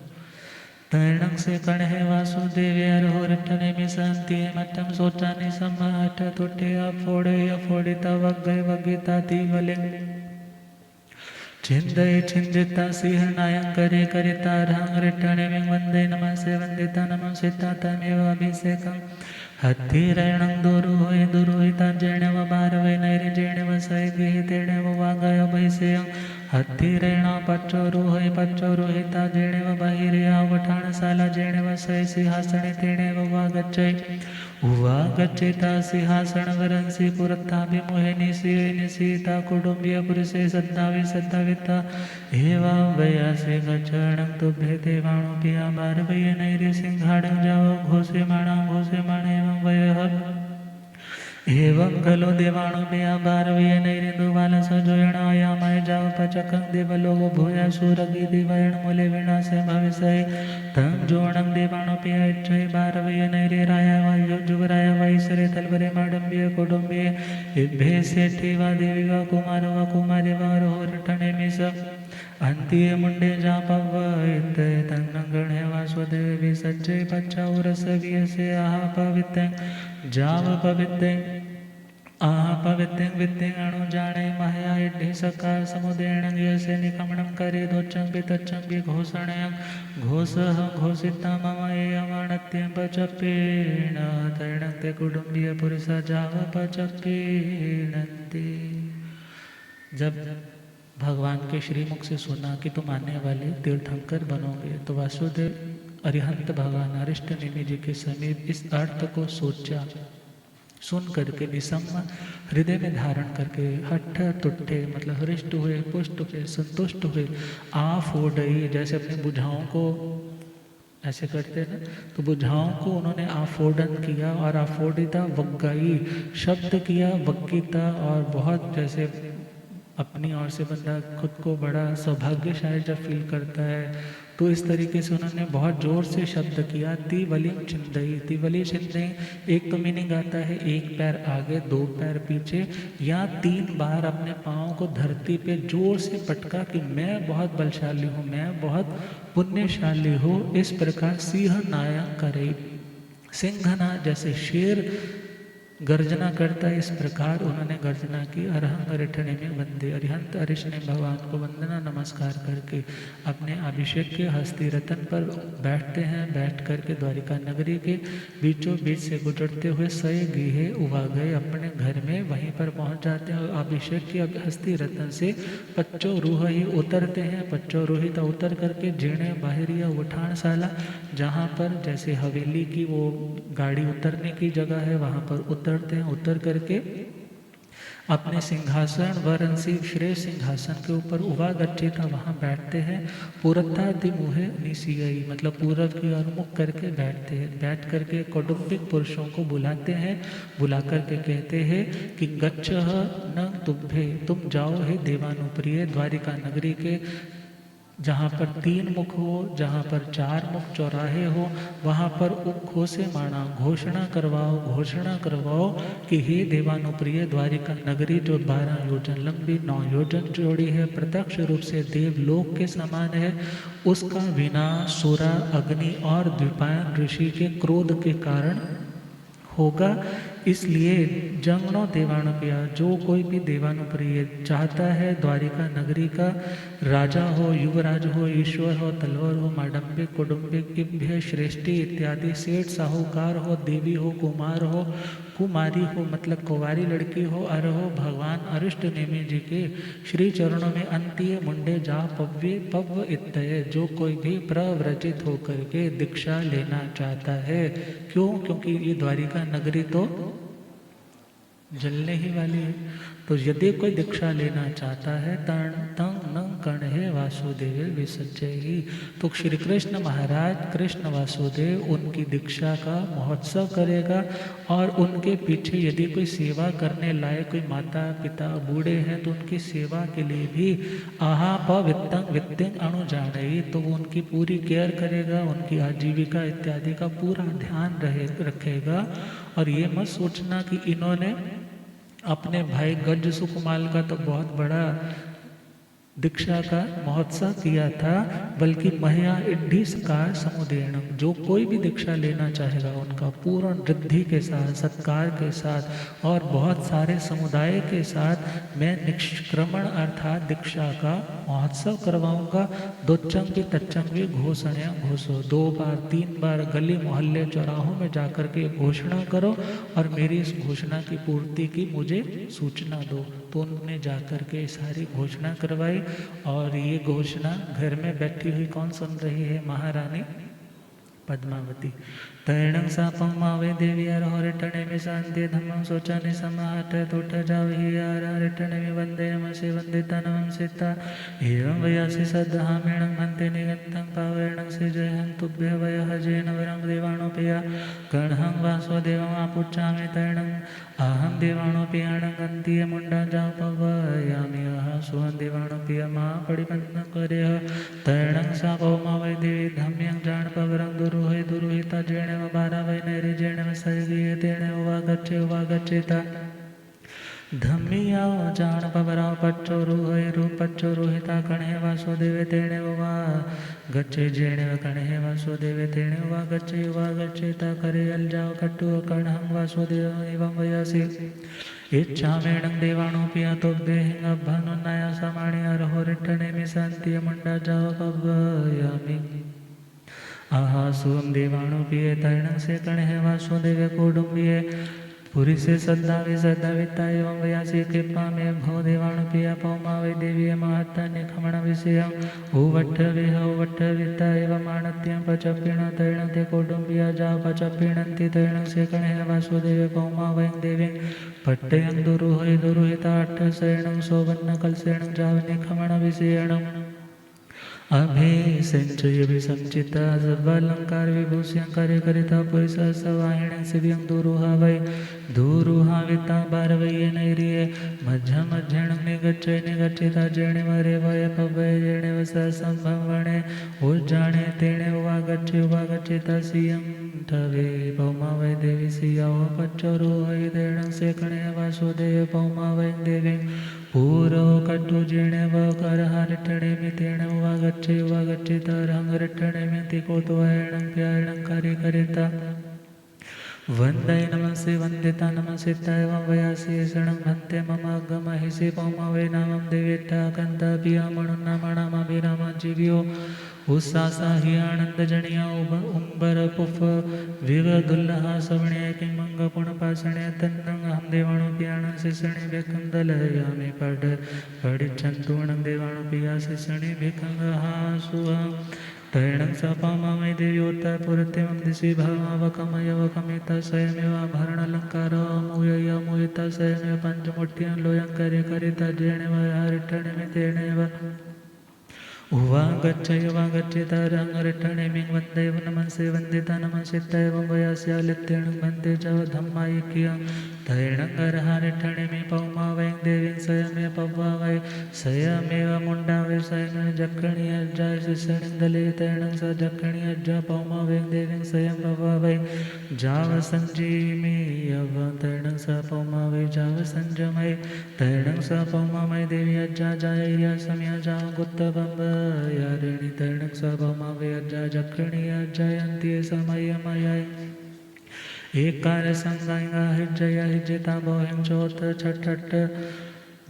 तैणं से कण है वासुदेव हो रटने में शांति मटम सोचा नहीं समाट तुटे अफोड़िता वग गए वगिता थी वले छिंदय छिंदिता सिंहनायं करे करिता रांग रिटणे में वंदे नमः से वंदिता नमः सीता तमेव अभिषेकं हत्थि रणं दुरु होय दुरुहिता जेणे व बारवे नैरे जेणे व सय गेहि तेणे व वागाय भैसेयं हत्थि रणा पच्चोरु होय पच्चोरु हिता जेणे व बहिरिया वठाणशाला जेणे व सय सिंहासने तेणे व वागच्चै उवागच्चिता सिंहासन वरंसि पुरत्ताभिमुहे निसीता कुटुंबीय पुरुषे सद्दावि सद्दाविता एवं वयासे गच्छणं तुभ्ये देवाणुपिया बारवय नैरे सिंहाडं जाव घोषे माण एवं वयः एवं खलो देवाणुपिया बारवय नैरे दुवाल सजोयणायामय जाव पचकं देवलोक भूया सूरगी दिवयण मूले विनाशे भविष्य तं जोणं देवाणुपिया इच्छै बारवय नैरे राया वायु जुवराय वैसरे तलवरे माडंबिय कुटुंबिय इभ्ये सेठी वा देवी वा कुमारी वा रोहरटणे मिस अंतिय मुंडे जा पवयित तन्नगणे वासुदेवी सज्जय पच्चाउरस वियसे आहा पवित्र जाव पवित्र आहा पवित्रं विद्यं अणु जाने महया इड्ढि सकार समुदेण यसे निकमणं करे दोच्चं पितच्चं विघोषणयं घोषः घोषिता मम एयमाणत्यं पचपेण तैणन्ते कुटुंबीय पुरुषा जाव पचपेणन्ते। जब भगवान के श्रीमुख से सुना कि तुम आने वाले तीर्थंकर बनोगे, तो वासुदेव अरिहंत भगवान अरिष्ट नेमि जी के समीप इस अर्थ को सोचा, सुन करके निसम्म हृदय में धारण करके हठ तुट्ठे मतलब हृष्ट हुए, पुष्ट हुए, संतुष्ट हुए, आफोडई जैसे अपने बुझाओं को ऐसे करते हैं ना, तो बुझाओं को उन्होंने आफोडन किया और आफोडिता वग्गाई शब्द किया, वग्गिता, और बहुत जैसे अपनी ओर से बंदा खुद को बड़ा सौभाग्यशाली जब फील करता है, तो इस तरीके से उन्होंने बहुत जोर से शब्द किया तिवलिम छिंदई। तिवली छिंदई एक तो मीनिंग आता है एक पैर आगे 2 पैर पीछे, या 3 बार अपने पाँव को धरती पे जोर से पटका कि मैं बहुत बलशाली हूँ, मैं बहुत पुण्यशाली हूँ। इस प्रकार सिंह नायक करे, सिंहना जैसे शेर गर्जना करता है। इस प्रकार उन्होंने गर्जना की। अरहंग अरिठने में वंदे, अरिहंत अरिश ने भगवान को वंदना नमस्कार करके अपने अभिषेक के हस्ती रतन पर बैठते हैं। बैठ करके द्वारिका नगरी के बीचों बीच से गुजरते हुए सय गीहे उवा गए अपने घर में, वहीं पर पहुंच जाते हैं। और अभिषेक के हस्ती रतन से पच्चो रूह ही उतरते हैं। पच्चो रूहिता उतर करके जीणे बाहरिया उठानशाला, जहाँ पर जैसे हवेली की वो गाड़ी उतरने की जगह है, वहाँ पर उतरते हैं। उतर करके अपने सिंहासन वाराणसी श्रेष्ठ सिंहासन के ऊपर उवा गच्छिता वहाँ बैठते हैं। पुरत्तादि मुहे निशियई, मतलब पूरब की ओर मुख करके बैठते हैं। बैठ करके कौटुंबिक पुरुषों को बुलाते हैं। बुला करके कहते हैं कि गच्छ न तुभ्ये, तुम जाओ हे देवानुप्रिय द्वारिका नगरी के जहाँ पर 3 मुख हो, जहाँ पर 4 मुख चौराहे हो, वहाँ पर उखो से माना घोषणा करवाओ कि हे देवानुप्रिय द्वारिका नगरी जो 12 योजन लंबी 9 योजन चौड़ी है, प्रत्यक्ष रूप से देवलोक के समान है, उसका विनाश सुरा अग्नि और द्विपायन ऋषि के क्रोध के कारण होगा। इसलिए जंगणों देवानुप्रिया, जो कोई भी देवानुप्रिय चाहता है द्वारिका नगरी का राजा हो, युवराज हो, ईश्वर हो, तलवर हो, माडंबिक कुडुंबिक इभ्य श्रेष्ठी इत्यादि सेठ साहूकार हो, देवी हो, कुमार हो, कुमारी हो, मतलब कुंवारी लड़की हो, अर हो, भगवान अरिष्ट नेमि जी के श्री चरणों में अंत्य मुंडे जा पव्य पव इत्तय, जो कोई भी प्रव्रजित होकर के दीक्षा लेना चाहता है। क्यों? क्योंकि ये द्वारिका नगरी तो जलने ही वाली है। तो यदि कोई दीक्षा लेना चाहता है तंग न कण्हे वासुदेव विसज्जयी, तो श्री कृष्ण महाराज कृष्ण वासुदेव उनकी दीक्षा का महोत्सव करेगा। और उनके पीछे यदि कोई सेवा करने लायक कोई माता पिता बूढ़े हैं तो उनकी सेवा के लिए भी आहा पवित्तंग वित्तिंग अणुजानयी, तो वो उनकी पूरी केयर करेगा, उनकी आजीविका इत्यादि का पूरा ध्यान रखेगा। और ये मत सोचना कि इन्होंने अपने भाई गज सुकुमाल का तो बहुत बड़ा दीक्षा का महोत्सव किया था, बल्कि महया इड्ढी सकार समुदेन, जो कोई भी दीक्षा लेना चाहेगा उनका पूर्ण रिद्धि के साथ, सत्कार के साथ और बहुत सारे समुदाय के साथ मैं निष्क्रमण अर्थात दीक्षा का महोत्सव करवाऊंगा। दोच्चंगी तच्चंगी घोषणा घोषो, 2 बार 3 बार गली मोहल्ले चौराहों में जाकर के घोषणा करो और मेरी इस घोषणा की पूर्ति की मुझे सूचना दो। तो उन्होंने जाकर के सारी घोषणा करवाई। और ये घोषणा घर में बैठी हुई कौन सुन रही है? महारानी पद्मावती। तैणं सापं मावे देवी अरहरिटणे में शांति धम्मं शोचानि समाहट तोठ जावहि अरहरिटणे में वंदे नमसे वंदिता नमं सीता एवं वयासि सद्धामेणं भन्ते निगन्तं पावेणं सृजयं तुभ्य वयः जेन वरं देवाणोपया गणहं वासुदेवम् आपुच्छामि तैणं अहं देवाणोपयाणं गन्तीय मुण्डा जापवयामि अहं सुहं देवाणोपय मा परिपन्नं करेह तैणं सापो मा वै देवी धम्यं जाणपवरं दुरुहे दुरुहिता जेण बारा वै नैरे जेण सैगीय तेण उवागच्छेता धम्मियाओ जान पवराओ पच्चो रूहे रू पच्चो रूहिता कण्हे वासुदेवे तेणे उवा गच्छे जेणे कण्हे वासुदेवे तेणे उवा गच्छेता करे अल जाओ कट्टु कण्हं वासुदेव एवं वयसि इच्छामेणं देवाणोऽपि तोभ्येहिं अभ्यनुन्नया समाणि अरहोरिट्टणे में शान्तिय मुण्डा जाओ पव्ययामि आहा सुम देवाणोऽपि तैणं से कण्हे वासुदेव कौटुम्बिये पुरी से सद्दाविता एवं वयासी कृपा में भो देवाणुपि अपौमा वै देवी महत्तानि खमण विषयं उवट्ठविता एवं माणत्यं पचपिण तैणं ते कौटुम्बिया जा पचपिणन्ति तैणं से कण्हे वासुदेव पौमा वै देवीं पट्टयं दुरुहिता अट्ठसेणं सौवन्नकलसेणं जावनि खमण विषयणम् अभिसंचय विसंचिता सर्वालंकार विभूषण करे करिता पुरुष सवाहिण शिव्यं दुरुहा वै दुरुहा विता बारवये नैरिये मध्यण निगच्छिता जेणे वरे वय पवय जेणे वस संभवणे उज्जाणे तेणे उवागच्छिता सियं ठवे पौमा वै देवी सियाओ पच्चरो वै तेणं से कणे वासुदेव पौमा वै देवी पूरो कट्टु जेणे व करहरिट्टणे में तेणे उवागच्छिता रंगरिट्टणे में तिकोतो ऐणं प्याणं करे करिता वंदे नमसे वंदिता नमसे तैव वयासि शरणं भन्ते मम अगमहिषि पौमा वै नामं देवेट्टा कंदपिया मणुन्नामणामभिराम जीव्यो उस्सासा हि आनंद जनिया उम्बर पुफ विवदुल्लहा सवण्य किंमंग पुणपासण्य तन्नंग हम देवाणु पियाण शिषणि बेकं दलयामि पडिच्छन्तूणं देवाणु पिया शिषणि बेकं हासुहा तैणं सपामि देव्योत्तर पुरत्यं दिशि भावकमयवकमिता स्वयमेवाभरणलङ्कार मूययमूयिता स्वयमेव पञ्चमुठ्यं लोयं करिता जेणेव हरिठणिमितेणेव उवा गच्छयवागच्छितारङ्गरिठणिमिं वन्देव नमसे वन्दिता नमसे तैवं वयस्यालित्येण वन्दे च धम्मायिक्यं तैणङ्गरहरिठणिमि पौमा वै देवीं स्वयमेव पौवा वै स्वयमेव मुण्डा वै स्वयमेव जक्कणि अज्जाय शिषणिन्दले तैणं स जक्कणि अज्जा पौमा वै देवीं स्वयं पौवा वै जाव सञ्जीमि यव तैणं स पौमा वै जाव सञ्जमय तैणं स पौमा वै देवी अज्जा जाय सम्या जाव गुत्तबम्ब यारिणी तैणं स पौमा वै अज्जा जक्कणि अज्जायन्ति समयमय एकार संगांगा हिज्जया हिज्जिता बोहिं चोत छठ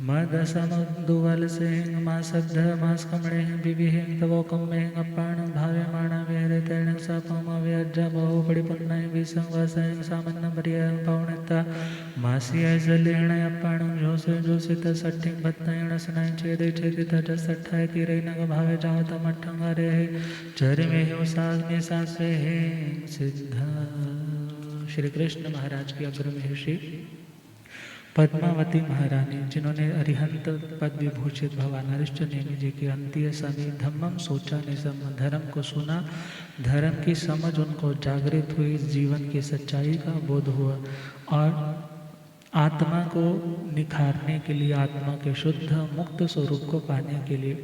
मद समुद्दुवल सिंह मासब्ध मास्कमणे बिबिहिं तवोकं में अपाण भावे माणा वेरे तैण सपम व्यज्जा बहु बड़ी पुन्नय विसंग वसंग सामन्न बरिय पौणता मासी ऐजलेण अपाण जोसे जोसित सट्टिंग बत्तयण सनाय छेदे छेदित जसठाय किरे नग भावे जात मठंग रे चरमे हो साग में सासे हे सिद्धा। श्री कृष्ण महाराज की अग्र महर्षि पद्मावती महारानी, जिन्होंने अरिहंत पद विभूषित भगवान हरिश्चंद्र नेमि जी की अंत्य समय धम्मम सोचा निसम, धर्म को सुना, धर्म की समझ उनको जागृत हुई, जीवन की सच्चाई का बोध हुआ और आत्मा को निखारने के लिए, आत्मा के शुद्ध मुक्त स्वरूप को पाने के लिए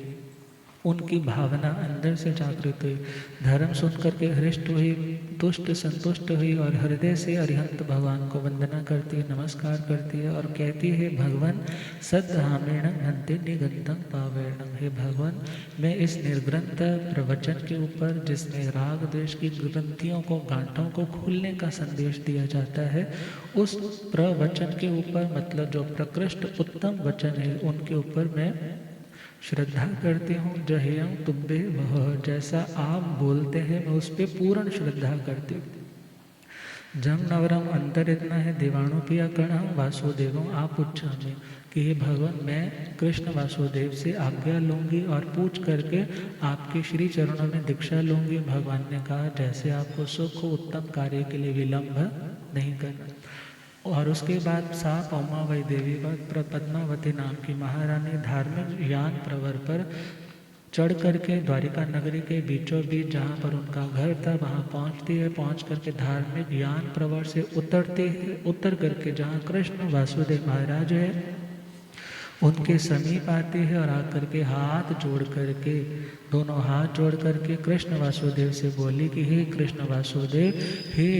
उनकी भावना अंदर से जागृत हुई। धर्म सुनकर के हृष्ट हुई, तुष्ट संतुष्ट हुई और हृदय से अरिहंत भगवान को वंदना करती है, नमस्कार करती है और कहती है, भगवान सद्धामेण घंटे निगंतम पावेणम। हे भगवान, मैं इस निर्ग्रंथ प्रवचन के ऊपर, जिसमें राग द्वेष की ग्रंथियों को, गांठों को खोलने का संदेश दिया जाता है, उस प्रवचन के ऊपर, मतलब जो प्रकृष्ट उत्तम वचन है, उनके ऊपर मैं श्रद्धा करती हूँ। जहेयं तुब्बे वह, जैसा आप बोलते हैं मैं उस पर पूर्ण श्रद्धा करती हूँ। जम नवरम अंतर इतना है, देवाणु पिया कणम वासुदेवम आप उच्चामी, कि हे भगवान, मैं कृष्ण वासुदेव से आज्ञा लूँगी और पूछ करके आपके श्री चरणों में दीक्षा लूँगी। भगवान ने कहा, जैसे आपको सुख हो, उत्तम कार्य के लिए विलंब नहीं करना। और उसके बाद सा पौमा वै देवी पद्मावती नाम की महारानी धार्मिक यान प्रवर पर चढ़ करके द्वारिका नगरी के बीचों बीच, जहाँ पर उनका घर था, वहाँ पहुँचती है। पहुँच करके धार्मिक यान प्रवर से उतरते हैं, उतर करके जहाँ कृष्ण वासुदेव महाराज है उनके समीप आती है और आकर के हाथ जोड़ करके, दोनों हाथ जोड़ करके कृष्ण वासुदेव से बोली कि हे कृष्ण वासुदेव, हे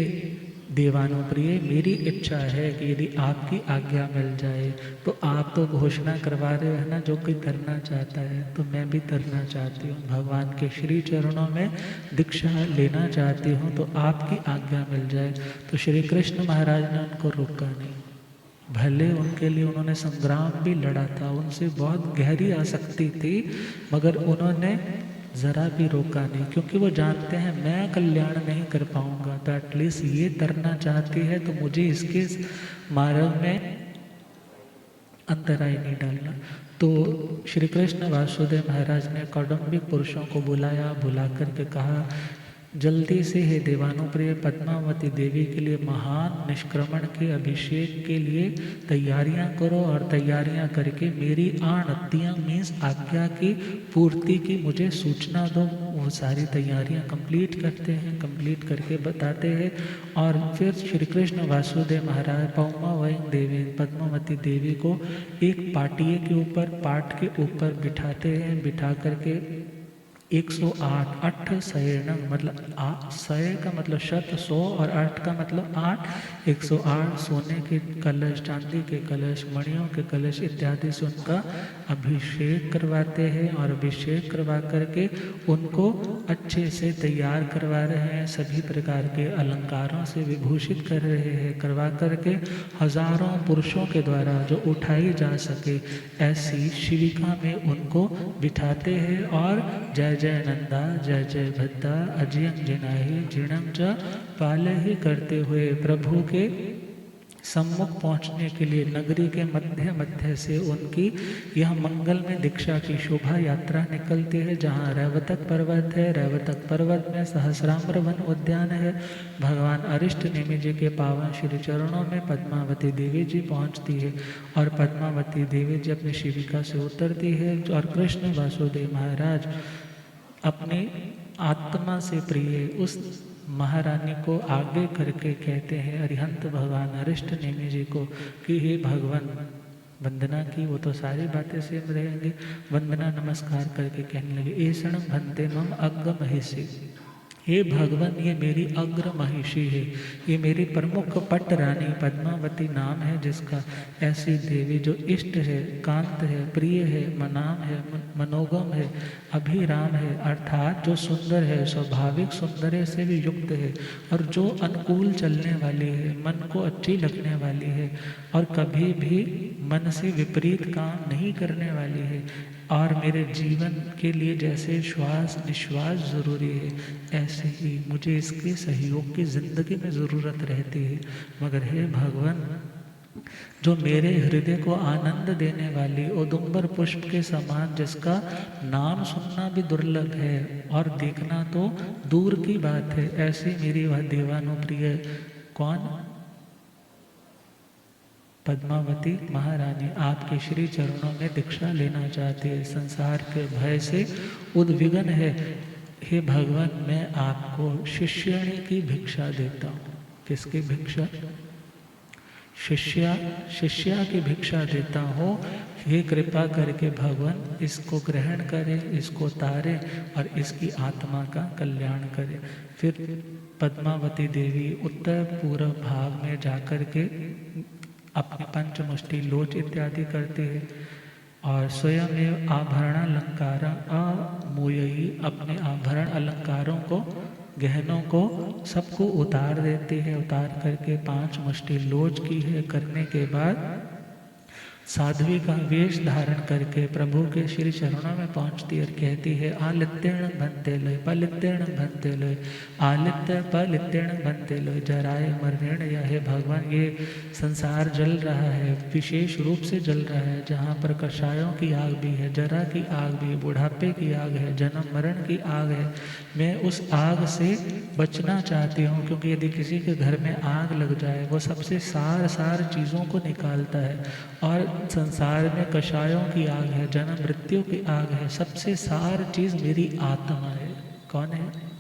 देवानुप्रिय, मेरी इच्छा है कि यदि आपकी आज्ञा मिल जाए तो आप तो घोषणा करवा रहे हैं ना, जो कोई करना चाहता है, तो मैं भी करना चाहती हूँ। भगवान के श्री चरणों में दीक्षा लेना चाहती हूँ, तो आपकी आज्ञा मिल जाए। तो श्री कृष्ण महाराज ने उनको रोका नहीं। भले उनके लिए उन्होंने संग्राम भी लड़ा था, उनसे बहुत गहरी आसक्ति थी, मगर उन्होंने ज़रा भी रोका नहीं, क्योंकि वो जानते हैं मैं कल्याण नहीं कर पाऊंगा, तो एटलीस्ट ये तरना चाहती है तो मुझे इसके मार्ग में अंतराय नहीं डालना। तो श्री कृष्ण वासुदेव महाराज ने कौटुंबिक पुरुषों को बुलाया, बुला करके कहा, जल्दी से हे देवानुप्रिय पद्मावती देवी के लिए महान निष्क्रमण के अभिषेक के लिए तैयारियां करो, और तैयारियां करके मेरी आनतियाँ मीन्स आज्ञा की पूर्ति की मुझे सूचना दो। वो सारी तैयारियां कंप्लीट करते हैं, कंप्लीट करके बताते हैं। और फिर श्री कृष्ण वासुदेव महाराज पौमा वही देवी पद्मावती देवी को एक पाटिये के ऊपर, पाट के ऊपर बिठाते हैं। बिठा करके 108 अठ शयनम मतलब शय का मतलब शत 100 और 8 का मतलब 8 108 सोने के कलश, चांदी के कलश, मणियों के कलश इत्यादि से उनका अभिषेक करवाते हैं और अभिषेक करवा करके उनको अच्छे से तैयार करवा रहे हैं, सभी प्रकार के अलंकारों से विभूषित कर रहे हैं, करवा करके हजारों पुरुषों के द्वारा जो उठाई जा सके ऐसी शिविका में उनको बिठाते हैं और जय जय नंदा जय जय भद्दा अजियम जिनाहि जीर्णम च पालहि करते हुए प्रभु के सम्मुख पहुंचने के लिए नगरी के मध्य मध्य से उनकी यह मंगल में दीक्षा की शोभा यात्रा निकलती है, जहाँ रैवतक पर्वत है। रैवतक पर्वत में सहस्राम्र वन उद्यान है। भगवान अरिष्ट नेमि जी के पावन श्री चरणों में पद्मावती देवी जी पहुंचती है और पद्मावती देवी जी अपनी शिविका से उतरती है और कृष्ण वासुदेव महाराज अपनी आत्मा से प्रिय उस महारानी को आगे करके कहते हैं अरिहंत भगवान अरिष्ट नेमि जी को कि हे भगवान, वंदना की वो तो सारी बातें सेम रहेंगे, वंदना नमस्कार करके कहने लगे एषण भन्ते मम अग्र महिषी, हे भगवान ये मेरी अग्र महिषी है, ये मेरी प्रमुख पट रानी पद्मावती नाम है जिसका, ऐसी देवी जो इष्ट है, कांत है, प्रिय है, मनाम है, मनोगम है, अभिराम है, अर्थात जो सुंदर है, स्वाभाविक सौंदर्य से भी युक्त है और जो अनुकूल चलने वाली है, मन को अच्छी लगने वाली है और कभी भी मन से विपरीत काम नहीं करने वाली है और मेरे जीवन के लिए जैसे श्वास निश्वास ज़रूरी है ऐसे ही मुझे इसके सहयोग की ज़िंदगी में ज़रूरत रहती है। मगर हे भगवान, जो मेरे हृदय को आनंद देने वाली औदुंबर पुष्प के समान जिसका नाम सुनना भी दुर्लभ है और देखना तो दूर की बात है, ऐसी मेरी वह देवानुप्रिय कौन, पद्मावती महारानी आपके श्री चरणों में दीक्षा लेना चाहती है, संसार के भय से उद्विग्न है। हे भगवान, मैं आपको शिष्यणी की भिक्षा देता हूँ। किसकी भिक्षा? शिष्या की भिक्षा देता हूँ। हे कृपा करके भगवान इसको ग्रहण करें, इसको तारें और इसकी आत्मा का कल्याण करें। फिर पद्मावती देवी उत्तर पूर्व भाग में जाकर के अपने पंचमुष्टि लोच इत्यादि करते हैं और स्वयं आभरण अलंकार अमूयी अपने आभरण अलंकारों को, गहनों को सबको उतार देते हैं। उतार करके 5 मुष्टि लोच की है करने के बाद साध्वी का वेश धारण करके प्रभु के श्री चरणों में पहुंचती और कहती है आलित्यण बनते लोय पलित्यण बनते लोय, आलित्य पलित्यण बनते लोय, जराए मरणेण। या हे भगवान, ये संसार जल रहा है, विशेष रूप से जल रहा है, जहाँ पर कषायों की आग भी है, जरा की आग भी है, बुढ़ापे की आग है, जन्म मरण की आग है। मैं उस आग से बचना चाहती हूँ, क्योंकि यदि किसी के घर में आग लग जाए वो सबसे सार चीज़ों को निकालता है और संसार में कषायों की आग है, जन्म मृत्यु की आग है, सबसे सार चीज़ मेरी आत्मा है। कौन है?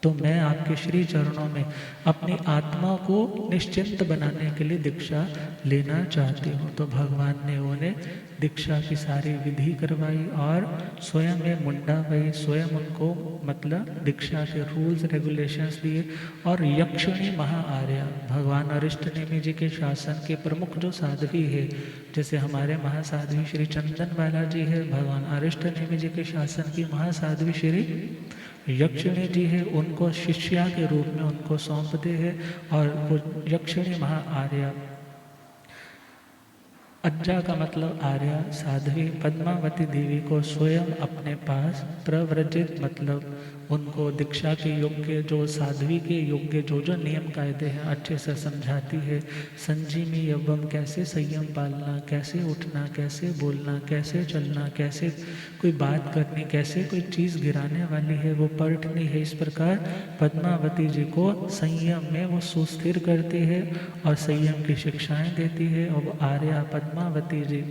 तो मैं आपके श्री चरणों में अपनी आत्मा को निश्चिंत बनाने के लिए दीक्षा लेना चाहती हूँ। तो भगवान ने उन्हें दीक्षा की सारी विधि करवाई और स्वयं में मुंडा वही, स्वयं उनको मतलब दीक्षा के रूल्स रेगुलेशंस दिए। और यक्षिणी महाआर्या भगवान अरिष्ट नेमि जी के शासन के प्रमुख जो साध्वी है, जैसे हमारे महासाध्वी श्री चंदन बाला जी है, भगवान अरिष्ट नेमि जी के शासन की महासाध्वी श्री यक्षिणी जी है, उनको शिष्या के रूप में उनको सौंपते हैं। और वो यक्षिणी महाआर्या, अज्जा का मतलब आर्या, साध्वी पद्मावती देवी को स्वयं अपने पास प्रव्रजित मतलब उनको दीक्षा के योग्य, जो साध्वी के योग्य जो जो नियम कायदे हैं अच्छे से समझाती है। संजीमी यवम, कैसे संयम पालना, कैसे उठना, कैसे बोलना, कैसे चलना, कैसे कोई बात करनी, कैसे कोई चीज़ गिराने वाली है वो पलटनी है। इस प्रकार पद्मावती जी को संयम में वो सुस्थिर करती है और संयम की शिक्षाएं देती है। और आर्या पद्मावती जी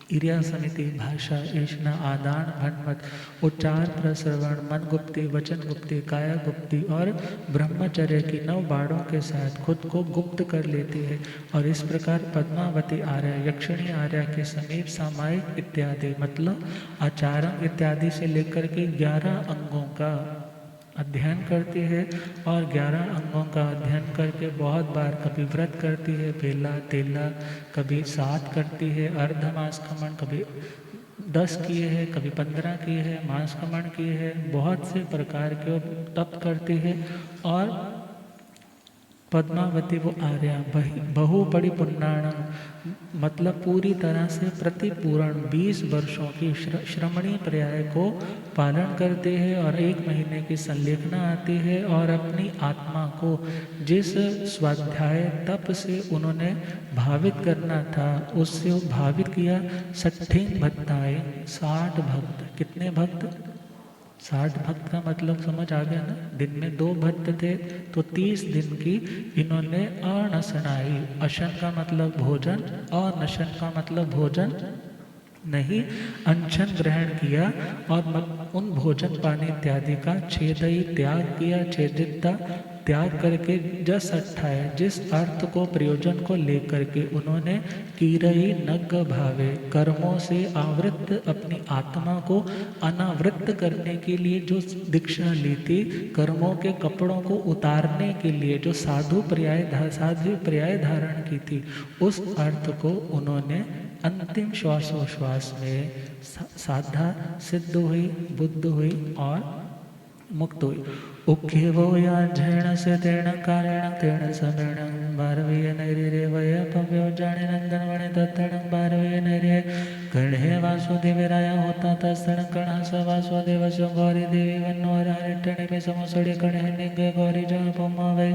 इरिया समिति, भाषा, ईष्णा, आदान, भनमत, उच्चार, प्रश्रवण, मन गुप्ति, वचन गुप्ति, काया गुप्ति और ब्रह्मचर्य की 9 बाड़ों के साथ खुद को गुप्त कर लेती है। और इस प्रकार पद्मावती आर्या यक्षिणी आर्या के समीप सामायिक इत्यादि मतलब आचारम इत्यादि से लेकर के 11 अंगों का अध्ययन करती है और 11 अंगों का अध्ययन करके बहुत बार कभी व्रत करती है, बेला तेला, कभी 7 करती है, अर्धमासकमण, कभी 10 किए हैं, कभी 15 किए हैं, मासकमण किए हैं, बहुत से प्रकार के तप करती है। और पद्मावती वो आर्या बहु बड़ी पुण्याणम मतलब पूरी तरह से प्रतिपूर्ण 20 वर्षों की श्रमणी पर्याय को पालन करते हैं और 1 महीने की संलेखना आती है और अपनी आत्मा को जिस स्वाध्याय तप से उन्होंने भावित करना था उससे भावित किया। 60 भक्ताएं 60 भक्त, कितने भक्त? 60 भक्त का मतलब समझ आ गया ना। दिन में 2 भक्त थे तो 30 दिन की इन्होंने अनशनाई, अशन का मतलब भोजन, अनशन का मतलब भोजन नहीं, अनशन ग्रहण किया और उन भोजन पानी इत्यादि का छेदई त्याग किया, छेदिता त्याग करके जस अट्ठाए जिस अर्थ को प्रयोजन को लेकर के उन्होंने कीरई नग्ग भावे कर्मों से आवृत्त अपनी आत्मा को अनावृत्त करने के लिए जो दीक्षा ली थी, कर्मों के कपड़ों को उतारने के लिए जो साधु पर्याय धारण की थी, उस अर्थ को उन्होंने अंतिम श्वासोश्वास में साधा, सिद्ध हुई, बुद्ध हुई और मुक्त हुई। उक्खे वो या झैण से तेण कारेण तेण समेण बारवीय नैरे वय पव्यो जाने नंदन वणे तत्ण बारवीय नैरे कण्हे वासुदेव राया होता तस्तण कण स वासुदेव सो गौरी देवी वन्नो हरिटणे में समसड़े कण्हे निगे गौरी जा पमावे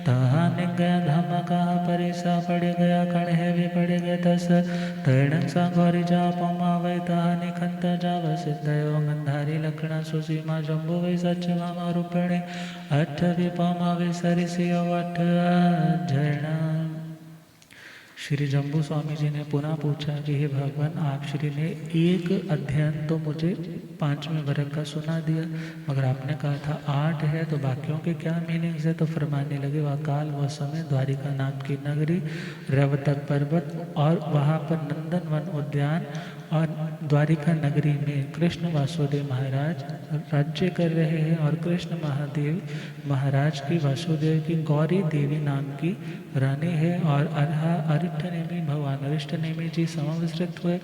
तहा निगया धाम कहा परिसा पड़ गया कण्हे भी पड़ गए तस तैण सा गौरी जा पमावे तहा निखंत जाव सिद्धयो गंधारी लक्षणा सुसीमा जम्बो वै सच मामा रूपणे अठ विपमावे सरिसियो अठ अध्ययना। श्री जम्बू स्वामी जी ने पुनः पूछा कि हे भगवान, आप श्री ने एक अध्ययन तो मुझे 5वें वर्ग का सुना दिया, मगर आपने कहा था 8 है, तो बाकियों के क्या मीनिंग्स है? तो फरमाने लगे वह काल वह समय द्वारिका नाम की नगरी, रवतक पर्वत और वहाँ पर नंदनवन उद्यान और द्वारिका नगरी में कृष्ण वासुदेव महाराज राज्य कर रहे हैं और कृष्ण महादेव महाराज की वासुदेव की गौरी देवी नाम की रानी है और अरिष्टनेमी भगवान अरिष्टनेमी जी समविस्तृत हुए।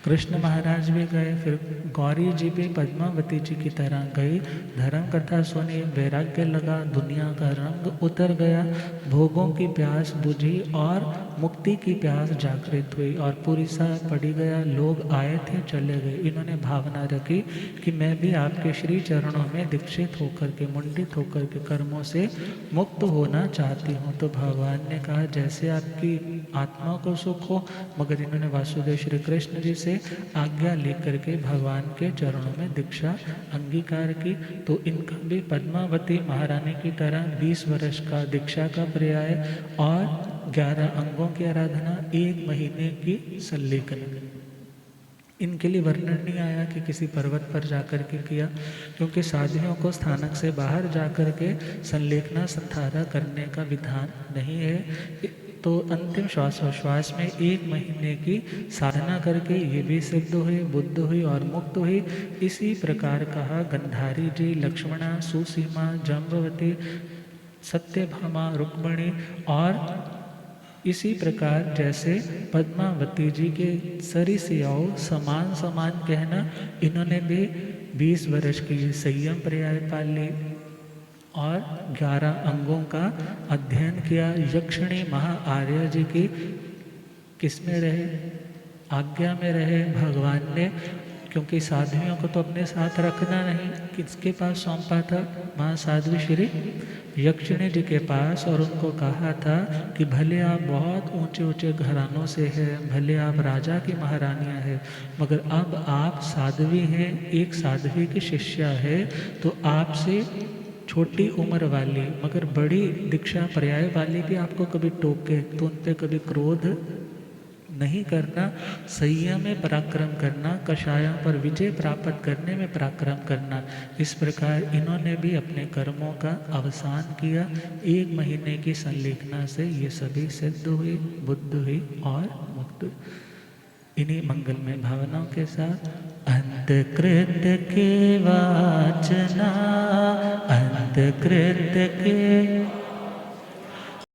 कृष्ण महाराज भी गए, फिर गौरी जी भी पद्मावती जी की तरह गई। धर्म कथा सुनी, वैराग्य लगा, दुनिया का रंग उतर गया, भोगों की प्यास बुझी और मुक्ति की प्यास जागृत हुई और पूरी सा पड़ी गया। लोग आए थे चले गए, इन्होंने भावना रखी कि मैं भी आपके श्री चरणों में दीक्षित होकर के मुंडित होकर के कर्मों से मुक्त होना चाहती हूँ। तो भगवान ने कहा जैसे आपकी आत्मा को सुख हो, मगर इन्होंने वासुदेव श्री कृष्ण जी से आज्ञा लेकर के भगवान के चरणों में दीक्षा अंगीकार की। तो इनका भी पद्मावती महारानी की तरह 20 वर्ष का दीक्षा का पर्याय और 11 अंगों की आराधना, 1 महीने की संलेखन। इनके लिए वर्णन नहीं आया कि किसी पर्वत पर जाकर के किया, क्योंकि साधुओं को स्थानक से बाहर जाकर के संलेखना संधारा करने का विधान नहीं है। तो अंतिम श्वासोश्वास में 1 महीने की साधना करके ये भी सिद्ध हुई, बुद्ध हुई और मुक्त हुई। इसी प्रकार कहा गंधारी जी, लक्ष्मणा, सुसीमा, जम्बवती, सत्यभामा, रुक्मणी और इसी प्रकार जैसे पद्मावती जी के सरिसियाओं समान समान कहना, इन्होंने भी 20 वर्ष की संयम पर्याय पाल ली और 11 अंगों का अध्ययन किया। यक्षिणी महा आर्य जी की किसमें रहे? आज्ञा में रहे भगवान ने, क्योंकि साधुओं को तो अपने साथ रखना नहीं, किसके पास सौंपा था? माँ साध्वी श्री यक्षिणी जी के पास, और उनको कहा था कि भले आप बहुत ऊंचे ऊंचे घरानों से हैं, भले आप राजा की महारानियां हैं, मगर अब आप साध्वी हैं, एक साध्वी की शिष्या है, तो आपसे छोटी उम्र वाली मगर बड़ी दीक्षा पर्याय वाली भी आपको कभी टोके तो उन पर कभी क्रोध नहीं करना, संयम में पराक्रम करना, कषायों पर विजय प्राप्त करने में पराक्रम करना। इस प्रकार इन्होंने भी अपने कर्मों का अवसान किया। 1 महीने की संलेखना से ये सभी सिद्ध हुए, बुद्ध हुए और मुक्त हुए। इन्हीं मंगलमय भावनाओं के साथ अंतकृत के वाचना, अंतकृत के